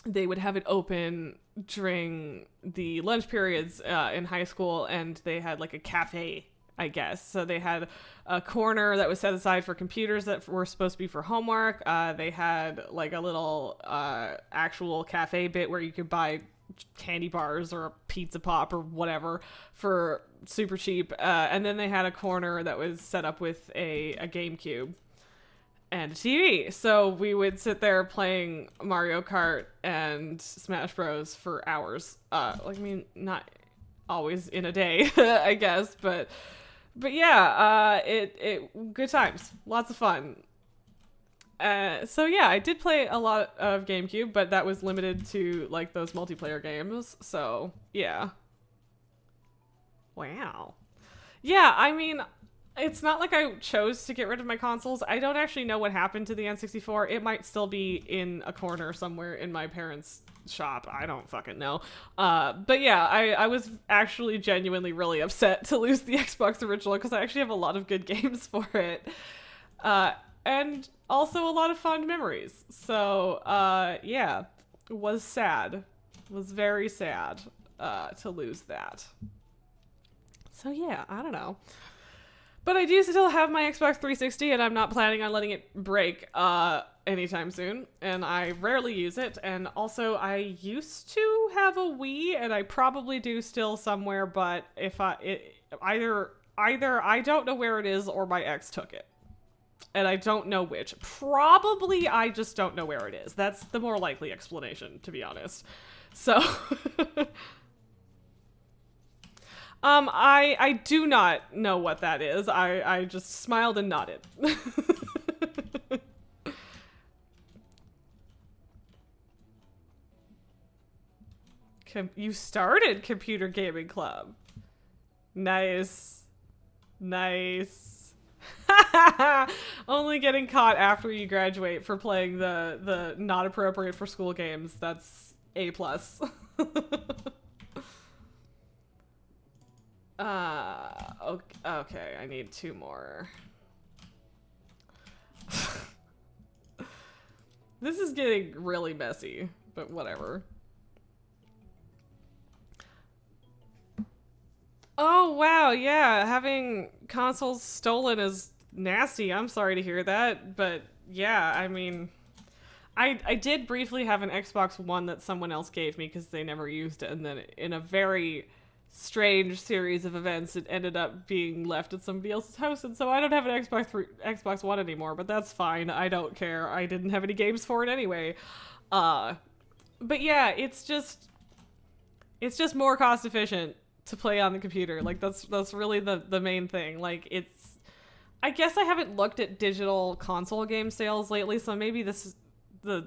they would have it open during the lunch periods in high school, and they had like a cafe, I guess. So they had a corner that was set aside for computers that were supposed to be for homework. They had like a little actual cafe bit where you could buy candy bars or a pizza pop or whatever for super cheap. And then they had a corner that was set up with a GameCube and a TV. So we would sit there playing Mario Kart and Smash Bros for hours. Like, I mean, not always in a day, I guess, but yeah, it good times, lots of fun. So yeah, I did play a lot of GameCube, but that was limited to like those multiplayer games. So yeah. Wow. Yeah, I mean, it's not like I chose to get rid of my consoles. I don't actually know what happened to the N64. It might still be in a corner somewhere in my parents' shop. I don't fucking know. But yeah, I was actually genuinely really upset to lose the Xbox original because I actually have a lot of good games for it. And also a lot of fond memories. So, yeah, was sad. Was very sad to lose that. So yeah, I don't know. But I do still have my Xbox 360, and I'm not planning on letting it break anytime soon. And I rarely use it. And also, I used to have a Wii, and I probably do still somewhere. But if either I don't know where it is, or my ex took it, and I don't know which. Probably I just don't know where it is. That's the more likely explanation, to be honest. So. I do not know what that is. I just smiled and nodded. You started Computer Gaming Club. Nice. Nice. Only getting caught after you graduate for playing the not appropriate for school games. That's A+. Okay, I need 2 more. This is getting really messy, but whatever. Oh, wow, yeah, having consoles stolen is nasty. I'm sorry to hear that, but yeah, I mean, I did briefly have an Xbox One that someone else gave me because they never used it, and then in a very strange series of events, it ended up being left at somebody else's house, and so I don't have an Xbox One anymore, but that's fine. I don't care. I didn't have any games for it anyway. But yeah, it's just more cost efficient to play on the computer. Like, that's really the main thing. Like, I guess I haven't looked at digital console game sales lately, so maybe this is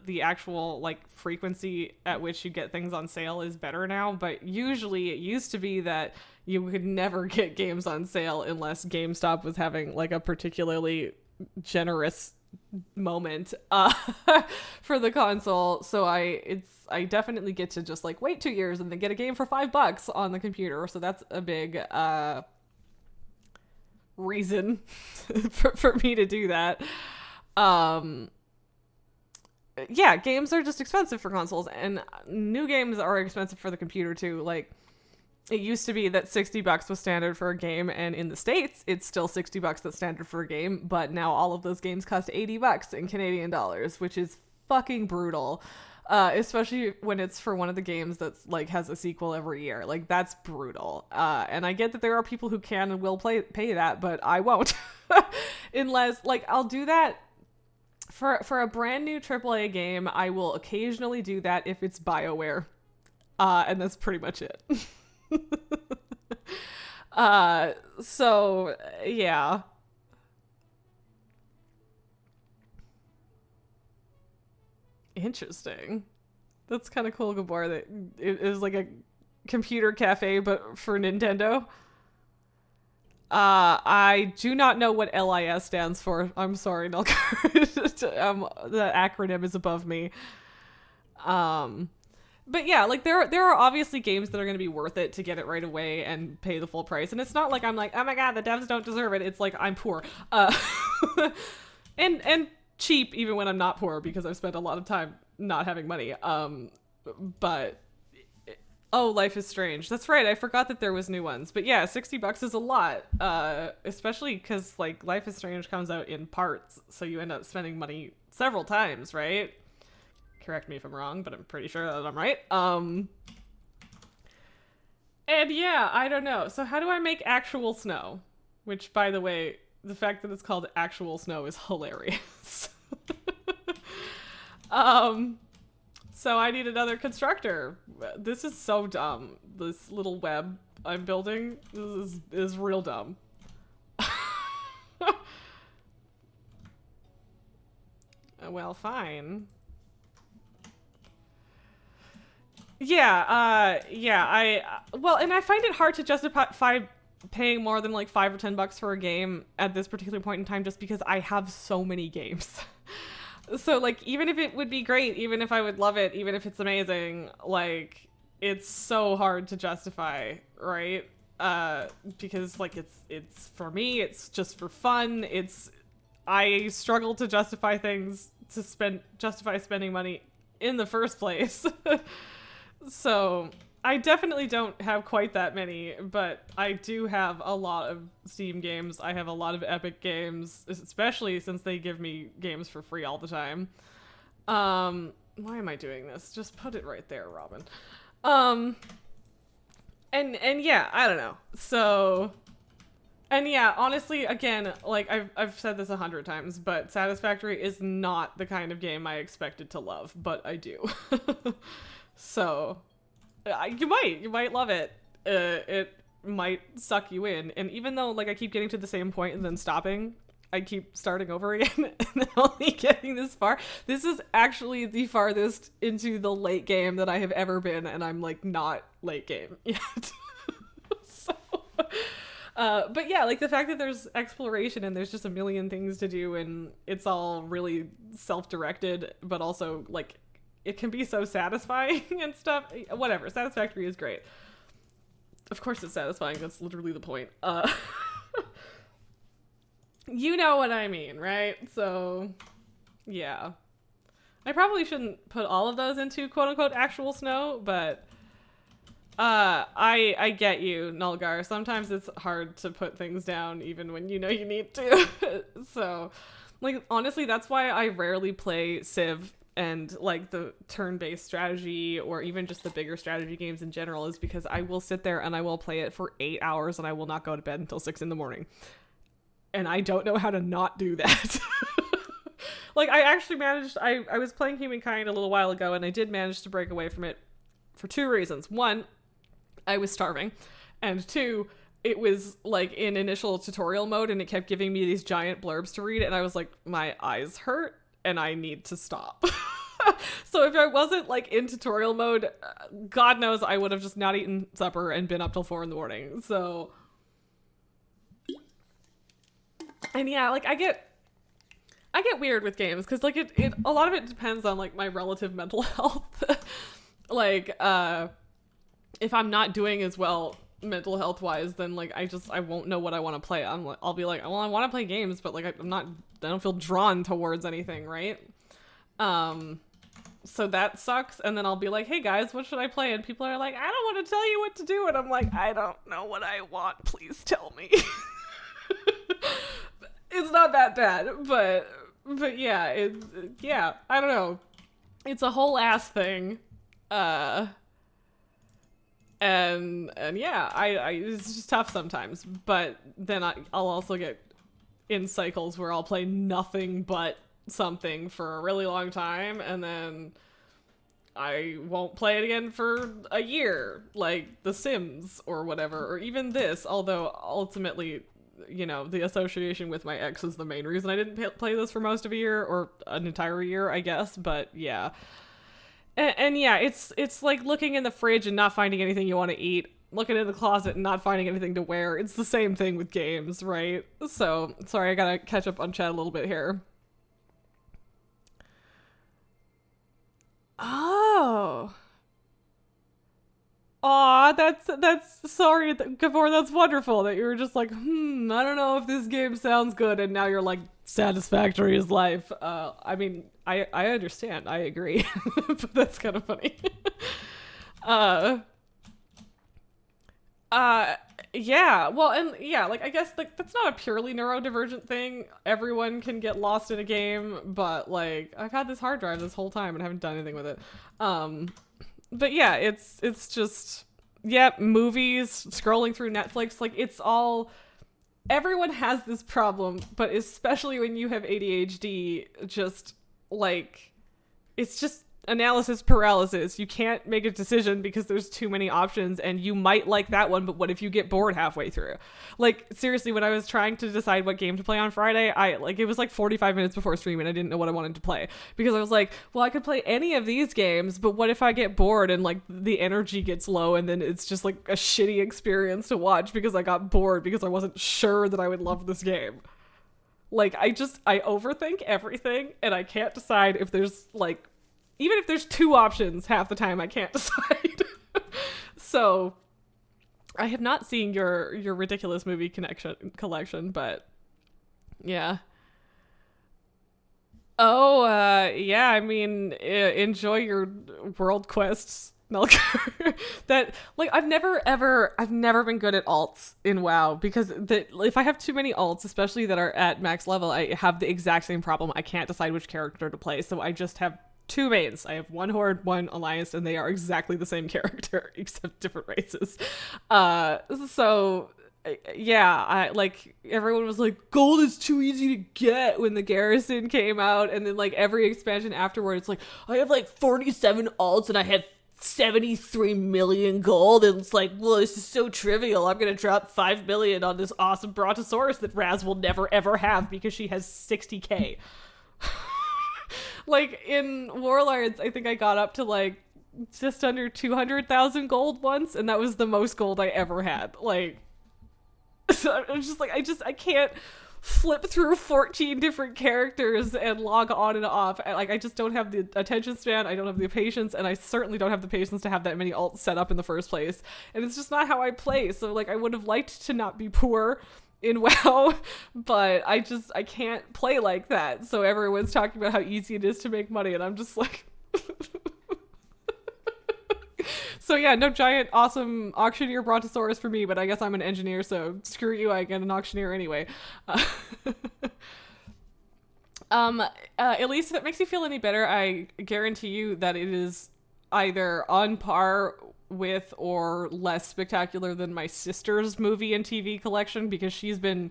the actual like frequency at which you get things on sale is better now, but usually it used to be that you could never get games on sale unless GameStop was having like a particularly generous moment for the console. So I definitely get to just like wait 2 years and then get a game for $5 on the computer. So that's a big reason for me to do that. Yeah, games are just expensive for consoles, and new games are expensive for the computer too. Like, it used to be that $60 was standard for a game, and in the States, it's still $60 that's standard for a game, but now all of those games cost $80 in Canadian dollars, which is fucking brutal. Especially when it's for one of the games that's like has a sequel every year. Like, that's brutal. And I get that there are people who can and will pay that, but I won't. Unless, like, I'll do that for a brand new AAA game. I will occasionally do that if it's BioWare. And that's pretty much it. So yeah. Interesting. That's kind of cool, Gabor, that it is like a computer cafe, but for Nintendo. I do not know what LIS stands for. I'm sorry, Nelker. The acronym is above me. But yeah, like there are obviously games that are going to be worth it to get it right away and pay the full price. And it's not like I'm like, oh my god, the devs don't deserve it. It's like I'm poor. And cheap even when I'm not poor because I've spent a lot of time not having money. But oh, Life is Strange. That's right. I forgot that there was new ones. But yeah, $60 is a lot. Especially because like Life is Strange comes out in parts, so you end up spending money several times, right? Correct me if I'm wrong, but I'm pretty sure that I'm right. And yeah, I don't know. So how do I make actual snow? Which, by the way, the fact that it's called actual snow is hilarious. So I need another constructor. This is so dumb. This little web I'm building is real dumb. Well, fine. Well, and I find it hard to justify paying more than like $5 or $10 for a game at this particular point in time, just because I have so many games. So like, even if it would be great, even if I would love it, even if it's amazing, like it's so hard to justify, right? Because like it's for me, it's just for fun. I struggle to justify things to justify spending money in the first place. So I definitely don't have quite that many, but I do have a lot of Steam games. I have a lot of Epic games, especially since they give me games for free all the time. Why am I doing this? Just put it right there, Robin. And yeah, I don't know. So, and yeah, honestly, again, like I've said this 100 times, but Satisfactory is not the kind of game I expected to love, but I do. So, you might love it. It might suck you in, and even though like I keep getting to the same point and then stopping, I keep starting over again and then only getting this far. This is actually the farthest into the late game that I have ever been, and I'm like not late game yet. So, but yeah, like the fact that there's exploration and there's just a million things to do, and it's all really self-directed, but also like it can be so satisfying and stuff. Whatever, Satisfactory is great. Of course it's satisfying, that's literally the point. You know what I mean, right? So, yeah. I probably shouldn't put all of those into quote-unquote actual snow, but I get you, Nulgar. Sometimes it's hard to put things down even when you know you need to. So, like, honestly, that's why I rarely play Civ and like the turn-based strategy or even just the bigger strategy games in general, is because I will sit there and I will play it for 8 hours and I will not go to bed until 6 a.m. And I don't know how to not do that. Like I actually managed, I was playing Humankind a little while ago and I did manage to break away from it for 2 reasons. 1, I was starving, and 2, it was like in initial tutorial mode and it kept giving me these giant blurbs to read and I was like, my eyes hurt and I need to stop. So if I wasn't like in tutorial mode, God knows I would have just not eaten supper and been up till 4 a.m. So, and yeah, like I get weird with games because like it a lot of it depends on like my relative mental health. Like if I'm not doing as well mental health wise, then like I won't know what I want to play. I'll be like, well, I want to play games, but like I don't feel drawn towards anything, right? So that sucks. And then I'll be like, hey guys, what should I play? And people are like, I don't want to tell you what to do. And I'm like, I don't know what I want. Please tell me. It's not that bad, but yeah, yeah, I don't know. It's a whole ass thing. And yeah, I it's just tough sometimes, but then I'll also get in cycles where I'll play nothing but something for a really long time, and then I won't play it again for a year, like The Sims or whatever, or even this, although ultimately, you know, the association with my ex is the main reason I didn't play this for most of a year, or an entire year, I guess, but yeah. And yeah, it's like looking in the fridge and not finding anything you want to eat, looking in the closet and not finding anything to wear. It's the same thing with games, right? So, sorry, I gotta catch up on chat a little bit here. Oh. Aw, god, that's sorry, Gabor, that's wonderful that you were just like, I don't know if this game sounds good, and now you're like, Satisfactory is life. I mean, I understand, I agree, but that's kind of funny. Yeah, well, and yeah, like I guess like that's not a purely neurodivergent thing. Everyone can get lost in a game, but like I've had this hard drive this whole time and haven't done anything with it. But yeah, it's just yeah, movies, scrolling through Netflix, like it's all everyone has this problem, but especially when you have ADHD, just like it's just analysis paralysis. You can't make a decision because there's too many options, and you might like that one, but what if you get bored halfway through? Like seriously, when I was trying to decide what game to play on Friday, it was like 45 minutes before stream and I didn't know what I wanted to play because I was like, well, I could play any of these games, but what if I get bored and like the energy gets low and then it's just like a shitty experience to watch because I got bored because I wasn't sure that I would love this game. Like I overthink everything and I can't decide if there's like even if there's two options, half the time I can't decide. So I have not seen your ridiculous movie collection, but yeah. Oh, yeah, I mean, enjoy your world quests, Melker. That, like, I've never been good at alts in WoW because if I have too many alts, especially that are at max level, I have the exact same problem. I can't decide which character to play, so I just have two mains. I have one horde, one alliance, and they are exactly the same character except different races. So yeah, I like everyone was like gold is too easy to get when the garrison came out, and then like every expansion afterwards, like I have like 47 alts and I have 73 million gold, and it's like, well, this is so trivial. I'm gonna drop 5 million on this awesome Brontosaurus that Raz will never ever have because she has 60k. Like in Warlords, I think I got up to like just under 200,000 gold once, and that was the most gold I ever had. Like, so I'm just like, I can't flip through 14 different characters and log on and off. I just don't have the attention span. I don't have the patience, and I certainly don't have the patience to have that many alts set up in the first place. And it's just not how I play. So like, I would have liked to not be poor in WoW, but I can't play like that. So everyone's talking about how easy it is to make money, and I'm just like so yeah, no giant awesome auctioneer Brontosaurus for me, but I guess I'm an engineer, so screw you, I get an auctioneer anyway. At least if it makes you feel any better, I guarantee you that it is either on par with or less spectacular than my sister's movie and TV collection, because she's been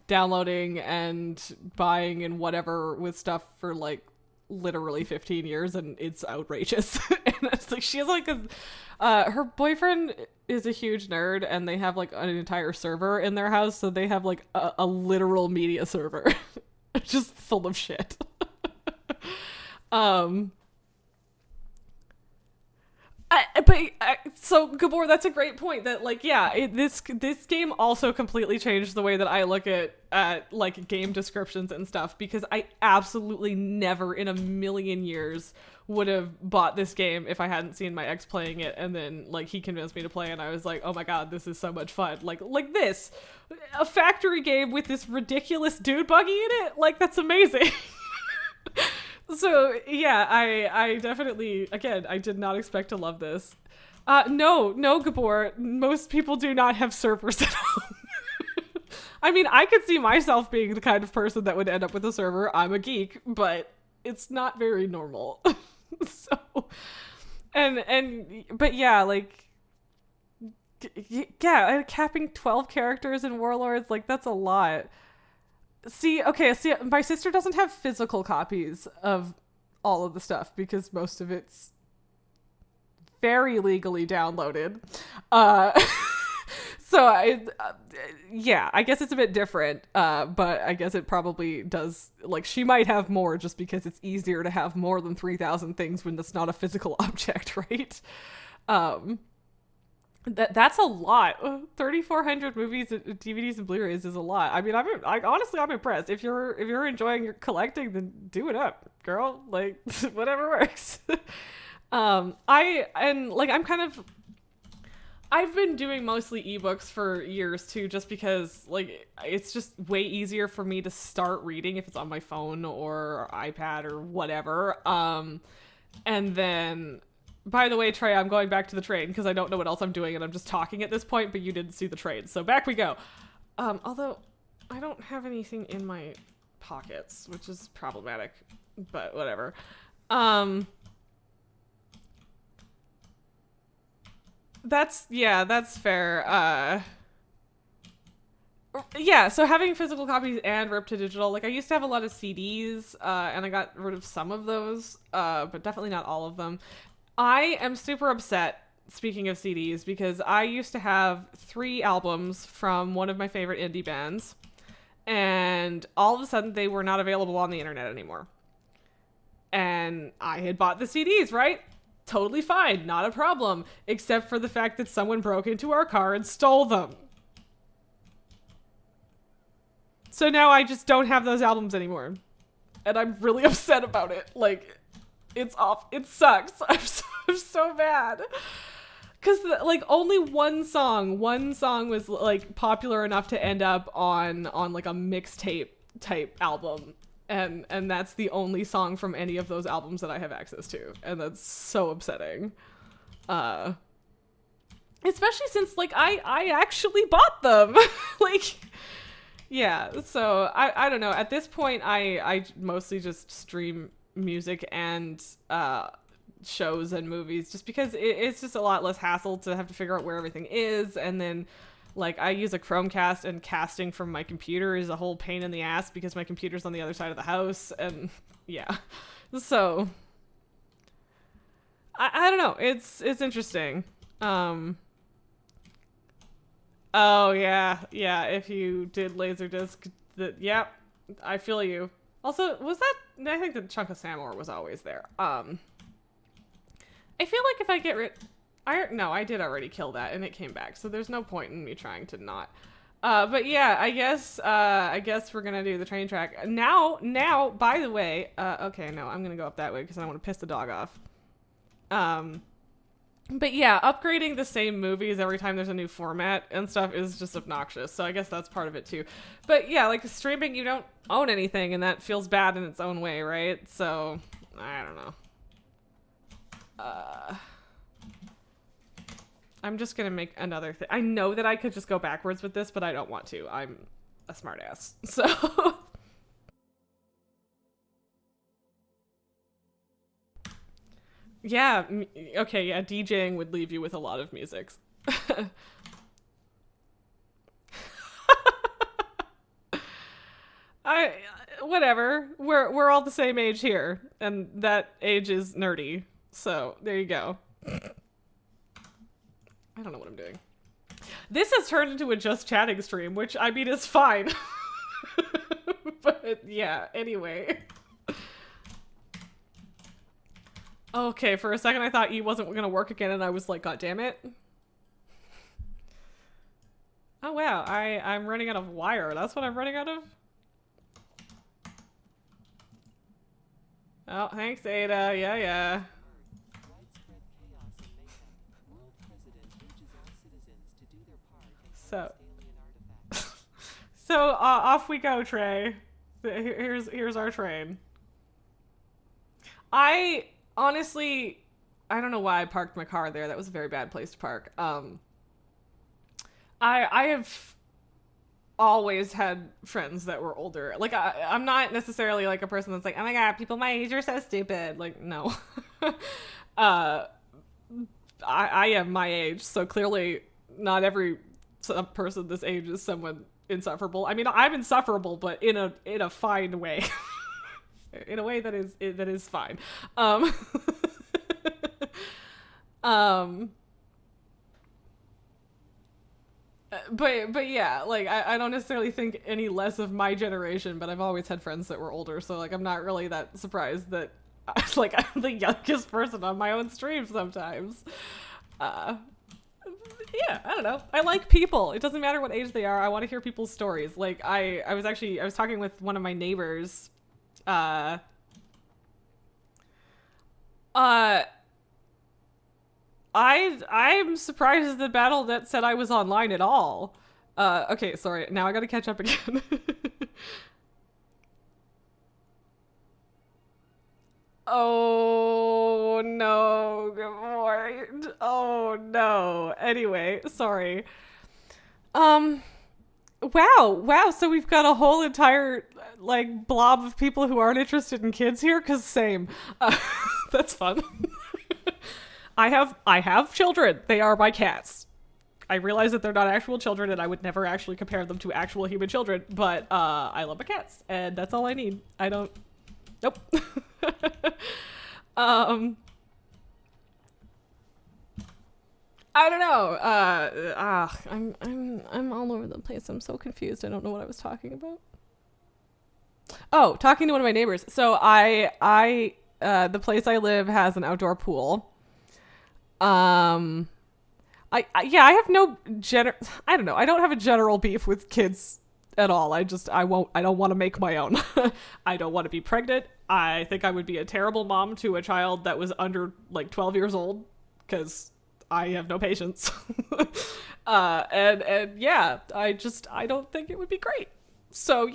downloading and buying and whatever with stuff for like literally 15 years, and it's outrageous. And it's like she has like her boyfriend is a huge nerd, and they have like an entire server in their house, so they have like a literal media server just full of shit. So Gabor, that's a great point. That like, yeah, this game also completely changed the way that I look at like game descriptions and stuff, because I absolutely never in a million years would have bought this game if I hadn't seen my ex playing it, and then like he convinced me to play, and I was like, oh my god, this is so much fun. Like this, a factory game with this ridiculous dude buggy in it, like that's amazing. So yeah, I definitely, again, I did not expect to love this. No, Gabor, most people do not have servers at home. I mean, I could see myself being the kind of person that would end up with a server. I'm a geek, but it's not very normal. So, but yeah, like, yeah, capping 12 characters in Warlords, like, that's a lot. See, my sister doesn't have physical copies of all of the stuff because most of it's very legally downloaded. So I guess it's a bit different, but I guess it probably does, like, she might have more just because it's easier to have more than 3,000 things when that's not a physical object, right? That's a lot. 3,400 movies, DVDs, and Blu-rays is a lot. I mean, honestly, I'm impressed. If you're enjoying your collecting, then do it up, girl. Like, whatever works. I've been doing mostly ebooks for years too, just because like it's just way easier for me to start reading if it's on my phone or iPad or whatever. And then, by the way, Trey, I'm going back to the train because I don't know what else I'm doing and I'm just talking at this point, but you didn't see the train, so back we go. Although I don't have anything in my pockets, which is problematic, but whatever. That's fair. Yeah, so having physical copies and ripped to digital, like I used to have a lot of CDs, and I got rid of some of those, but definitely not all of them. I am super upset, speaking of CDs, because I used to have 3 albums from one of my favorite indie bands, and all of a sudden they were not available on the internet anymore. And I had bought the CDs, right? Totally fine, not a problem, except for the fact that someone broke into our car and stole them. So now I just don't have those albums anymore. And I'm really upset about it. Like, it's off. It sucks. I'm so mad. Because, like, only one song was, like, popular enough to end up on like, a mixtape type album. And that's the only song from any of those albums that I have access to. And that's so upsetting. Especially since, like, I actually bought them. Like... Yeah, so I don't know. At this point, I mostly just stream music and shows and movies just because it's just a lot less hassle to have to figure out where everything is. And then, like, I use a Chromecast, and casting from my computer is a whole pain in the ass because my computer's on the other side of the house. And yeah, so I don't know. It's interesting. Oh, yeah. Yeah, if you did Laserdisc, yep, I feel you. Also, was that... I think the Chunk of Samor was always there. I feel like if I get rid... No, I did already kill that, and it came back, so there's no point in me trying to not. But yeah, I guess we're gonna do the train track. Now, by the way... okay, no, I'm gonna go up that way because I don't want to piss the dog off. But yeah, upgrading the same movies every time there's a new format and stuff is just obnoxious. So I guess that's part of it too. But yeah, like streaming, you don't own anything, and that feels bad in its own way, right? So I don't know. I'm just gonna make another thing. I know that I could just go backwards with this, but I don't want to. I'm a smartass. So yeah, okay, yeah, DJing would leave you with a lot of musics. Whatever. We're all the same age here, and that age is nerdy. So, there you go. I don't know what I'm doing. This has turned into a just chatting stream, which I mean is fine. But yeah, anyway. Okay, for a second I thought E wasn't gonna work again, and I was like, God damn it. Oh wow, I'm running out of wire. That's what I'm running out of? Oh, thanks, Ada. Yeah. So, off we go, Trey. Here's our train. Honestly, I don't know why I parked my car there. That was a very bad place to park. I have always had friends that were older. Like, I'm not necessarily like a person that's like, oh my god, people my age are so stupid. Like, no. I am my age, so clearly not every person this age is someone insufferable. I mean, I'm insufferable, but in a fine way. In a way that is fine. But yeah, like I don't necessarily think any less of my generation, but I've always had friends that were older, so like I'm not really that surprised that like I'm the youngest person on my own stream sometimes. Yeah, I don't know. I like people. It doesn't matter what age they are. I want to hear people's stories. Like I was talking with one of my neighbors I'm surprised that Battle.net said I was online at all. Okay, sorry. Now I gotta catch up again. Oh no, good morning. Oh no. Anyway, sorry. Um, wow. So we've got a whole entire like blob of people who aren't interested in kids here. Cause same. That's fun. I have children. They are my cats. I realize that they're not actual children, and I would never actually compare them to actual human children. But I love my cats, and that's all I need. I don't. Nope. um. I don't know. I'm all over the place. I'm so confused. I don't know what I was talking about. Oh, talking to one of my neighbors. So the place I live has an outdoor pool. I have no I don't know. I don't have a general beef with kids at all. I don't want to make my own. I don't want to be pregnant. I think I would be a terrible mom to a child that was under like 12 years old because I have no patience. And yeah, I don't think it would be great. So,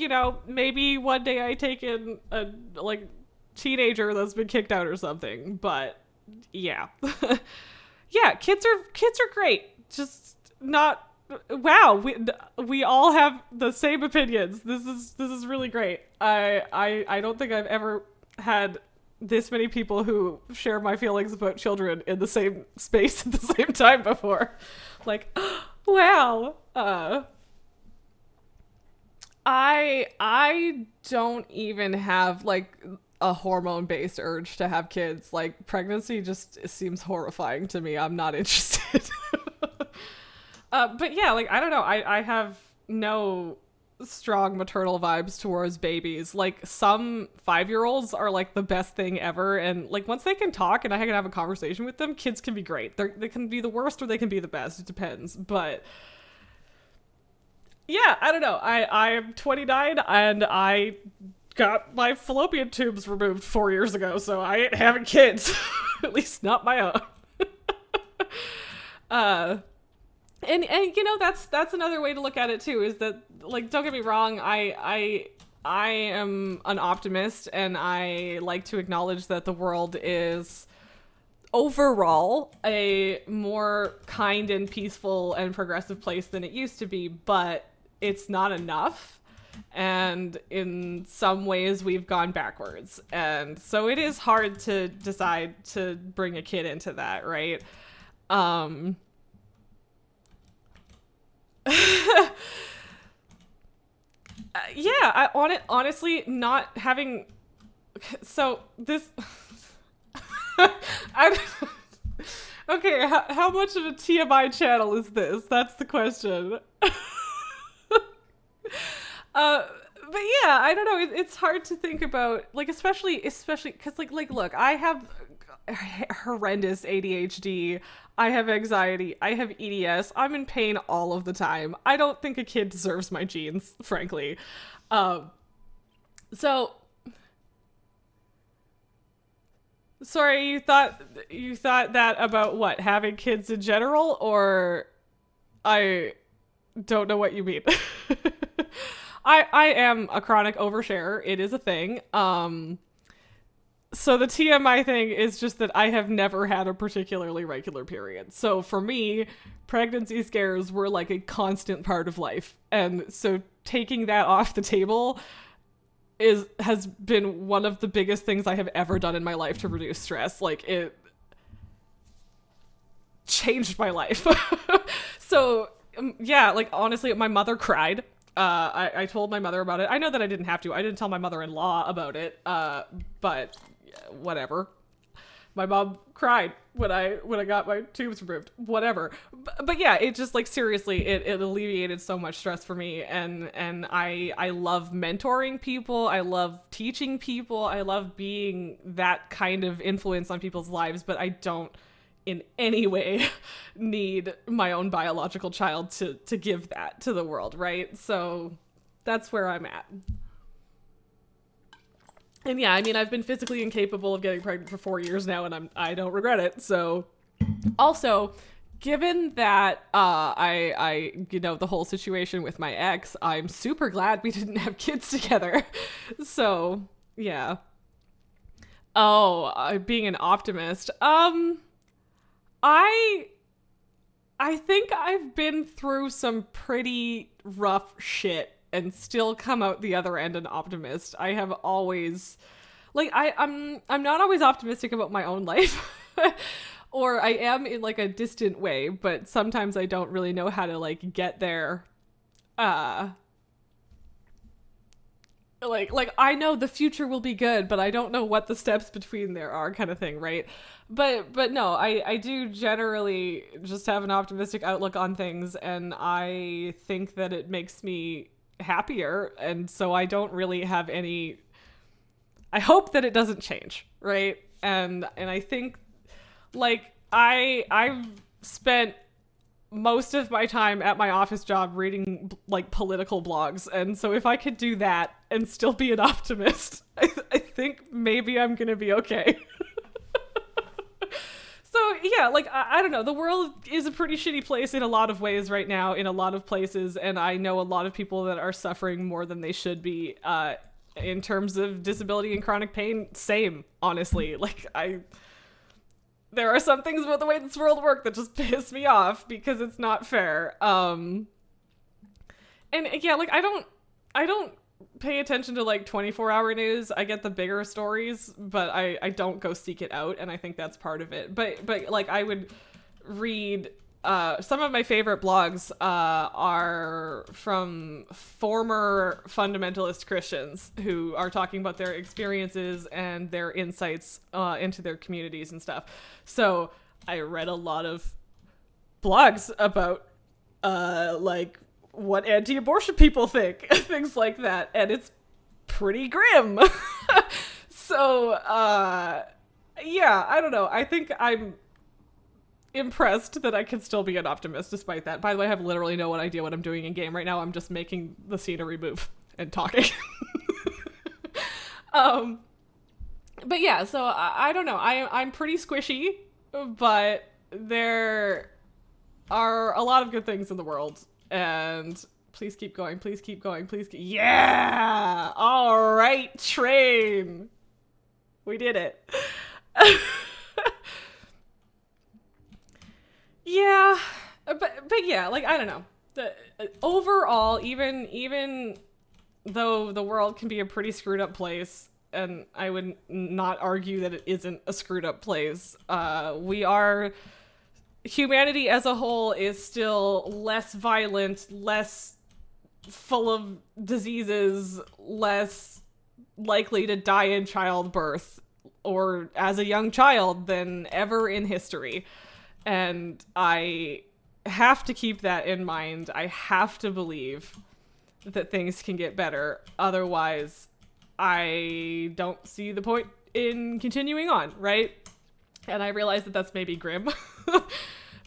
maybe one day I take in a like teenager that's been kicked out or something, but yeah. Yeah, kids are great. Just not wow, we all have the same opinions. This is really great. I don't think I've ever had this many people who share my feelings about children in the same space at the same time before. Like, wow. I don't even have like a hormone-based urge to have kids. Like, pregnancy just seems horrifying to me. I'm not interested. But yeah, like, I don't know. I have no strong maternal vibes towards babies. Like, some 5-year-olds are like the best thing ever, and like once they can talk and I can have a conversation with them, kids can be great. They can be the worst or they can be the best. It depends. But yeah, I don't know. I am 29 and I got my fallopian tubes removed 4 years ago, so I ain't having kids. At least not my own. And that's another way to look at it too, is that, like, don't get me wrong, I am an optimist and I like to acknowledge that the world is overall a more kind and peaceful and progressive place than it used to be, but it's not enough. And in some ways we've gone backwards. And so it is hard to decide to bring a kid into that, right? Yeah, honestly, not having. So this. Okay, how much of a TMI channel is this? That's the question. But yeah, I don't know. It's hard to think about, like, especially because like look, I have horrendous ADHD. I have anxiety. I have EDS. I'm in pain all of the time. I don't think a kid deserves my genes, frankly. So sorry, you thought that about what? Having kids in general, or I don't know what you mean. I am a chronic oversharer. It is a thing. So the TMI thing is just that I have never had a particularly regular period. So for me, pregnancy scares were like a constant part of life. And so taking that off the table has been one of the biggest things I have ever done in my life to reduce stress. Like, it changed my life. So yeah, like, honestly, my mother cried. I told my mother about it. I know that I didn't have to. I didn't tell my mother-in-law about it. But whatever. My mom cried when I got my tubes removed. Whatever. But yeah, it just, like, seriously, it alleviated so much stress for me. And I love mentoring people. I love teaching people. I love being that kind of influence on people's lives. But I don't in any way need my own biological child to give that to the world, right? So that's where I'm at. And yeah, I mean, I've been physically incapable of getting pregnant for 4 years now, and I don't regret it. So Also, given that the whole situation with my ex, I'm super glad we didn't have kids together. So, yeah. Oh, being an optimist. I I think I've been through some pretty rough shit and still come out the other end an optimist. I have always I'm not always optimistic about my own life. Or I am in like a distant way, but sometimes I don't really know how to like get there. Uh like I know the future will be good, but I don't know what the steps between there are, kind of thing, right? But no, I do generally just have an optimistic outlook on things, and I think that it makes me happier, and so I don't really have any. I hope that it doesn't change, right? And I think like I've spent most of my time at my office job reading like political blogs, and so if I could do that and still be an optimist, I think maybe I'm gonna be okay. So yeah, like I don't know, the world is a pretty shitty place in a lot of ways right now, in a lot of places, and I know a lot of people that are suffering more than they should be in terms of disability and chronic pain. Same, honestly. There are some things about the way this world works that just piss me off because it's not fair. And yeah, like I don't pay attention to like 24-hour news. I get the bigger stories, but I don't go seek it out, and I think that's part of it. But like I would read some of my favorite blogs are from former fundamentalist Christians who are talking about their experiences and their insights into their communities and stuff. So I read a lot of blogs about like what anti-abortion people think, things like that, and it's pretty grim. So yeah, I don't know. I think I'm impressed that I can still be an optimist despite that. By the way, I have literally no idea what I'm doing in game right now. I'm just making the scenery move and talking. But yeah, so I don't know. I'm pretty squishy, but there are a lot of good things in the world, and please keep going. Please keep going. Yeah! All right, train. We did it. Yeah, but yeah, like I don't know. Overall, even though the world can be a pretty screwed up place, and I would not argue that it isn't a screwed up place, humanity as a whole is still less violent, less full of diseases, less likely to die in childbirth or as a young child than ever in history. And I have to keep that in mind. I have to believe that things can get better. Otherwise, I don't see the point in continuing on, right? And I realize that that's maybe grim.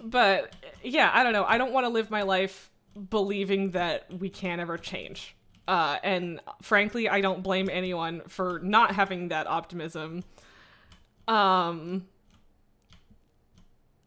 But yeah, I don't know. I don't want to live my life believing that we can't ever change. And frankly, I don't blame anyone for not having that optimism.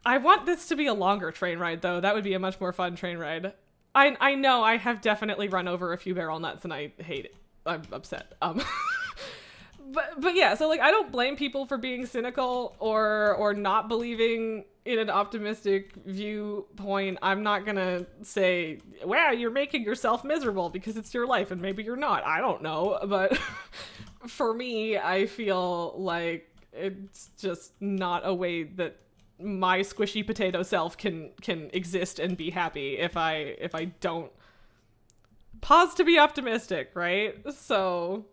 I want this to be a longer train ride, though. That would be a much more fun train ride. I know I have definitely run over a few barrel nuts, and I hate it. I'm upset. But yeah, so like I don't blame people for being cynical or not believing in an optimistic viewpoint. I'm not gonna say, wow, you're making yourself miserable because it's your life, and maybe you're not. I don't know, but for me, I feel like it's just not a way that my squishy potato self can exist and be happy if I don't pause to be optimistic, right? So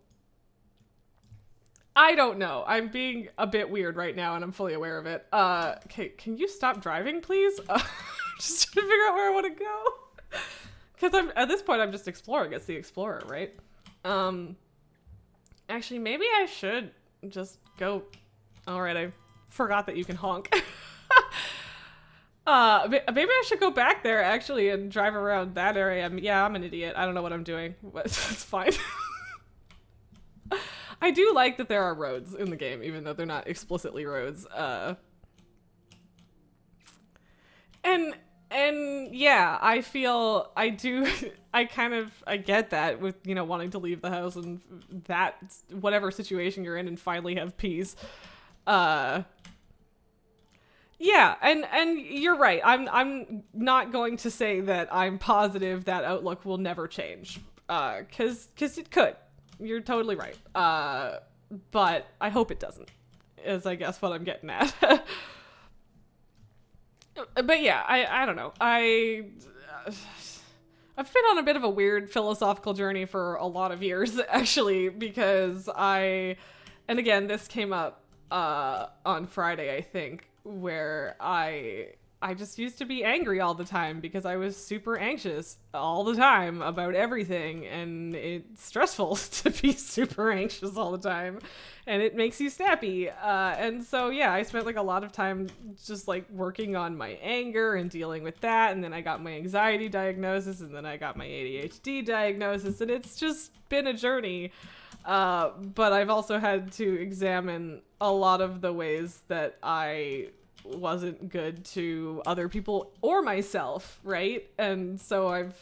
I don't know. I'm being a bit weird right now, and I'm fully aware of it. Okay, can you stop driving, please? Just trying to figure out where I want to go. Because at this point, I'm just exploring. It's the explorer, right? Actually, maybe I should just go. All right, I forgot that you can honk. Maybe I should go back there actually and drive around that area. I'm an idiot. I don't know what I'm doing, but it's fine. I do like that there are roads in the game, even though they're not explicitly roads. and yeah, I feel I do I get that with, wanting to leave the house and that whatever situation you're in and finally have peace. Yeah, and you're right. I'm not going to say that I'm positive that outlook will never change. Cuz it could. You're totally right. But I hope it doesn't. Is I guess what I'm getting at. But yeah, I don't know. I've been on a bit of a weird philosophical journey for a lot of years, actually, because and again, this came up on Friday, I think, where I just used to be angry all the time because I was super anxious all the time about everything, and it's stressful to be super anxious all the time, and it makes you snappy. And so, yeah, I spent like a lot of time just like working on my anger and dealing with that, and then I got my anxiety diagnosis, and then I got my ADHD diagnosis, and it's just been a journey. But I've also had to examine a lot of the ways that I wasn't good to other people or myself, right? And so I've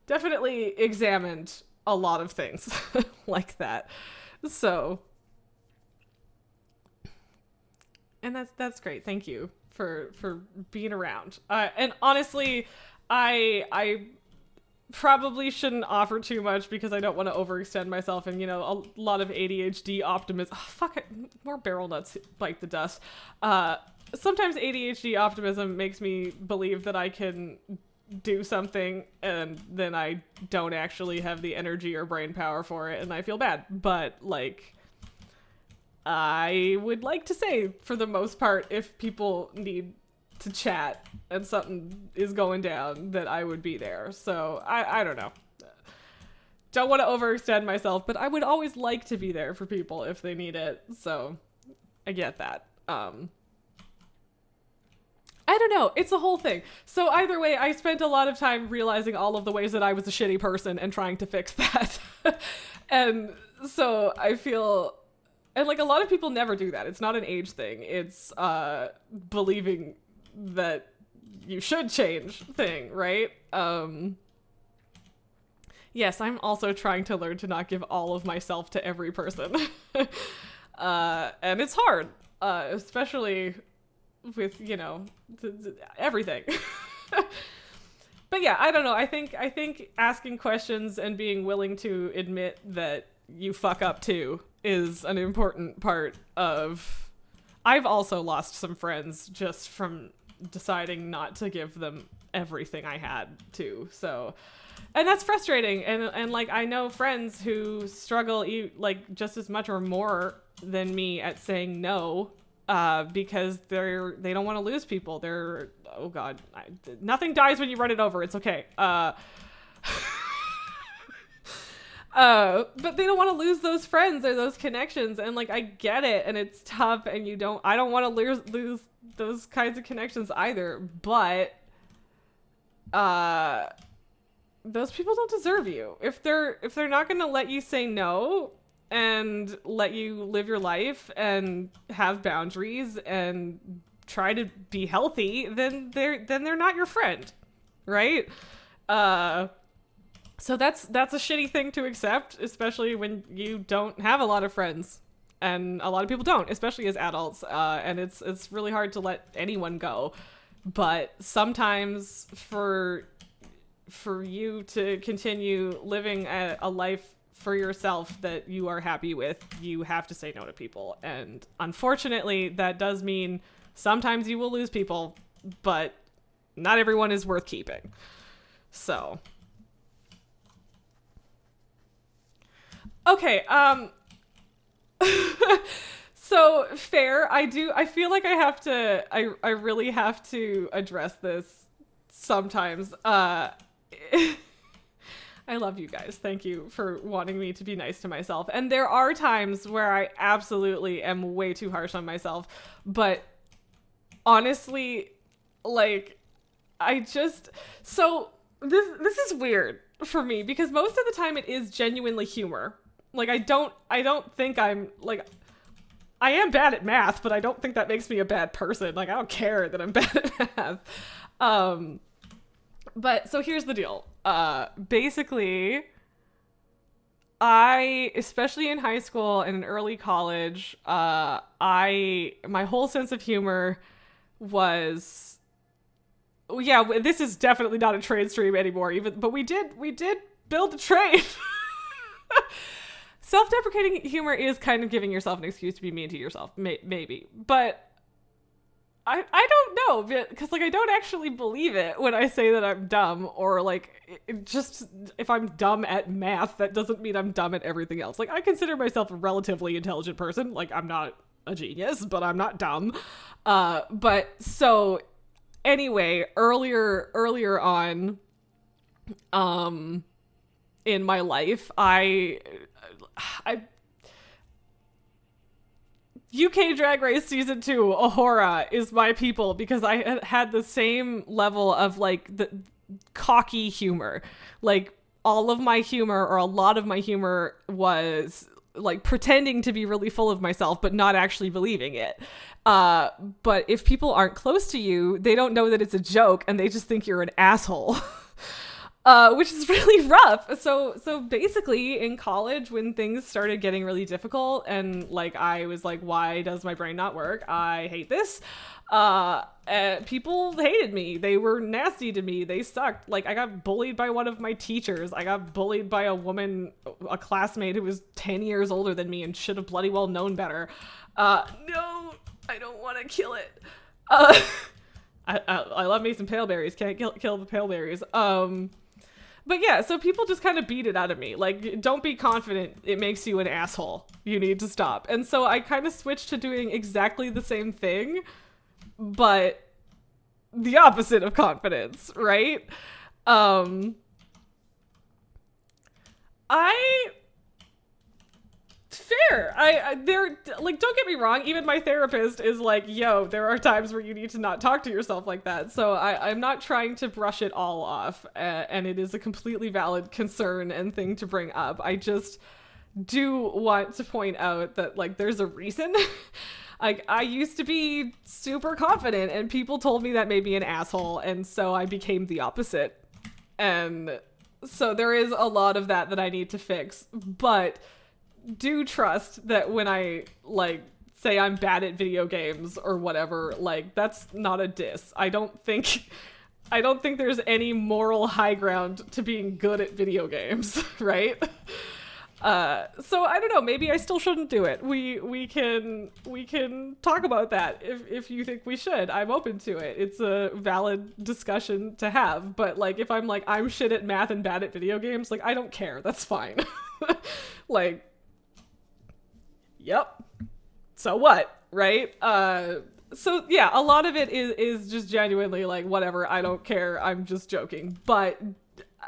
definitely examined a lot of things like that. So, and that's great. Thank you for being around. And honestly, I probably shouldn't offer too much because I don't want to overextend myself, and a lot of ADHD optimism. Oh, fuck it, more barrel nuts bite the dust. Sometimes ADHD optimism makes me believe that I can do something, and then I don't actually have the energy or brain power for it, and I feel bad. But like, I would like to say, for the most part, if people need to chat and something is going down, that I would be there. So I don't know. Don't want to overextend myself, but I would always like to be there for people if they need it. So I get that. I don't know. It's a whole thing. So either way, I spent a lot of time realizing all of the ways that I was a shitty person and trying to fix that. And so I feel, and like a lot of people never do that. It's not an age thing. It's believing that you should change thing, right? Yes, I'm also trying to learn to not give all of myself to every person. And it's hard, especially with, everything. But yeah, I don't know. I think asking questions and being willing to admit that you fuck up too is an important part of... I've also lost some friends just from deciding not to give them everything I had to. So, and that's frustrating. And like, I know friends who struggle like just as much or more than me at saying no, because they don't want to lose people. They're, oh God, nothing dies when you run it over. It's okay. But they don't want to lose those friends or those connections. And like, I get it. And it's tough, and I don't want to lose those kinds of connections either. But, those people don't deserve you. If they're not going to let you say no and let you live your life and have boundaries and try to be healthy, then they're not your friend. Right? So that's a shitty thing to accept, especially when you don't have a lot of friends, and a lot of people don't, especially as adults. And it's really hard to let anyone go. But sometimes for you to continue living a life for yourself that you are happy with, you have to say no to people. And unfortunately, that does mean sometimes you will lose people, but not everyone is worth keeping. So... Okay, so fair. I feel like I really have to address this sometimes. I love you guys. Thank you for wanting me to be nice to myself. And there are times where I absolutely am way too harsh on myself, but honestly, like, so this is weird for me because most of the time it is genuinely humor. Like, I don't think I'm, like, I am bad at math, but I don't think that makes me a bad person. Like, I don't care that I'm bad at math. But so here's the deal. Basically, I, especially in high school and in early college, my whole sense of humor was, yeah, this is definitely not a train stream anymore, but we did build a train. Self-deprecating humor is kind of giving yourself an excuse to be mean to yourself, maybe. But I don't know, because like I don't actually believe it when I say that I'm dumb, or like just if I'm dumb at math, that doesn't mean I'm dumb at everything else. Like I consider myself a relatively intelligent person. Like I'm not a genius, but I'm not dumb. But so anyway, earlier on, in my life, I UK Drag Race Season 2, Ahura, is my people, because I had the same level of, like, the cocky humor. Like, all of my humor, or a lot of my humor, was, like, pretending to be really full of myself, but not actually believing it. But if people aren't close to you, they don't know that it's a joke, and they just think you're an asshole. Which is really rough. So basically in college, when things started getting really difficult and like I was like, why does my brain not work? I hate this. People hated me. They were nasty to me. They sucked. Like I got bullied by one of my teachers. I got bullied by a woman, a classmate who was 10 years older than me and should have bloody well known better. No, I don't want to kill it. I love me some pale berries. Can't kill the pale berries. But yeah, so people just kind of beat it out of me. Like, don't be confident. It makes you an asshole. You need to stop. And so I kind of switched to doing exactly the same thing, but the opposite of confidence, right? They're like, don't get me wrong, even my therapist is like, yo, there are times where you need to not talk to yourself like that. So I'm not trying to brush it all off, and it is a completely valid concern and thing to bring up. I just do want to point out that, like, there's a reason. Like, I used to be super confident, and people told me that made me an asshole, and so I became the opposite. And so there is a lot of that I need to fix, but do trust that when I, like, say I'm bad at video games or whatever, like, that's not a diss. I don't think there's any moral high ground to being good at video games, right? So I don't know, maybe I still shouldn't do it. We can talk about that if you think we should. I'm open to it. It's a valid discussion to have, but like if I'm like I'm shit at math and bad at video games, like I don't care. That's fine. Like, yep. So what, right? So yeah, a lot of it is just genuinely like, whatever, I don't care, I'm just joking. But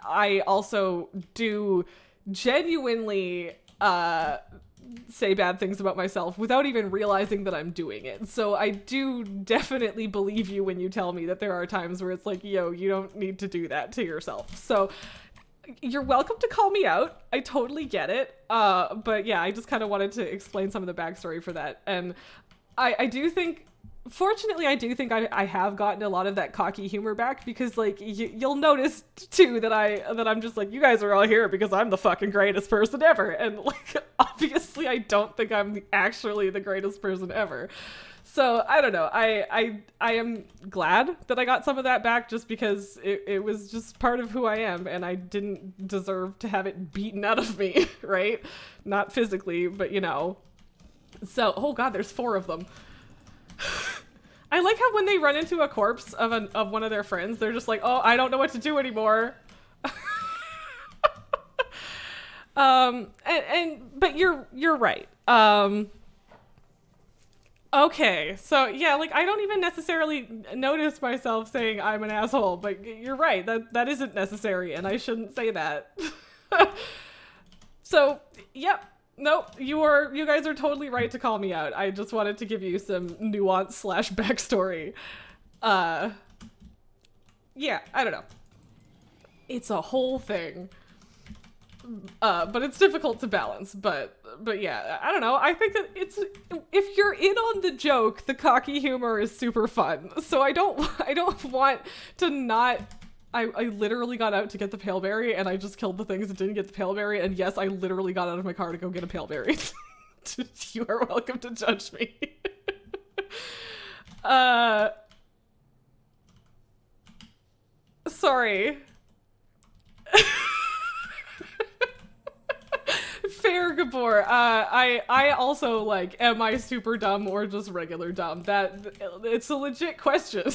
I also do genuinely say bad things about myself without even realizing that I'm doing it. So I do definitely believe you when you tell me that there are times where it's like, yo, you don't need to do that to yourself. So you're welcome to call me out. I totally get it. But yeah, I just kind of wanted to explain some of the backstory for that. And I do think, fortunately, I do think I have gotten a lot of that cocky humor back, because like you'll notice too that I'm just like, you guys are all here because I'm the fucking greatest person ever. And like, obviously I don't think I'm actually the greatest person ever. So I don't know. I am glad that I got some of that back, just because it was just part of who I am, and I didn't deserve to have it beaten out of me, right? Not physically, but you know. So, oh god, there's 4 of them. I like how when they run into a corpse of one of their friends, they're just like, oh, I don't know what to do anymore. But you're right. Okay, so yeah, like I don't even necessarily notice myself saying I'm an asshole, but you're right, that isn't necessary, and I shouldn't say that. So, yep, nope, you guys are totally right to call me out. I just wanted to give you some nuance / backstory. Yeah, I don't know. It's a whole thing. but it's difficult to balance. But yeah, I don't know. I think that if you're in on the joke, the cocky humor is super fun. So I don't want to not. I literally got out to get the pale berry, and I just killed the things that didn't get the pale berry. And yes, I literally got out of my car to go get a pale berry. You are welcome to judge me. Sorry. Fair, Gabor. I also, like, am I super dumb or just regular dumb? It's a legit question.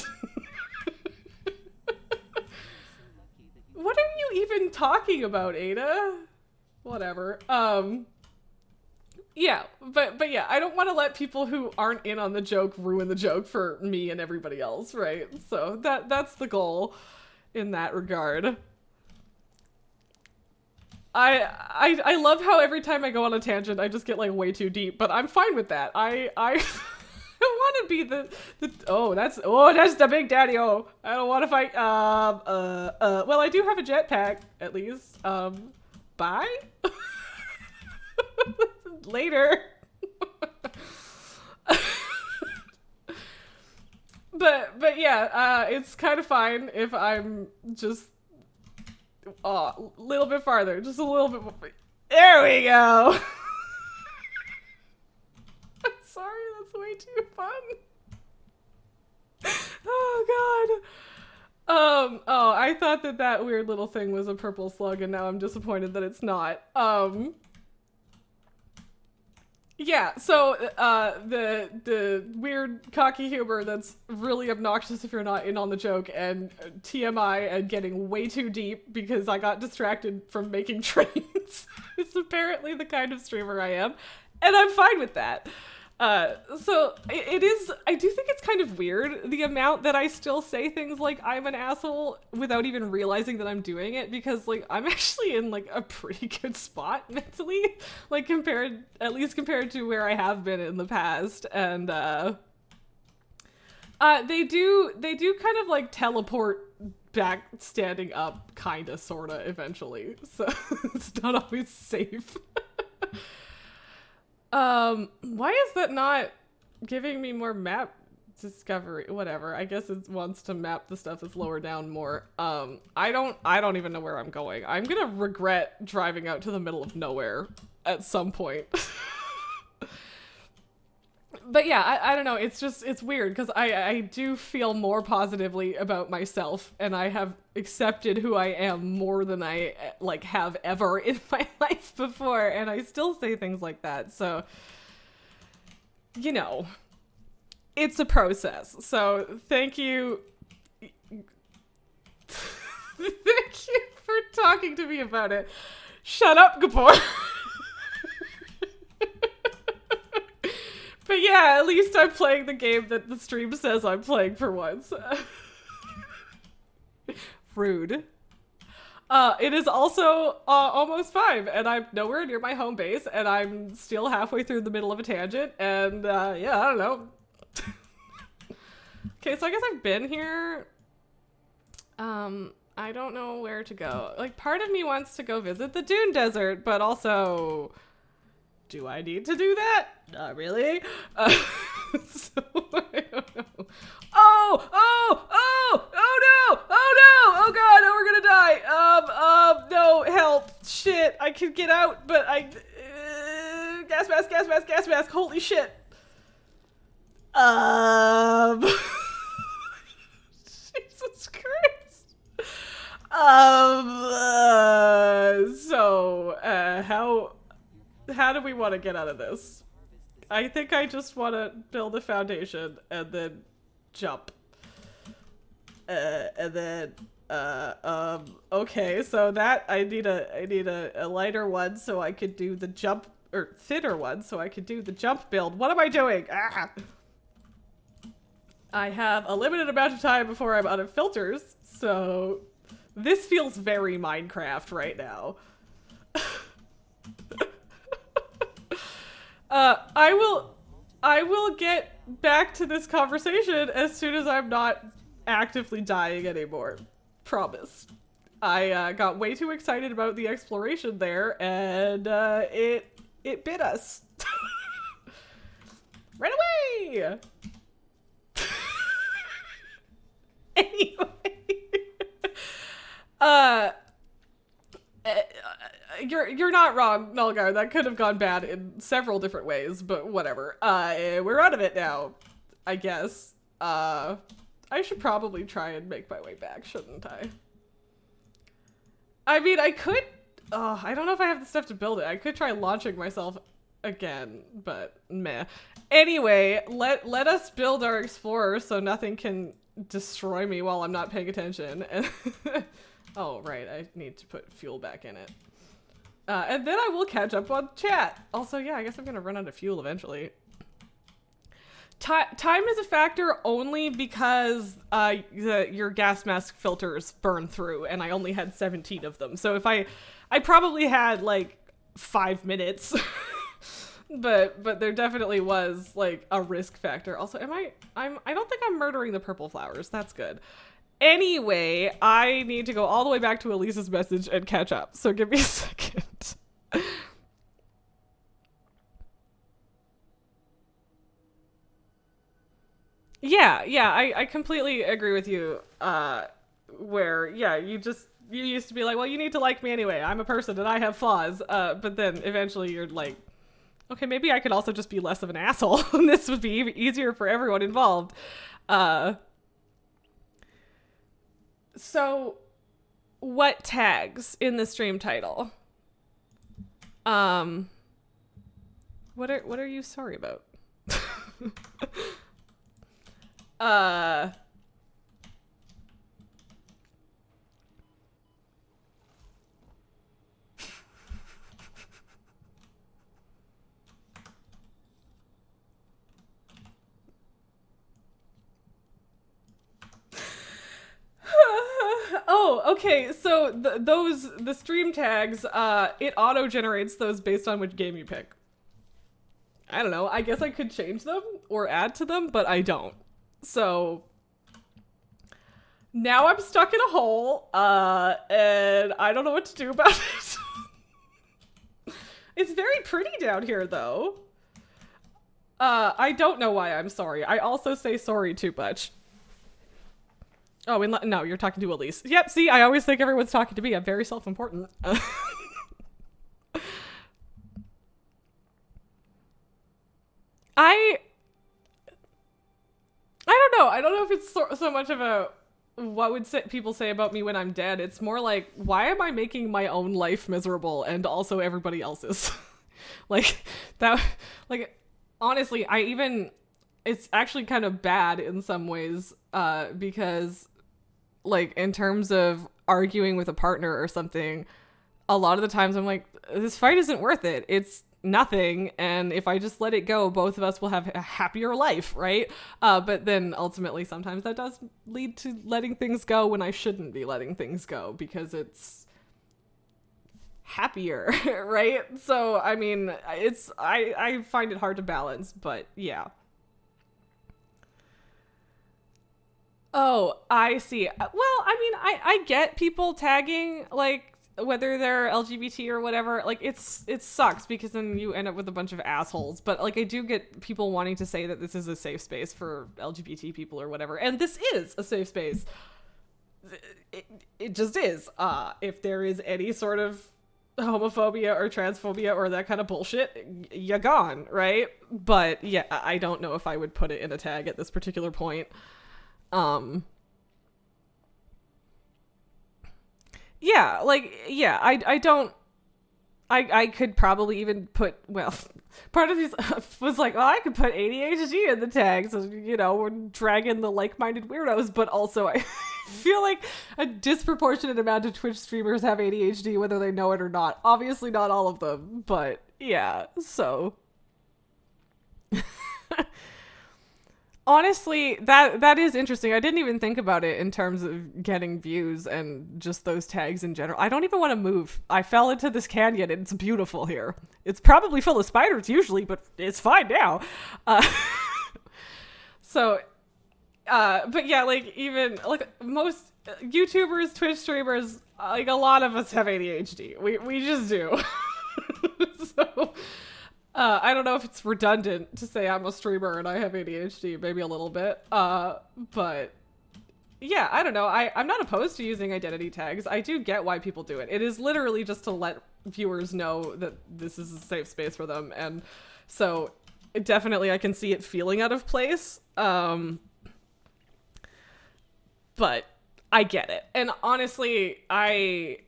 What are you even talking about, Ada? Whatever. Yeah, but yeah, I don't want to let people who aren't in on the joke ruin the joke for me and everybody else, right? So that's the goal in that regard. I love how every time I go on a tangent, I just get like way too deep, but I'm fine with that. I don't want to be the that's the big daddy. Oh, I don't want to fight. Well, I do have a jetpack at least. Bye. Later. but yeah, it's kind of fine if I'm just a little bit farther, just a little bit more. There we go. I'm sorry, that's way too fun. Oh god. Oh, I thought that weird little thing was a purple slug, and now I'm disappointed that it's not. Yeah, so the weird cocky humor that's really obnoxious if you're not in on the joke, and TMI and getting way too deep because I got distracted from making trains. It's apparently the kind of streamer I am, and I'm fine with that. So it is, I do think it's kind of weird, the amount that I still say things like I'm an asshole without even realizing that I'm doing it, because like I'm actually in like a pretty good spot mentally, like at least compared to where I have been in the past. And they do kind of like teleport back standing up kinda sorta eventually, so it's not always safe. Why is that not giving me more map discovery? Whatever. I guess it wants to map the stuff that's lower down more. I don't even know where I'm going. I'm gonna regret driving out to the middle of nowhere at some point. But yeah, I don't know. It's weird because I do feel more positively about myself, and I have accepted who I am more than I like have ever in my life before, and I still say things like that. So, you know, it's a process. So thank you. Thank you for talking to me about it. Shut up, Gabor. But yeah, at least I'm playing the game that the stream says I'm playing for once. Rude. It is also almost 5, and I'm nowhere near my home base, and I'm still halfway through the middle of a tangent, and yeah, I don't know. Okay, so I guess I've been here. I don't know where to go. Like, part of me wants to go visit the Dune Desert, but also, do I need to do that? Not really. So, I don't know. Oh no! Oh god, oh, we're gonna die. No, help. Shit, I can get out, but gas mask, holy shit. Jesus Christ. So, how do we want to get out of this? I think I just want to build a foundation and then jump. And then, okay, so that I need a lighter one so I could do the jump, or thinner one so I could do the jump build. What am I doing? Ah! I have a limited amount of time before I'm out of filters, so this feels very Minecraft right now. I will get back to this conversation as soon as I'm not actively dying anymore. Promise. I got way too excited about the exploration there, and it bit us. Right away! Anyway. You're not wrong, Nulgar. That could have gone bad in several different ways, but whatever. We're out of it now, I guess. I should probably try and make my way back, shouldn't I? I mean, I could... I don't know if I have the stuff to build it. I could try launching myself again, but meh. Anyway, let us build our explorer so nothing can destroy me while I'm not paying attention. Oh, right. I need to put fuel back in it. And then I will catch up on chat. Also, yeah, I guess I'm going to run out of fuel eventually. Time is a factor only because your gas mask filters burn through, and I only had 17 of them. So if I probably had like 5 minutes, but there definitely was like a risk factor. Also, I don't think I'm murdering the purple flowers. That's good. Anyway, I need to go all the way back to Elise's message and catch up. So give me a second. Yeah, I completely agree with you. Where, yeah, you used to be like, well, you need to like me anyway. I'm a person and I have flaws. But then eventually you're like, okay, maybe I could also just be less of an asshole and this would be easier for everyone involved. So what tags in the stream title? What are you sorry about? Oh, okay. So the stream tags, it auto generates those based on which game you pick. I don't know. I guess I could change them or add to them, but I don't. So now I'm stuck in a hole, and I don't know what to do about it. It's very pretty down here, though. I don't know why I'm sorry. I also say sorry too much. Oh, no, you're talking to Elise. Yep, see, I always think everyone's talking to me. I'm very self-important. I don't know. I don't know if it's so much of a what would people say about me when I'm dead. It's more like, why am I making my own life miserable and also everybody else's? Like that. Like honestly, it's actually kind of bad in some ways. Because like in terms of arguing with a partner or something, a lot of the times I'm like, this fight isn't worth it. It's nothing, and if I just let it go, both of us will have a happier life, right? But then ultimately sometimes that does lead to letting things go when I shouldn't be letting things go because it's happier, right? So I mean, I find it hard to balance, but yeah. Oh, I see. Well, I mean, I get people tagging, like, whether they're LGBT or whatever. Like, it sucks because then you end up with a bunch of assholes. But, like, I do get people wanting to say that this is a safe space for LGBT people or whatever. And this is a safe space. It just is. If there is any sort of homophobia or transphobia or that kind of bullshit, you're gone, right? But, yeah, I don't know if I would put it in a tag at this particular point. Yeah, like, yeah, I could probably even put, well, part of these was like, oh, I could put ADHD in the tag, so, you know, we're dragging the like-minded weirdos, but also I feel like a disproportionate amount of Twitch streamers have ADHD, whether they know it or not. Obviously not all of them, but yeah, so... Honestly, that is interesting. I didn't even think about it in terms of getting views and just those tags in general. I don't even want to move. I fell into this canyon and it's beautiful here. It's probably full of spiders usually, but it's fine now. But yeah, like even like most YouTubers, Twitch streamers, like a lot of us have ADHD. We just do. So I don't know if it's redundant to say I'm a streamer and I have ADHD, maybe a little bit. But yeah, I don't know. I'm not opposed to using identity tags. I do get why people do it. It is literally just to let viewers know that this is a safe space for them. And so definitely I can see it feeling out of place. But I get it. And honestly, I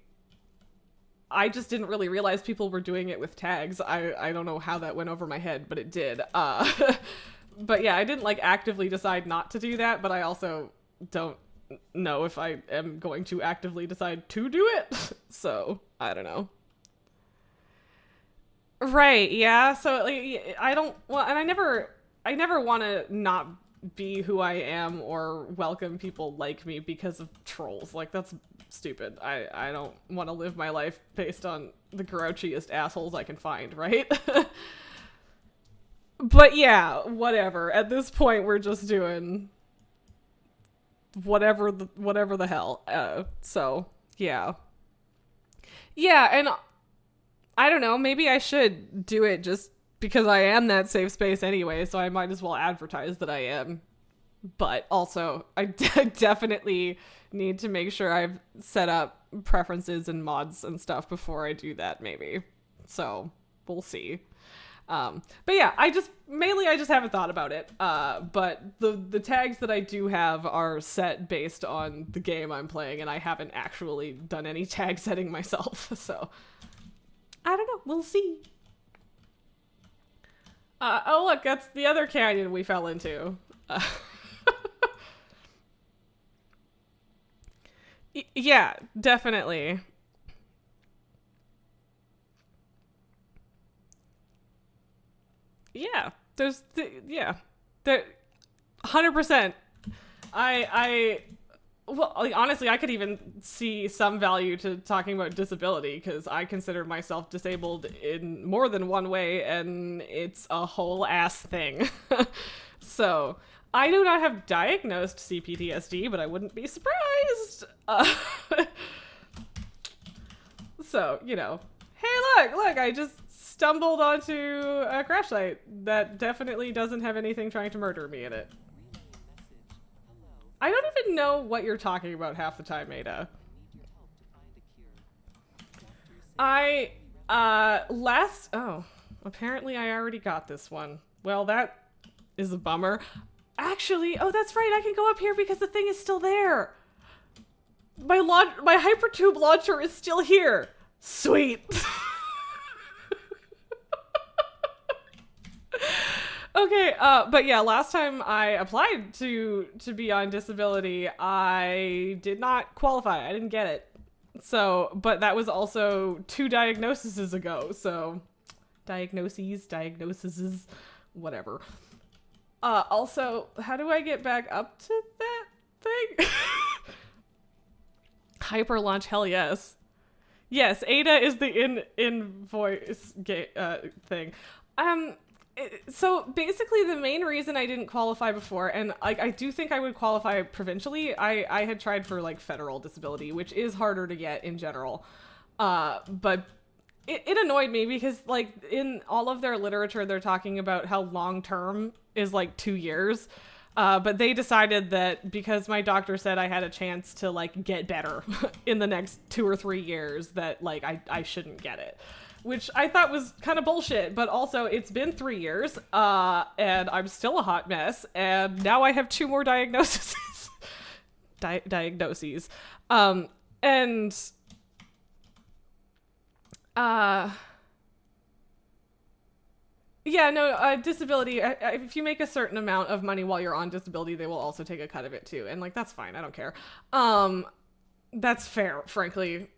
just didn't really realize people were doing it with tags. I don't know how that went over my head, but it did. But yeah, I didn't like actively decide not to do that, but I also don't know if I am going to actively decide to do it. So I don't know. Right. Yeah. So like, I don't, well, and I never want to not be who I am or welcome people like me because of trolls. Like, that's stupid. I don't want to live my life based on the grouchiest assholes I can find, right? But yeah, whatever. At this point, we're just doing whatever the hell. So yeah. Yeah, and I don't know, maybe I should do it just because I am that safe space anyway, so I might as well advertise that I am. But also, I definitely need to make sure I've set up preferences and mods and stuff before I do that, maybe. So, we'll see. But yeah, I just haven't thought about it. But the tags that I do have are set based on the game I'm playing, and I haven't actually done any tag setting myself, so I don't know. We'll see. Oh look, that's the other canyon we fell into. Yeah, definitely. Yeah, yeah, there, 100%. Well, like, honestly, I could even see some value to talking about disability because I consider myself disabled in more than one way, and it's a whole ass thing. So, I do not have diagnosed CPTSD, but I wouldn't be surprised. So, you know, hey, look, I just stumbled onto a crash site that definitely doesn't have anything trying to murder me in it. I don't even know what you're talking about half the time, Ada. Apparently I already got this one. Well, that is a bummer. Actually, oh, that's right, I can go up here because the thing is still there. My hypertube launcher is still here. Sweet. Okay, but yeah, last time I applied to be on disability, I did not qualify. I didn't get it. So, but that was also 2 diagnoses ago. So, diagnoses, whatever. Also, how do I get back up to that thing? Hyper launch, hell yes. Yes, Ada is the invoice thing. So basically the main reason I didn't qualify before, and I do think I would qualify provincially, I had tried for like federal disability, which is harder to get in general. But it annoyed me because like in all of their literature, they're talking about how long term is like 2 years. But they decided that because my doctor said I had a chance to like get better in the next 2 or 3 years that like I shouldn't get it. Which I thought was kind of bullshit, but also it's been 3 years, and I'm still a hot mess, and now I have 2 more diagnoses. Diagnoses. Yeah, no, disability, if you make a certain amount of money while you're on disability, they will also take a cut of it too, and like, that's fine, I don't care. That's fair, frankly,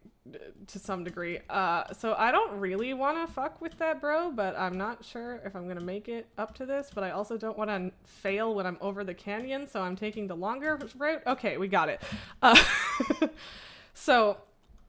to some degree. So I don't really want to fuck with that, bro, but I'm not sure if I'm gonna make it up to this, but I also don't want to fail when I'm over the canyon, so I'm taking the longer route. Okay, we got it. So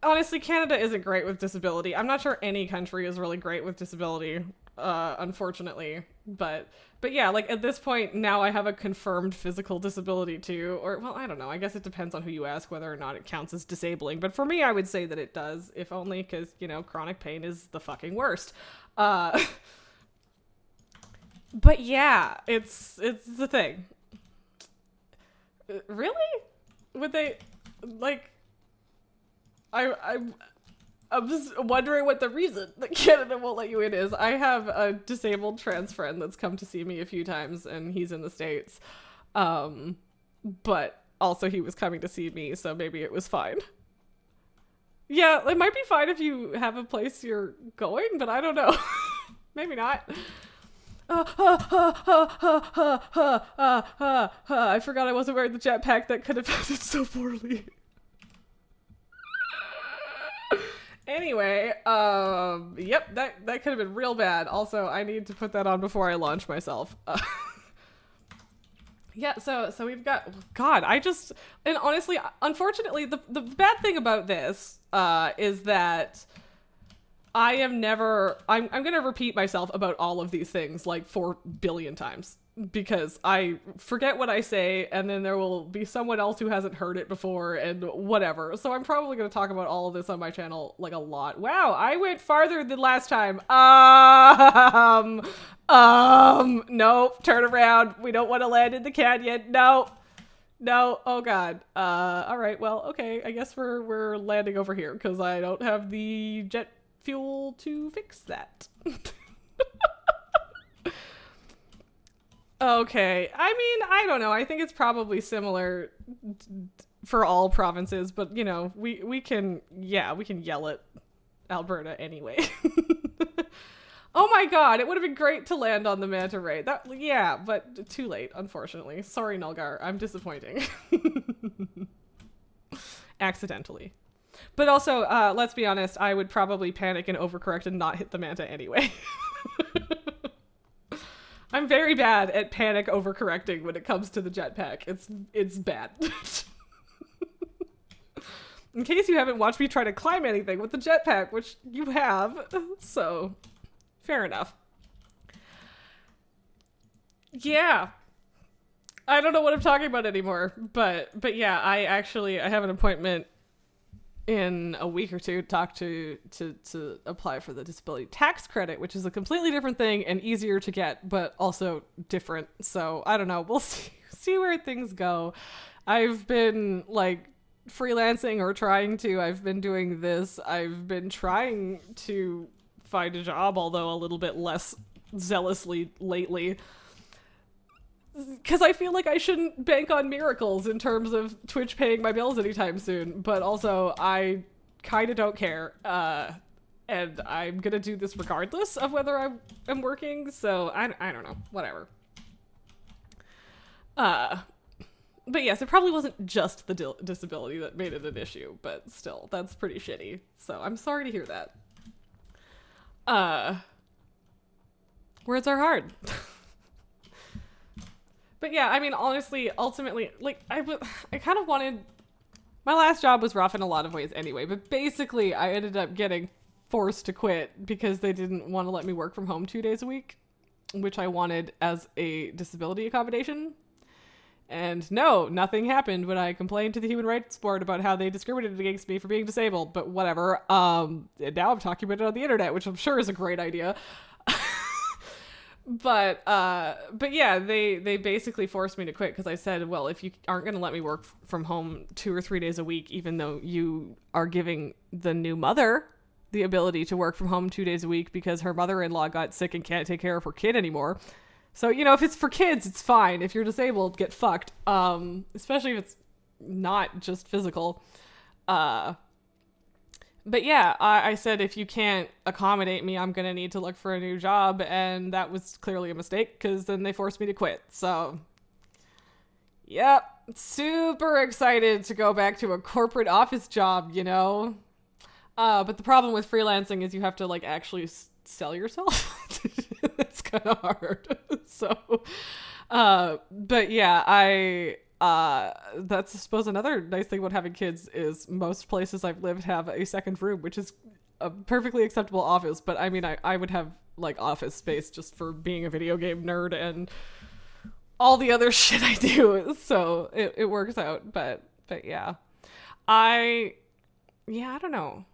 honestly, Canada isn't great with disability. I'm not sure any country is really great with disability. unfortunately. But yeah, like at this point now I have a confirmed physical disability too, or well, I don't know. I guess it depends on who you ask whether or not it counts as disabling. But for me, I would say that it does, if only because, you know, chronic pain is the fucking worst. But yeah, it's the thing. Really? Would they like I'm just wondering what the reason that Canada won't let you in is. I have a disabled trans friend that's come to see me a few times, and he's in the States. But also he was coming to see me, so maybe it was fine. Yeah, it might be fine if you have a place you're going, but I don't know. Maybe not. I forgot I wasn't wearing the jetpack. That could have ended so poorly. Anyway, yep, that could have been real bad. Also, I need to put that on before I launch myself. Yeah, so we've got, God, and honestly, unfortunately, the bad thing about this, is that I'm gonna repeat myself about all of these things like 4 billion times. Because I forget what I say, and then there will be someone else who hasn't heard it before, and whatever. So I'm probably going to talk about all of this on my channel, like, a lot. Wow, I went farther than last time. Nope, turn around. We don't want to land in the canyon. No, oh god. Alright, well, okay, I guess we're landing over here, because I don't have the jet fuel to fix that. Okay, I mean, I don't know. I think it's probably similar for all provinces, but you know, we can yell at Alberta anyway. Oh my god, it would have been great to land on the manta ray. Yeah, but too late, unfortunately. Sorry, Nulgar, I'm disappointing. Accidentally. But also, let's be honest, I would probably panic and overcorrect and not hit the manta anyway. I'm very bad at panic overcorrecting when it comes to the jetpack. It's bad. In case you haven't watched me try to climb anything with the jetpack, which you have, so fair enough. Yeah. I don't know what I'm talking about anymore, but yeah, I have an appointment in a week or two to apply for the disability tax credit, which is a completely different thing and easier to get, but also different. So I don't know. We'll see where things go. I've been like freelancing or trying to. I've been doing this. I've been trying to find a job, although a little bit less zealously lately. Because I feel like I shouldn't bank on miracles in terms of Twitch paying my bills anytime soon, but also I kind of don't care, and I'm gonna do this regardless of whether I'm working, so I don't know, whatever. But yes, it probably wasn't just the disability that made it an issue, but still, that's pretty shitty, so I'm sorry to hear that. Words are hard. But yeah, I mean, honestly, ultimately, like, I kind of wanted... My last job was rough in a lot of ways anyway, but basically I ended up getting forced to quit because they didn't want to let me work from home 2 days a week, which I wanted as a disability accommodation. And no, nothing happened when I complained to the Human Rights Board about how they discriminated against me for being disabled, but whatever. And now I'm talking about it on the internet, which I'm sure is a great idea. But yeah, they basically forced me to quit because I said, well, if you aren't going to let me work from home 2 or 3 days a week, even though you are giving the new mother the ability to work from home 2 days a week because her mother-in-law got sick and can't take care of her kid anymore. So, you know, if it's for kids, it's fine. If you're disabled, get fucked. Especially if it's not just physical. But yeah, I said, if you can't accommodate me, I'm going to need to look for a new job. And that was clearly a mistake because then they forced me to quit. So, yep, super excited to go back to a corporate office job, you know? But the problem with freelancing is you have to like actually sell yourself. It's kind of hard. So, but yeah, that's I suppose another nice thing about having kids is most places I've lived have a second room, which is a perfectly acceptable office. But I mean, I would have like office space just for being a video game nerd and all the other shit I do. So it works out. But yeah. I don't know.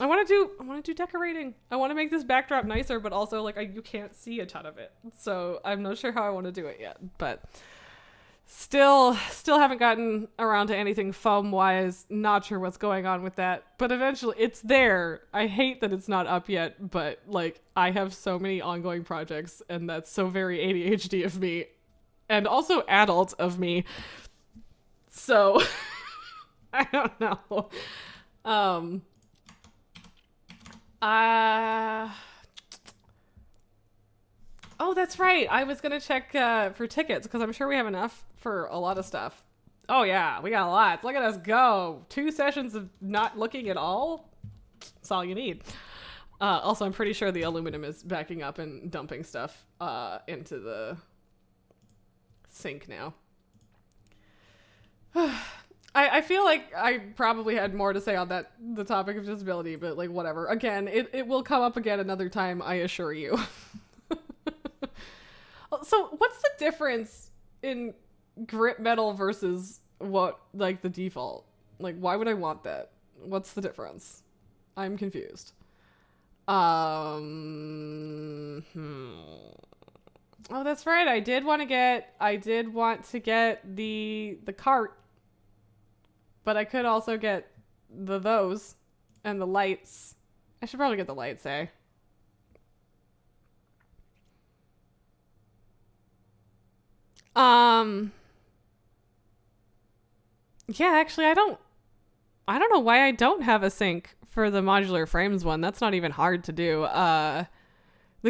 I want to do decorating. I want to make this backdrop nicer, but also like you can't see a ton of it. So I'm not sure how I want to do it yet, but still haven't gotten around to anything foam wise. Not sure what's going on with that, but eventually it's there. I hate that it's not up yet, but like I have so many ongoing projects and that's so very ADHD of me and also adult of me. So I don't know. Oh, that's right. I was going to check for tickets because I'm sure we have enough for a lot of stuff. Oh, yeah. We got a lot. Look at us go. 2 sessions of not looking at all. That's all you need. Also, I'm pretty sure the aluminum is backing up and dumping stuff into the sink now. I feel like I probably had more to say on the topic of disability, but like whatever. Again, it will come up again another time, I assure you. So what's the difference in grip metal versus what like the default? Like why would I want that? What's the difference? I'm confused. Oh, that's right. I did want to get the cart. But I could also get those and the lights. I should probably get the lights, eh? Yeah, actually I don't know why I don't have a sink for the modular frames one. That's not even hard to do. The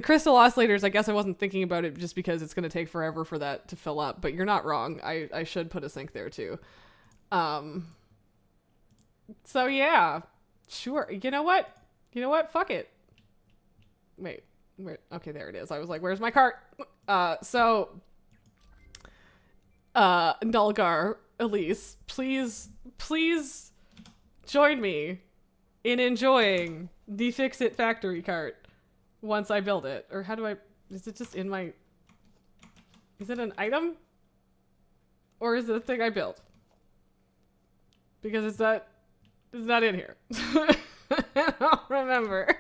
crystal oscillators, I guess I wasn't thinking about it just because it's going to take forever for that to fill up, but you're not wrong. I should put a sink there too. So yeah, sure. You know what? Fuck it. Wait, where? Okay, there it is. I was like, where's my cart? Nulgar, Elise, please join me in enjoying the Fix-It factory cart once I build it. Or how do is it just in my, is it an item? Or is it a thing I built? Because it's not in here. I don't remember.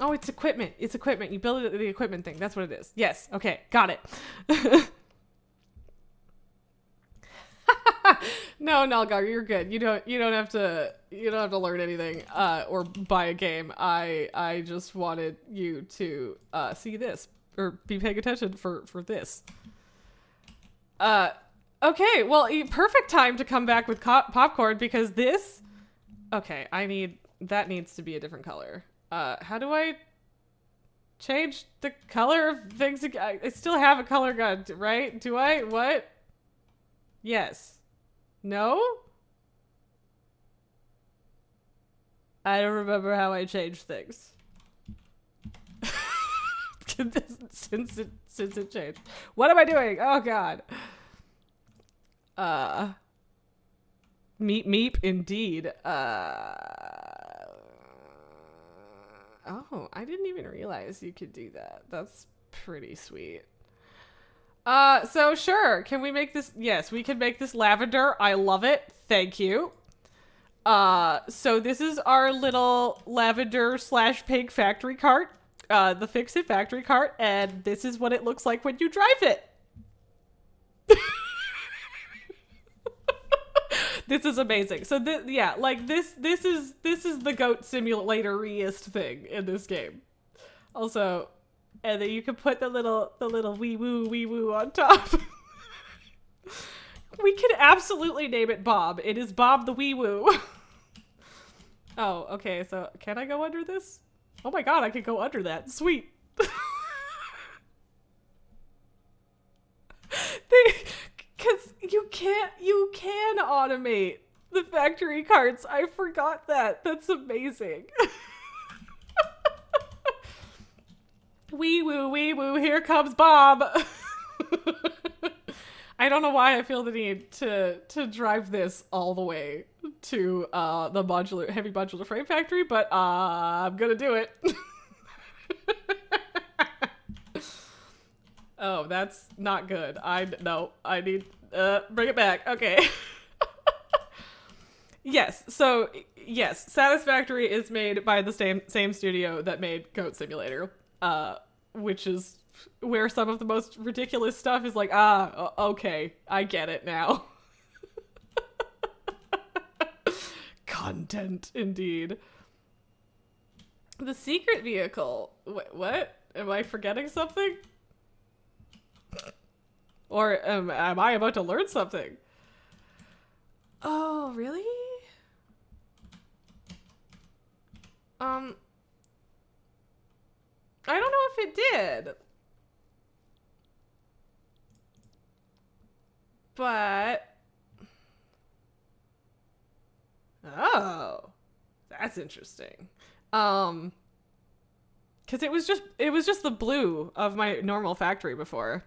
Oh, it's equipment. It's equipment. You build it at the equipment thing. That's what it is. Yes. Okay. Got it. No, Nalgar, you're good. You don't have to learn anything or buy a game. I just wanted you to see this or be paying attention for this. Okay, well, perfect time to come back with popcorn because this. Okay, that needs to be a different color. How do I change the color of things? I still have a color gun, right? Do I? What? Yes. No? I don't remember how I changed things. since it changed. What am I doing? Oh god. Meep indeed. Oh, I didn't even realize you could do that. That's pretty sweet. So sure, can we make this? Yes, we can make this lavender. I love it. Thank you. So this is our little lavender / pink factory cart, the Fix-It factory cart, and this is what it looks like when you drive it. This is amazing. So this is the goat simulator-iest thing in this game. Also, and then you can put the little wee woo on top. We can absolutely name it Bob. It is Bob the wee woo. Oh, okay. So can I go under this? Oh my god, I can go under that. Sweet. Because you can automate the factory carts. I forgot that. That's amazing. Wee woo, here comes Bob. I don't know why I feel the need to drive this all the way to the heavy modular frame factory, but I'm gonna do it. Oh, that's not good. I need bring it back. Okay. Yes. So yes, Satisfactory is made by the same studio that made Goat Simulator, which is where some of the most ridiculous stuff is like, okay, I get it now. Content, indeed. The secret vehicle. What? Am I forgetting something? Or am I about to learn something? Oh, really? I don't know if it did. But oh, that's interesting. Cuz it was just the blue of my normal factory before.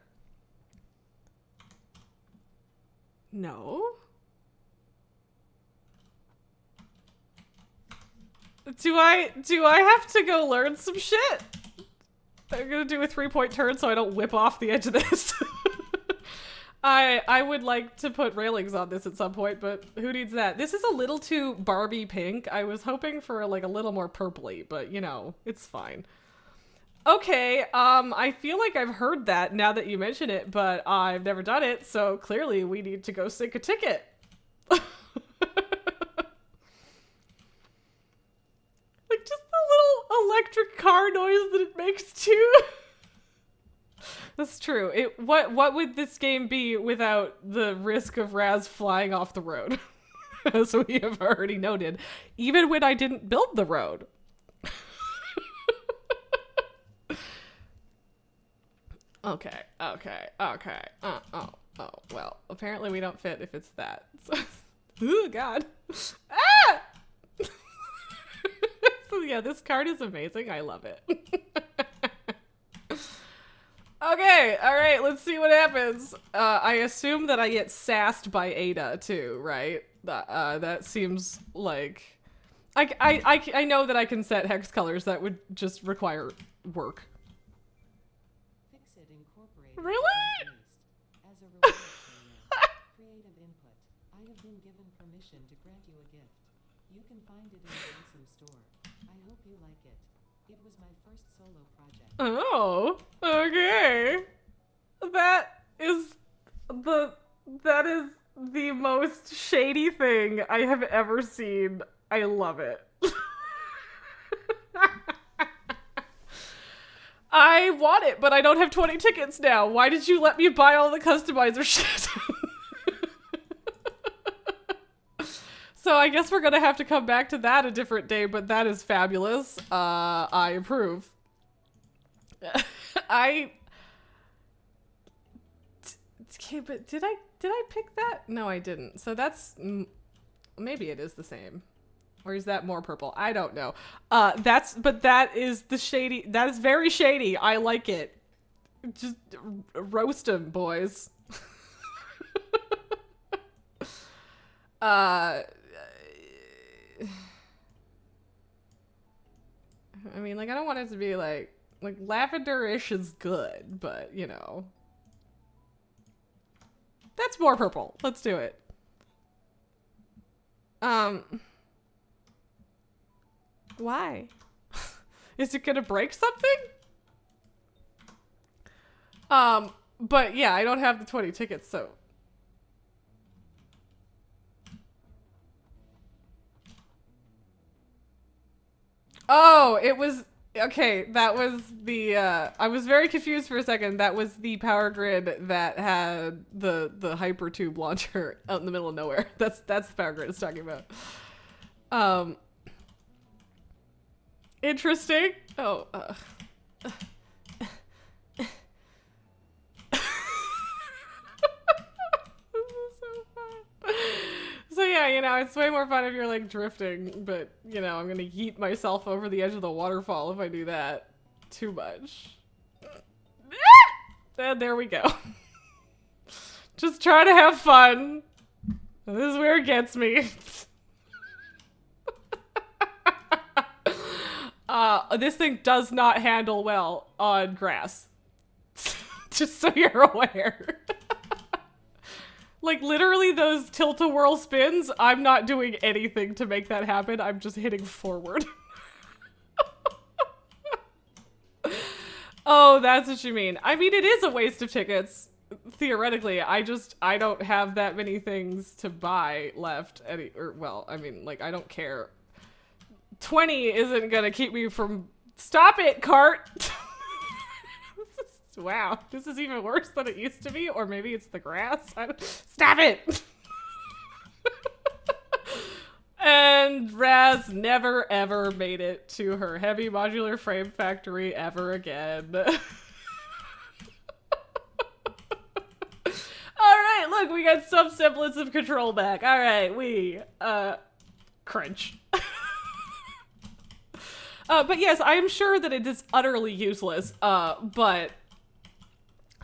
No. Do I have to go learn some shit? I'm gonna do a 3-point turn so I don't whip off the edge of this. I would like to put railings on this at some point, but who needs that? This is a little too Barbie pink. I was hoping for like a little more purpley, but you know, it's fine. Okay, I feel like I've heard that now that you mention it, but I've never done it, so clearly we need to go sync a ticket. Like just the little electric car noise that it makes too. That's true. What would this game be without the risk of Raz flying off the road? As we have already noted, even when I didn't build the road. Okay. Oh, well, apparently we don't fit if it's that. So, ooh, God. Ah! So yeah, this card is amazing. I love it. Okay, alright, let's see what happens. I assume that I get sassed by Ada too, right? That seems like... I know that I can set hex colors that would just require work. Really? As a reward for your creative input, I have been given permission to grant you a gift. You can find it in the Awesome store. I hope you like it. It was my first solo project. Oh, okay. That is the most shady thing I have ever seen. I love it. I want it, but I don't have 20 tickets now. Why did you let me buy all the customizer shit? So I guess we're gonna have to come back to that a different day, but that is fabulous. I approve. Okay, but did I pick that? No, I didn't. So that's, maybe it is the same. Or is that more purple? I don't know. But that is the shady, that is very shady. I like it. Just roast them, boys. I mean, like, I don't want it to be like lavender-ish is good, but you know. That's more purple. Let's do it. Why? Is it gonna break something? But yeah, I don't have the 20 tickets, so. Oh, it was, okay, that was the, I was very confused for a second. That was the power grid that had the hypertube launcher out in the middle of nowhere. That's the power grid it's talking about. Interesting. Oh, This is so fun. So yeah, you know, it's way more fun if you're like drifting, but you know, I'm gonna yeet myself over the edge of the waterfall if I do that too much. And there we go. Just try to have fun. This is where it gets me. This thing does not handle well on grass. Just so you're aware. Like, literally those tilt-a-whirl spins, I'm not doing anything to make that happen. I'm just hitting forward. Oh, that's what you mean. I mean, it is a waste of tickets. Theoretically, I don't have that many things to buy left. Well, I mean, like, I don't care. 20 isn't gonna keep me from... Stop it, cart! Wow, this is even worse than it used to be, or maybe it's the grass. Stop it! And Raz never ever made it to her heavy modular frame factory ever again. Alright, look, we got some semblance of control back. Alright, crunch. But yes, I am sure that it is utterly useless, but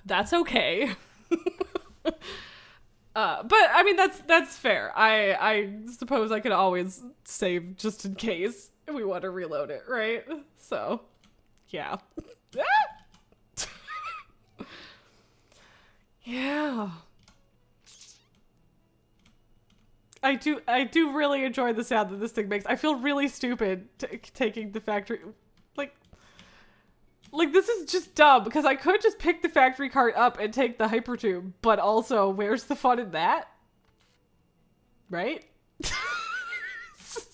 that's okay. But I mean, that's fair. I suppose I could always save just in case we want to reload it, right? So, yeah. Yeah. I do really enjoy the sound that this thing makes. I feel really stupid taking the factory, like this is just dumb because I could just pick the factory cart up and take the hypertube, but also where's the fun in that? Right? So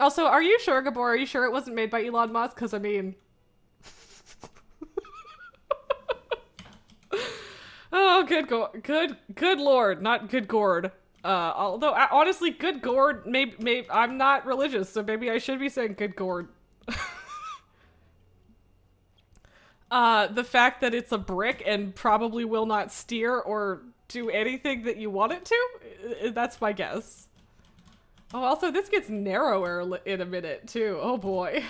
also, are you sure, Gabor? Are you sure it wasn't made by Elon Musk? Because I mean, oh, good lord, not good gourd. Although honestly, good gourd, maybe I'm not religious, so maybe I should be saying good gourd. The fact that it's a brick and probably will not steer or do anything that you want it to, that's my guess. Oh, also this gets narrower in a minute too. Oh boy.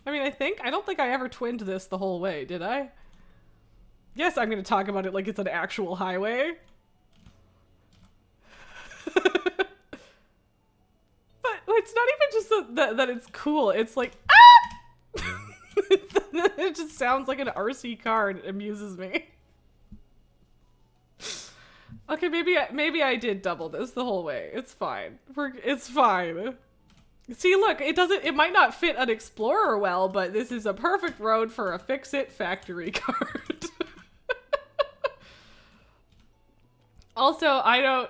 I mean, I don't think I ever twinned this the whole way, did I? Yes, I'm going to talk about it like it's an actual highway. But it's not even just that it's cool. It's like, ah! It just sounds like an RC car and it amuses me. Okay, maybe I did double this the whole way. It's fine. It's fine. See, look, it might not fit an Explorer well, but this is a perfect road for a fix-it factory cart. Also, I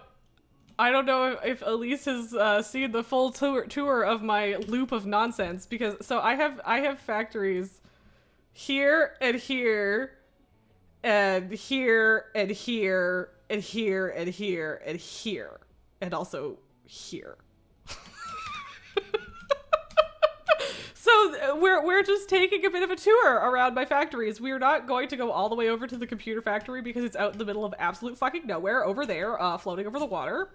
don't know if Elise has seen the full tour of my loop of nonsense, because so I have factories here and here and here and here and here and here and here and also here. So we're just taking a bit of a tour around my factories. We're not going to go all the way over to the computer factory because it's out in the middle of absolute fucking nowhere over there, floating over the water.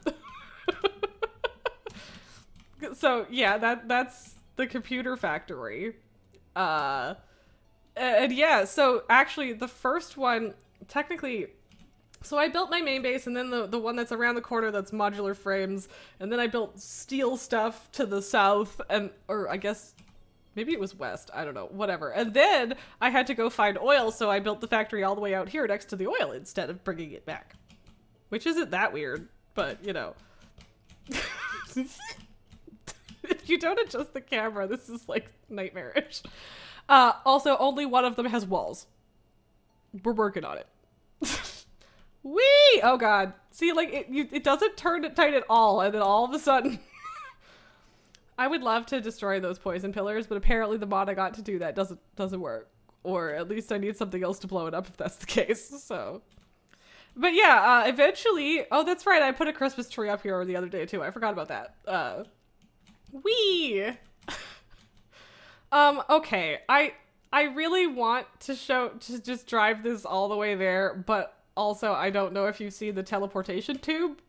So yeah, that's the computer factory. And yeah, so actually the first one, technically, so I built my main base and then the one that's around the corner that's modular frames, and then I built steel stuff to the south or I guess maybe it was west, I don't know, whatever. And then I had to go find oil, so I built the factory all the way out here next to the oil instead of bringing it back. Which isn't that weird, but you know. If you don't adjust the camera, this is like nightmarish. Also, only one of them has walls. We're working on it. Whee! Oh god. See, like, it doesn't turn it tight at all, and then all of a sudden... I would love to destroy those poison pillars, but apparently the mod I got to do that doesn't work. Or at least I need something else to blow it up if that's the case, so... But yeah, eventually... Oh, that's right, I put a Christmas tree up here the other day, too. I forgot about that. Whee! Okay. I really want to just drive this all the way there, but also I don't know if you've seen the teleportation tube.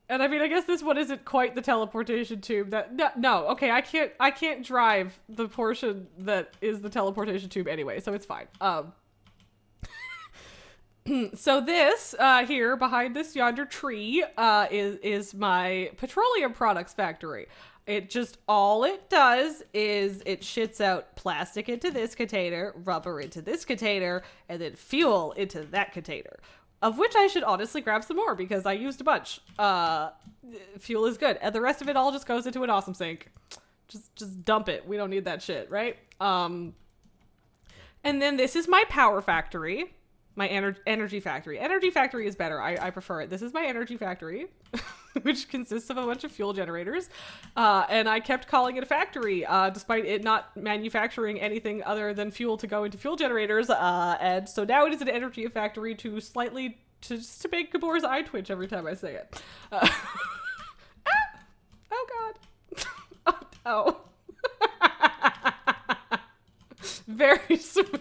And I mean, I guess this one isn't quite the teleportation tube. No, okay, I can't drive the portion that is the teleportation tube anyway, so it's fine. So this here behind this yonder tree is my petroleum products factory. It just all it does is it shits out plastic into this container, rubber into this container, and then fuel into that container. Of which I should honestly grab some more because I used a bunch. Fuel is good. And the rest of it all just goes into an awesome sink. Just dump it. We don't need that shit, right? And then this is my power factory. My energy factory. Energy factory is better. I prefer it. This is my energy factory, which consists of a bunch of fuel generators. And I kept calling it a factory, despite it not manufacturing anything other than fuel to go into fuel generators. And so now it is an energy factory just to make Gabor's eye twitch every time I say it. Oh God. Oh. Very smooth.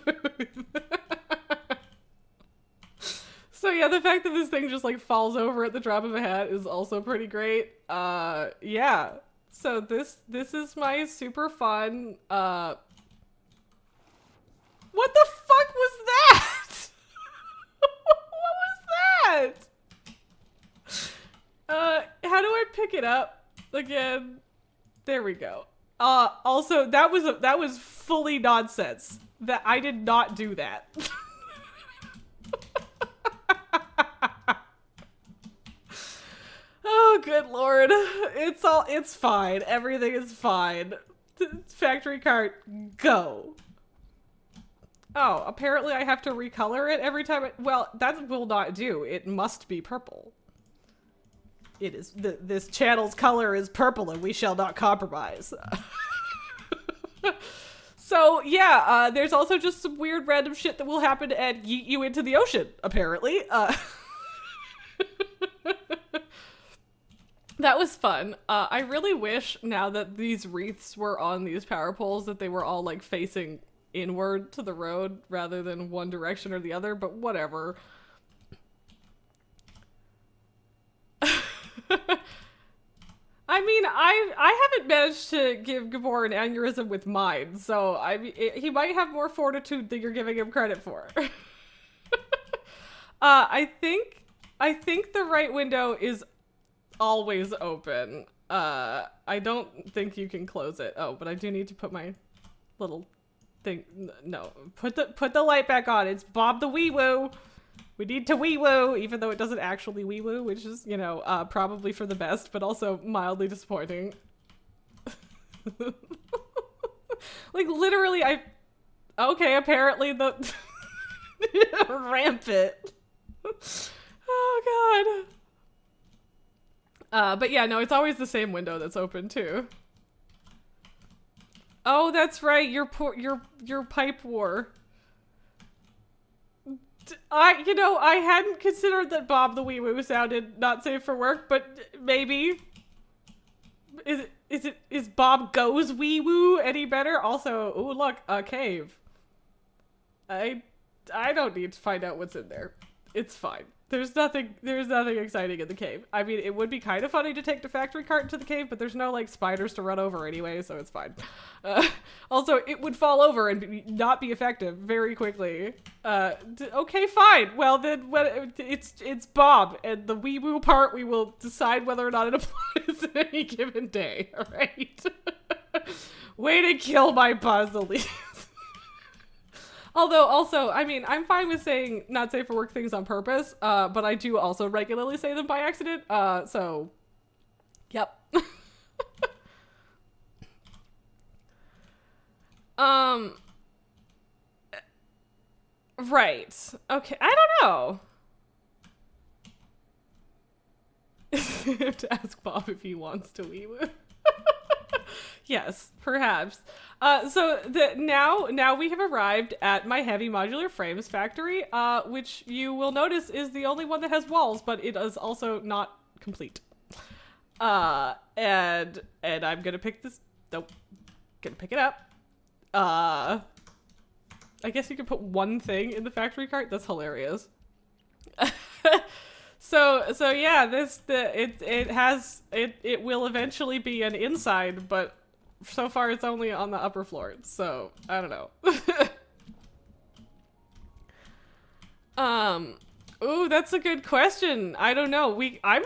So yeah, the fact that this thing just like falls over at the drop of a hat is also pretty great. Yeah. So this is my super fun. What the fuck was that? What was that? How do I pick it up again? There we go. Also that was fully nonsense. That I did not do that. Oh, good lord. It's fine. Everything is fine. Factory cart, go. Oh, apparently I have to recolor it every time well, that will not do. It must be purple. It is, this channel's color is purple and we shall not compromise. So yeah, there's also just some weird random shit that will happen and yeet you into the ocean, apparently. That was fun. I really wish now that these wreaths were on these power poles that they were all like facing inward to the road rather than one direction or the other, but whatever. I mean, I haven't managed to give Gabor an aneurysm with mine, so he might have more fortitude than you're giving him credit for. I think the right window is always open. I don't think you can close it. Oh, but I do need to put my little thing. No, put the light back on. It's Bob the Wee Woo. We need to wee woo, even though it doesn't actually wee woo, which is, you know, probably for the best, but also mildly disappointing. Like literally, okay, apparently the rampant. Oh god. But yeah, no, it's always the same window that's open too. Oh, that's right. Your pipe war. I hadn't considered that Bob the Wee Woo sounded not safe for work, but maybe. Is Bob Goes Wee Woo any better? Also, ooh, look, a cave. I don't need to find out what's in there. It's fine. There's nothing exciting in the cave. I mean, it would be kind of funny to take the factory cart into the cave, but there's no, like, spiders to run over anyway, so it's fine. Also, it would fall over and not be effective very quickly. Okay, fine. Well, then, it's Bob, and the wee woo part, we will decide whether or not it applies at any given day, alright? Way to kill my puzzle. Although, also, I mean, I'm fine with saying not safe for work things on purpose, but I do also regularly say them by accident, so, yep. Right. Okay, I don't know. I have to ask Bob if he wants to wee woo. Yes, perhaps. So now we have arrived at my heavy modular frames factory, which you will notice is the only one that has walls, but it is also not complete. And I'm gonna pick this. Nope. Gonna pick it up. I guess you could put one thing in the factory cart. That's hilarious. So yeah, it will eventually be an inside, but so far it's only on the upper floor. So I don't know. Ooh, that's a good question. I don't know. I'm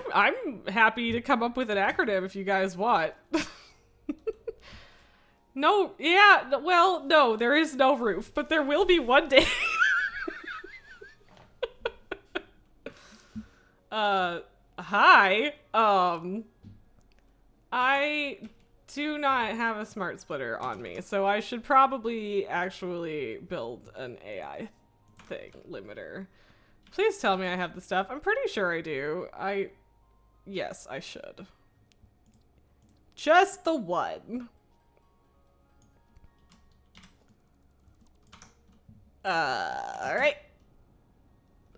happy to come up with an acronym if you guys want. No, yeah, well, no, there is no roof, but there will be one day. Hi. I do not have a smart splitter on me, so I should probably actually build an AI thing limiter. Please tell me I have the stuff. I'm pretty sure I do. Yes, I should. Just the one. Alright.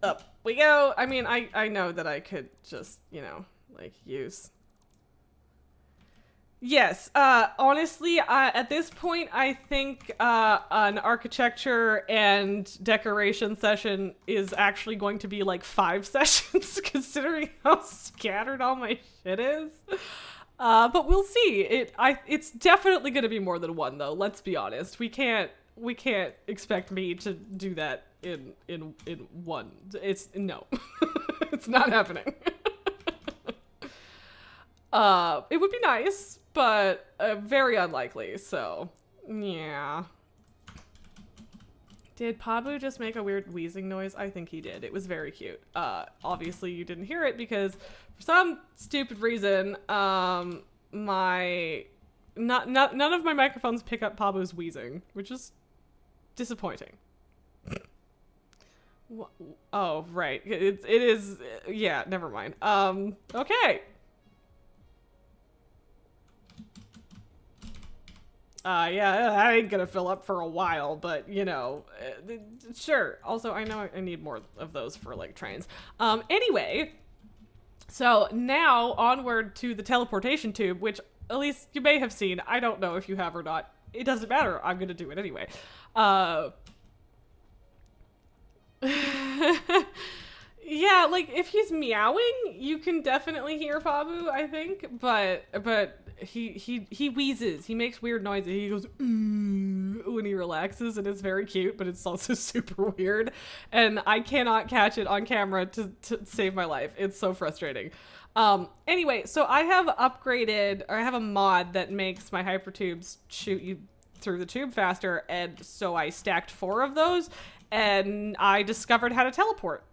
Up we go. I mean, I know that I could just, you know, like, use... Yes, honestly, at this point, I think an architecture and decoration session is actually going to be like 5 sessions, considering how scattered all my shit is. But we'll see. It's definitely going to be more than one, though. Let's be honest. We can't expect me to do that in one. No, it's not happening. It would be nice, but very unlikely, so yeah. Did Pablo just make a weird wheezing noise? I think he did. It was very cute. Obviously you didn't hear it because for some stupid reason, none of my microphones pick up Pablo's wheezing, which is disappointing. Oh, right. It is, yeah, never mind. Okay. Yeah, that ain't gonna fill up for a while, but, you know, sure. Also, I know I need more of those for, like, trains. Anyway, so now onward to the teleportation tube, which at least you may have seen. I don't know if you have or not. It doesn't matter. I'm gonna do it anyway. Yeah, like, if he's meowing, you can definitely hear Pabu, I think, but he wheezes. He makes weird noises. He goes when he relaxes, and it's very cute, but it's also super weird, and I cannot catch it on camera to save my life. It's so frustrating. Anyway, so I have upgraded, or I have a mod that makes my hypertubes shoot you through the tube faster, and so I stacked 4 of those, and I discovered how to teleport.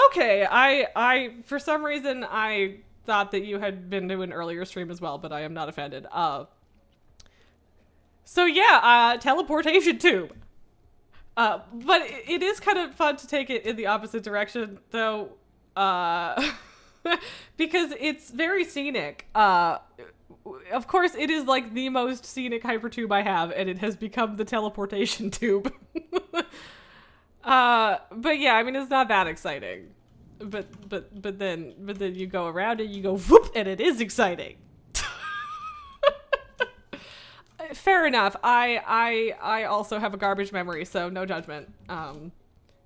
Okay, I for some reason I thought that you had been to an earlier stream as well, but I am not offended. So yeah, teleportation tube. But it is kind of fun to take it in the opposite direction, though, because it's very scenic. Of course, it is like the most scenic hypertube I have, and it has become the teleportation tube. But yeah, I mean, it's not that exciting. But then you go around and you go whoop, and it is exciting. Fair enough. I also have a garbage memory, so no judgment. And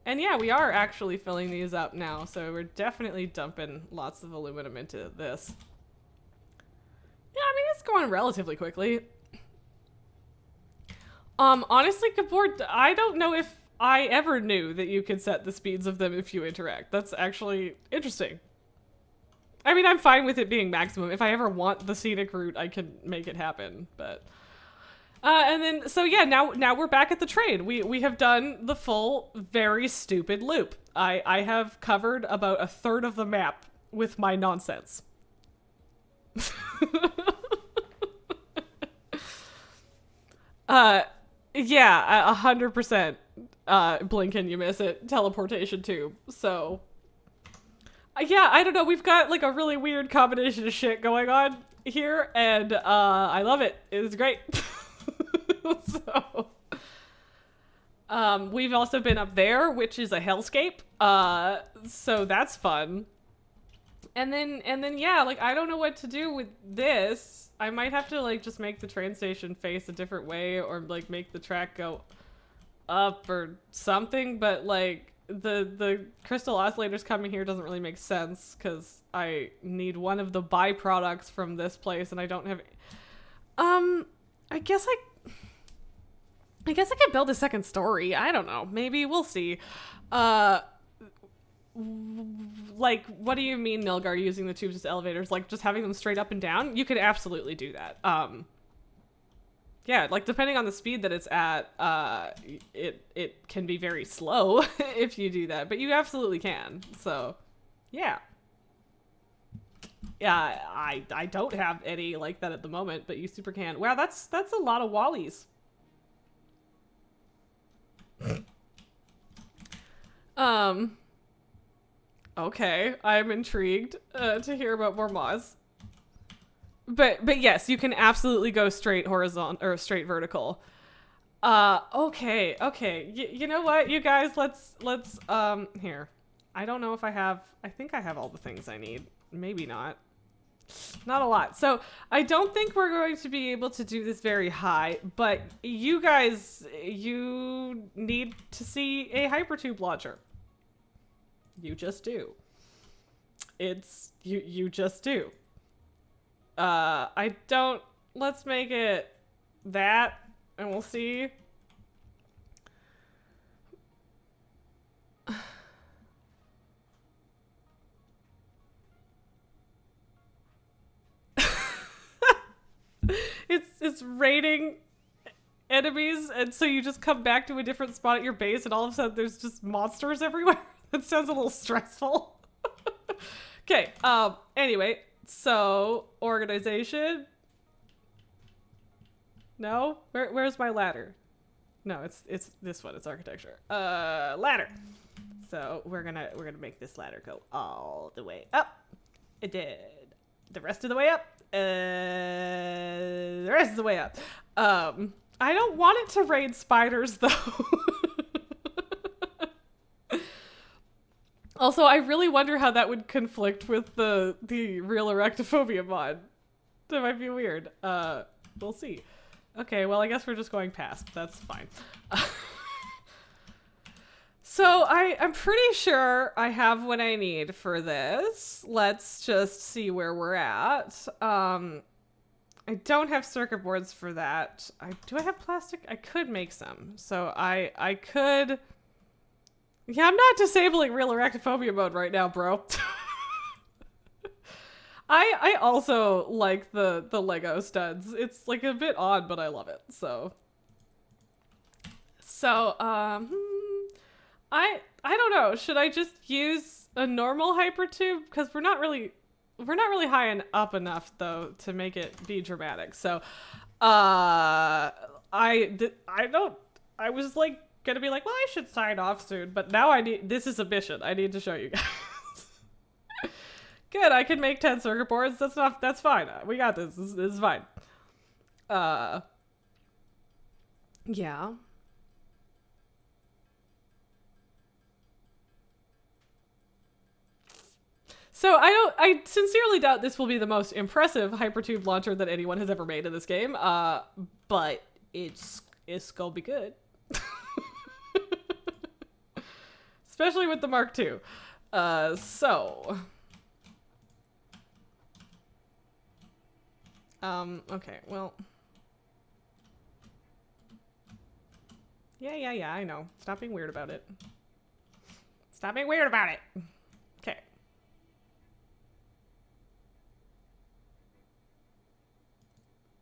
yeah, we are actually filling these up now, so we're definitely dumping lots of aluminum into this. Yeah, I mean, it's going relatively quickly. Honestly, Kapor, I don't know if I ever knew that you could set the speeds of them if you interact. That's actually interesting. I mean, I'm fine with it being maximum. If I ever want the scenic route, I can make it happen, but... and then, so yeah, now we're back at the train. We have done the full, very stupid loop. I have covered about 1/3 of the map with my nonsense. Yeah, 100%. Blink and you miss it. Teleportation tube. So, yeah, I don't know. We've got like a really weird combination of shit going on here, and I love it. It's great. So, we've also been up there, which is a hellscape. So that's fun. And then yeah, like, I don't know what to do with this. I might have to like just make the train station face a different way, or like make the track go up or something, but like the crystal oscillators coming here doesn't really make sense because I need one of the byproducts from this place and I don't have I guess I could build a second story. I don't know. Maybe we'll see. Like, what do you mean, Nilgar, using the tubes as elevators? Like, just having them straight up and down? You could absolutely do that. Yeah, like, depending on the speed that it's at, it can be very slow if you do that, but you absolutely can. So, yeah. Yeah, I don't have any like that at the moment, but you super can. Wow, that's a lot of Wallies. Okay, I'm intrigued to hear about more mods. But yes, you can absolutely go straight horizontal or straight vertical. Okay. You know what, you guys, let's here. I don't know if I think I have all the things I need. Maybe not. Not a lot. So I don't think we're going to be able to do this very high, but you guys, you need to see a hypertube launcher. You just do. You just do. Let's make it that and we'll see. It's raiding enemies, and so you just come back to a different spot at your base and all of a sudden there's just monsters everywhere. That sounds a little stressful. Okay, anyway, so organization. No? Where's my ladder? No, it's this one, it's architecture. Ladder. So we're gonna make this ladder go all the way up. It did. The rest of the way up. The rest of the way up. I don't want it to raid spiders though. Also, I really wonder how that would conflict with the real erectophobia mod. That might be weird. We'll see. Okay, well, I guess we're just going past. That's fine. So I'm pretty sure I have what I need for this. Let's just see where we're at. I don't have circuit boards for that. Do I have plastic? I could make some. So I could... Yeah, I'm not disabling real erectophobia mode right now, bro. I also like the Lego studs. It's like a bit odd, but I love it. So I don't know. Should I just use a normal hypertube? Because we're not really high up enough though to make it be dramatic. So I was like gonna be like, well, I should sign off soon, but now this is a mission. I need to show you guys. Good, I can make 10 circuit boards. That's fine. We got this. This is fine. Yeah. So I sincerely doubt this will be the most impressive hypertube launcher that anyone has ever made in this game. But it's gonna be good. Especially with the Mark II. Okay, well. Yeah, I know. Stop being weird about it. Stop being weird about it. Okay.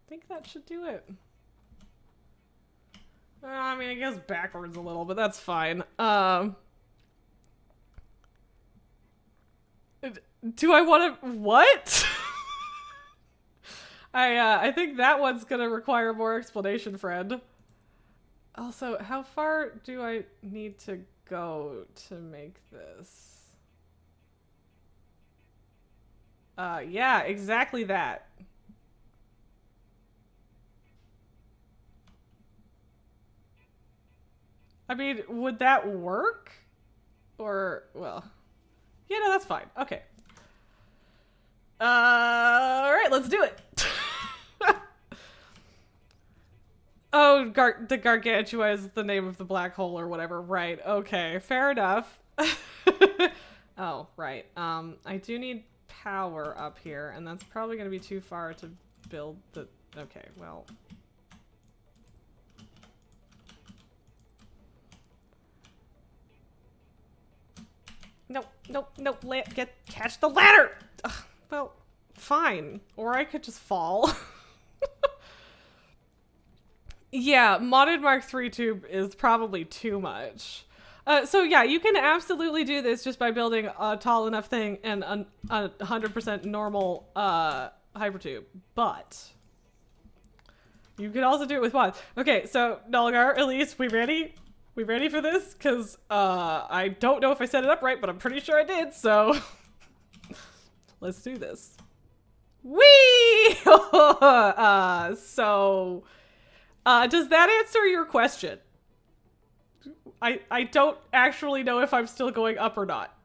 I think that should do it. I mean, I guess backwards a little, but that's fine. Do I want to... What? I think that one's gonna require more explanation, friend. Also, how far do I need to go to make this? Yeah, exactly that. I mean, would that work? Or, well... Yeah, no, that's fine. Okay. Alright, let's do it. Oh, the Gargantua is the name of the black hole or whatever. Right. Okay. Fair enough. Oh, right. I do need power up here, and that's probably going to be too far to build the... Okay, well... Nope, catch the ladder! Ugh, well, fine. Or I could just fall. Yeah, modded Mark III tube is probably too much. So yeah, you can absolutely do this just by building a tall enough thing and a 100% normal hypertube, but you can also do it with mods. Okay, so Nulgar, Elise, we ready? We ready for this? Because I don't know if I set it up right, but I'm pretty sure I did, so let's do this. Whee! Does that answer your question? I don't actually know if I'm still going up or not.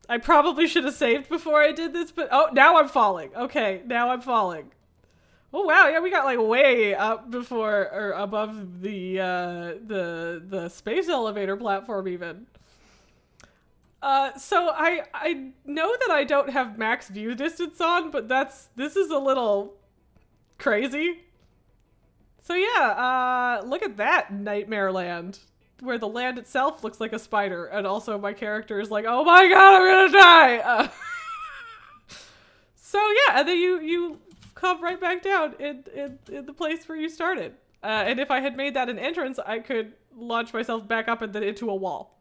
I probably should have saved before I did this, but oh, now I'm falling. Okay, now I'm falling. Oh wow, yeah, we got like way up before or above the space elevator platform even. So I know that I don't have max view distance on, but this is a little crazy. So yeah, look at that nightmare land, where the land itself looks like a spider, and also my character is like, oh my god, I'm gonna die! So yeah, and then you come right back down in the place where you started. And if I had made that an entrance, I could launch myself back up and then into a wall.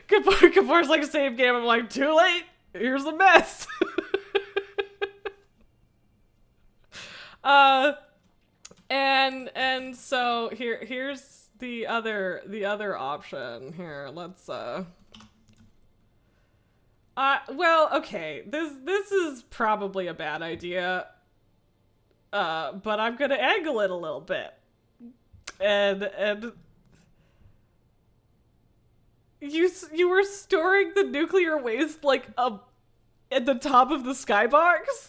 Kapoor's like, same game, I'm like, too late, here's a mess. And so here's the other option here. Let's well, okay, this is probably a bad idea, but I'm gonna angle it a little bit, and you were storing the nuclear waste like at the top of the skybox.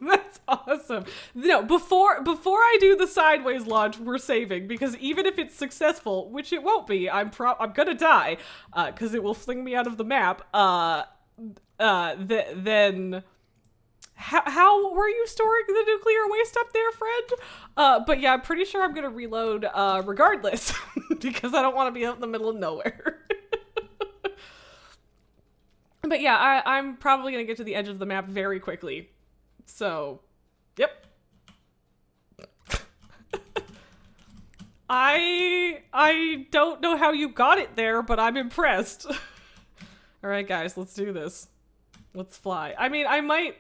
That's awesome. No, before I do the sideways launch, we're saving, because even if it's successful, which it won't be, I'm gonna die, because it will fling me out of the map. Then how were you storing the nuclear waste up there, friend? But yeah, I'm pretty sure I'm gonna reload regardless, because I don't want to be out in the middle of nowhere. But yeah, I'm probably gonna get to the edge of the map very quickly. So, yep. I don't know how you got it there, but I'm impressed. All right, guys, let's do this. Let's fly. I mean, I might...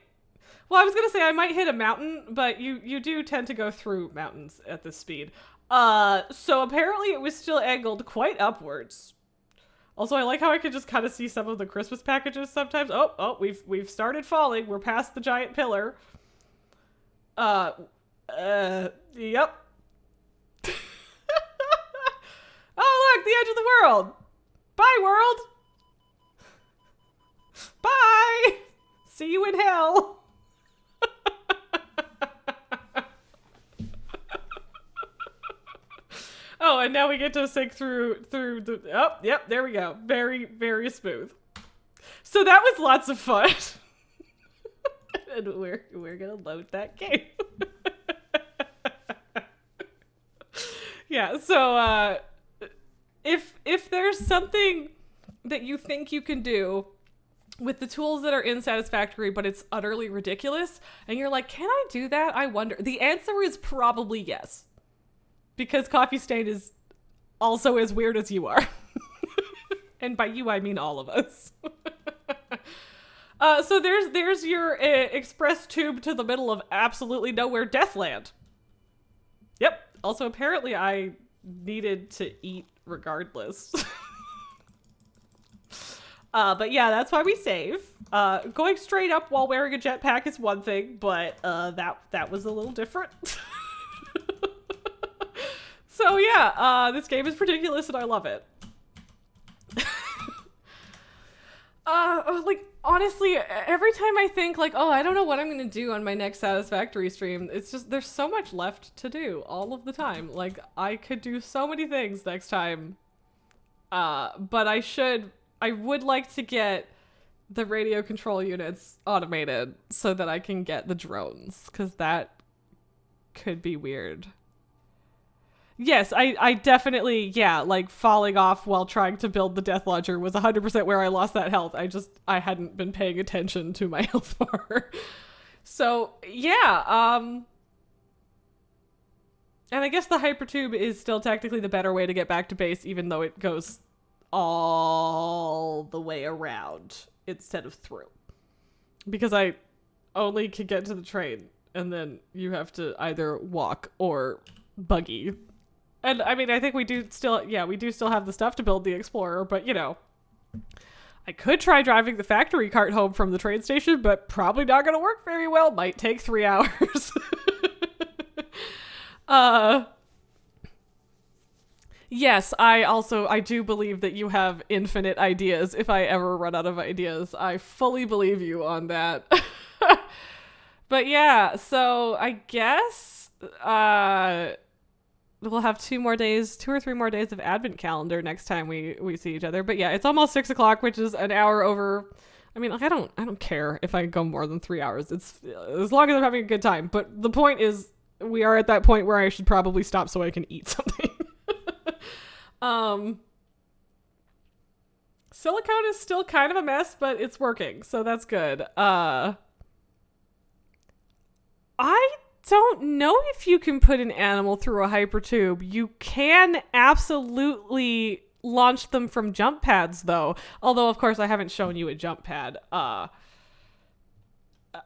Well, I was gonna say I might hit a mountain, but you do tend to go through mountains at this speed. So apparently it was still angled quite upwards. Also, I like how I can just kind of see some of the Christmas packages sometimes. Oh, we've started falling. We're past the giant pillar. Yep. Oh, look, the edge of the world. Bye, world. Bye. See you in hell. Oh, and now we get to sink through the... Oh, yep, there we go. Very, very smooth. So that was lots of fun. And we're gonna load that game. Yeah, so if there's something that you think you can do with the tools that are in Satisfactory, but it's utterly ridiculous, and you're like, can I do that? I wonder. The answer is probably yes. Because Coffee Stain is also as weird as you are. And by you, I mean all of us. So there's your express tube to the middle of absolutely nowhere Deathland. Yep. Also, apparently I needed to eat regardless. But yeah, that's why we save. Going straight up while wearing a jetpack is one thing, but that was a little different. So yeah, this game is ridiculous and I love it. Like, honestly, every time I think, like, oh, I don't know what I'm gonna do on my next Satisfactory stream, it's just, there's so much left to do all of the time. Like, I could do so many things next time. But I would like to get the radio control units automated so that I can get the drones, because that could be weird. Yes, I definitely, yeah, like falling off while trying to build the death launcher was 100% where I lost that health. I hadn't been paying attention to my health bar. So, yeah, and I guess the hypertube is still technically the better way to get back to base, even though it goes all the way around instead of through. Because I only can get to the train, and then you have to either walk or buggy. And I mean, I think we do still have the stuff to build the Explorer, but you know, I could try driving the factory cart home from the train station, but probably not going to work very well. Might take 3 hours. Yes, I do believe that you have infinite ideas. If I ever run out of ideas, I fully believe you on that. But yeah, so I guess, we'll have 2 or 3 more days of Advent calendar next time we see each other. But yeah, it's almost 6 o'clock, which is an hour over. I mean, like, I don't care if I go more than 3 hours. It's as long as I'm having a good time. But the point is, we are at that point where I should probably stop so I can eat something. Silicone is still kind of a mess, but it's working, so that's good. I don't know if you can put an animal through a hypertube. You can absolutely launch them from jump pads, though. Although, of course, I haven't shown you a jump pad. I'll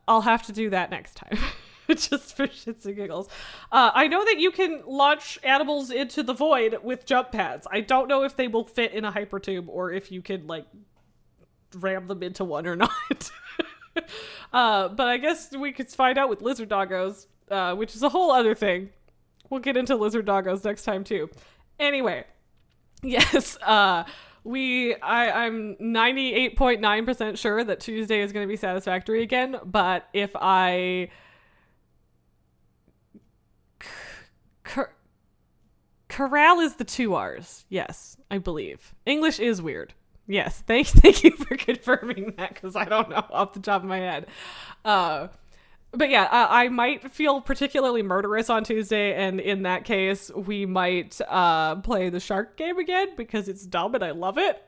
have to do that next time. Just for shits and giggles. I know that you can launch animals into the void with jump pads. I don't know if they will fit in a hypertube or if you can, like, ram them into one or not. But I guess we could find out with lizard doggos, which is a whole other thing. We'll get into lizard doggos next time, too. Anyway, yes, I'm 98.9% sure that Tuesday is going to be Satisfactory again, but if I... Corral is the 2 R's. Yes, I believe. English is weird. Yes, thank you for confirming that, because I don't know off the top of my head. But yeah, I might feel particularly murderous on Tuesday, and in that case, we might play the shark game again, because it's dumb and I love it.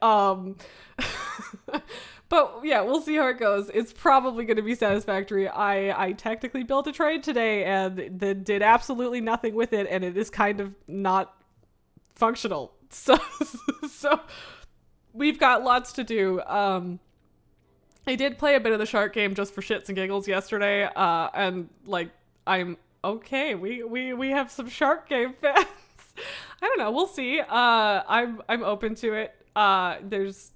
But yeah, we'll see how it goes. It's probably going to be Satisfactory. I technically built a train today and then did absolutely nothing with it, and it is kind of not functional. So we've got lots to do. I did play a bit of the shark game just for shits and giggles yesterday, and like, I'm okay. We have some shark game fans. I don't know. We'll see. I'm open to it. There's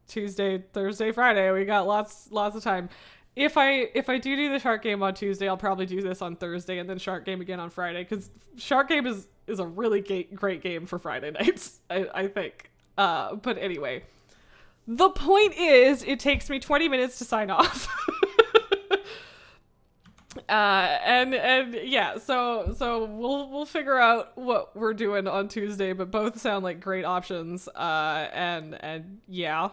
Tuesday, Thursday, Friday. We got lots of time. If I do the shark game on Tuesday, I'll probably do this on Thursday and then shark game again on Friday, because shark game is a really great game for Friday nights, I think. But anyway, the point is, it takes me 20 minutes to sign off. And yeah, so we'll figure out what we're doing on Tuesday, but both sound like great options. And yeah.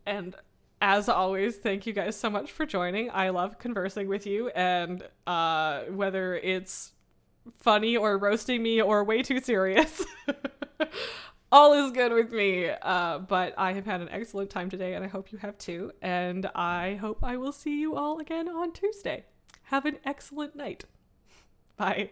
And as always, thank you guys so much for joining. I love conversing with you, and whether it's funny or roasting me or way too serious, all is good with me. But I have had an excellent time today, and I hope you have too. And I hope I will see you all again on Tuesday. Have an excellent night. Bye.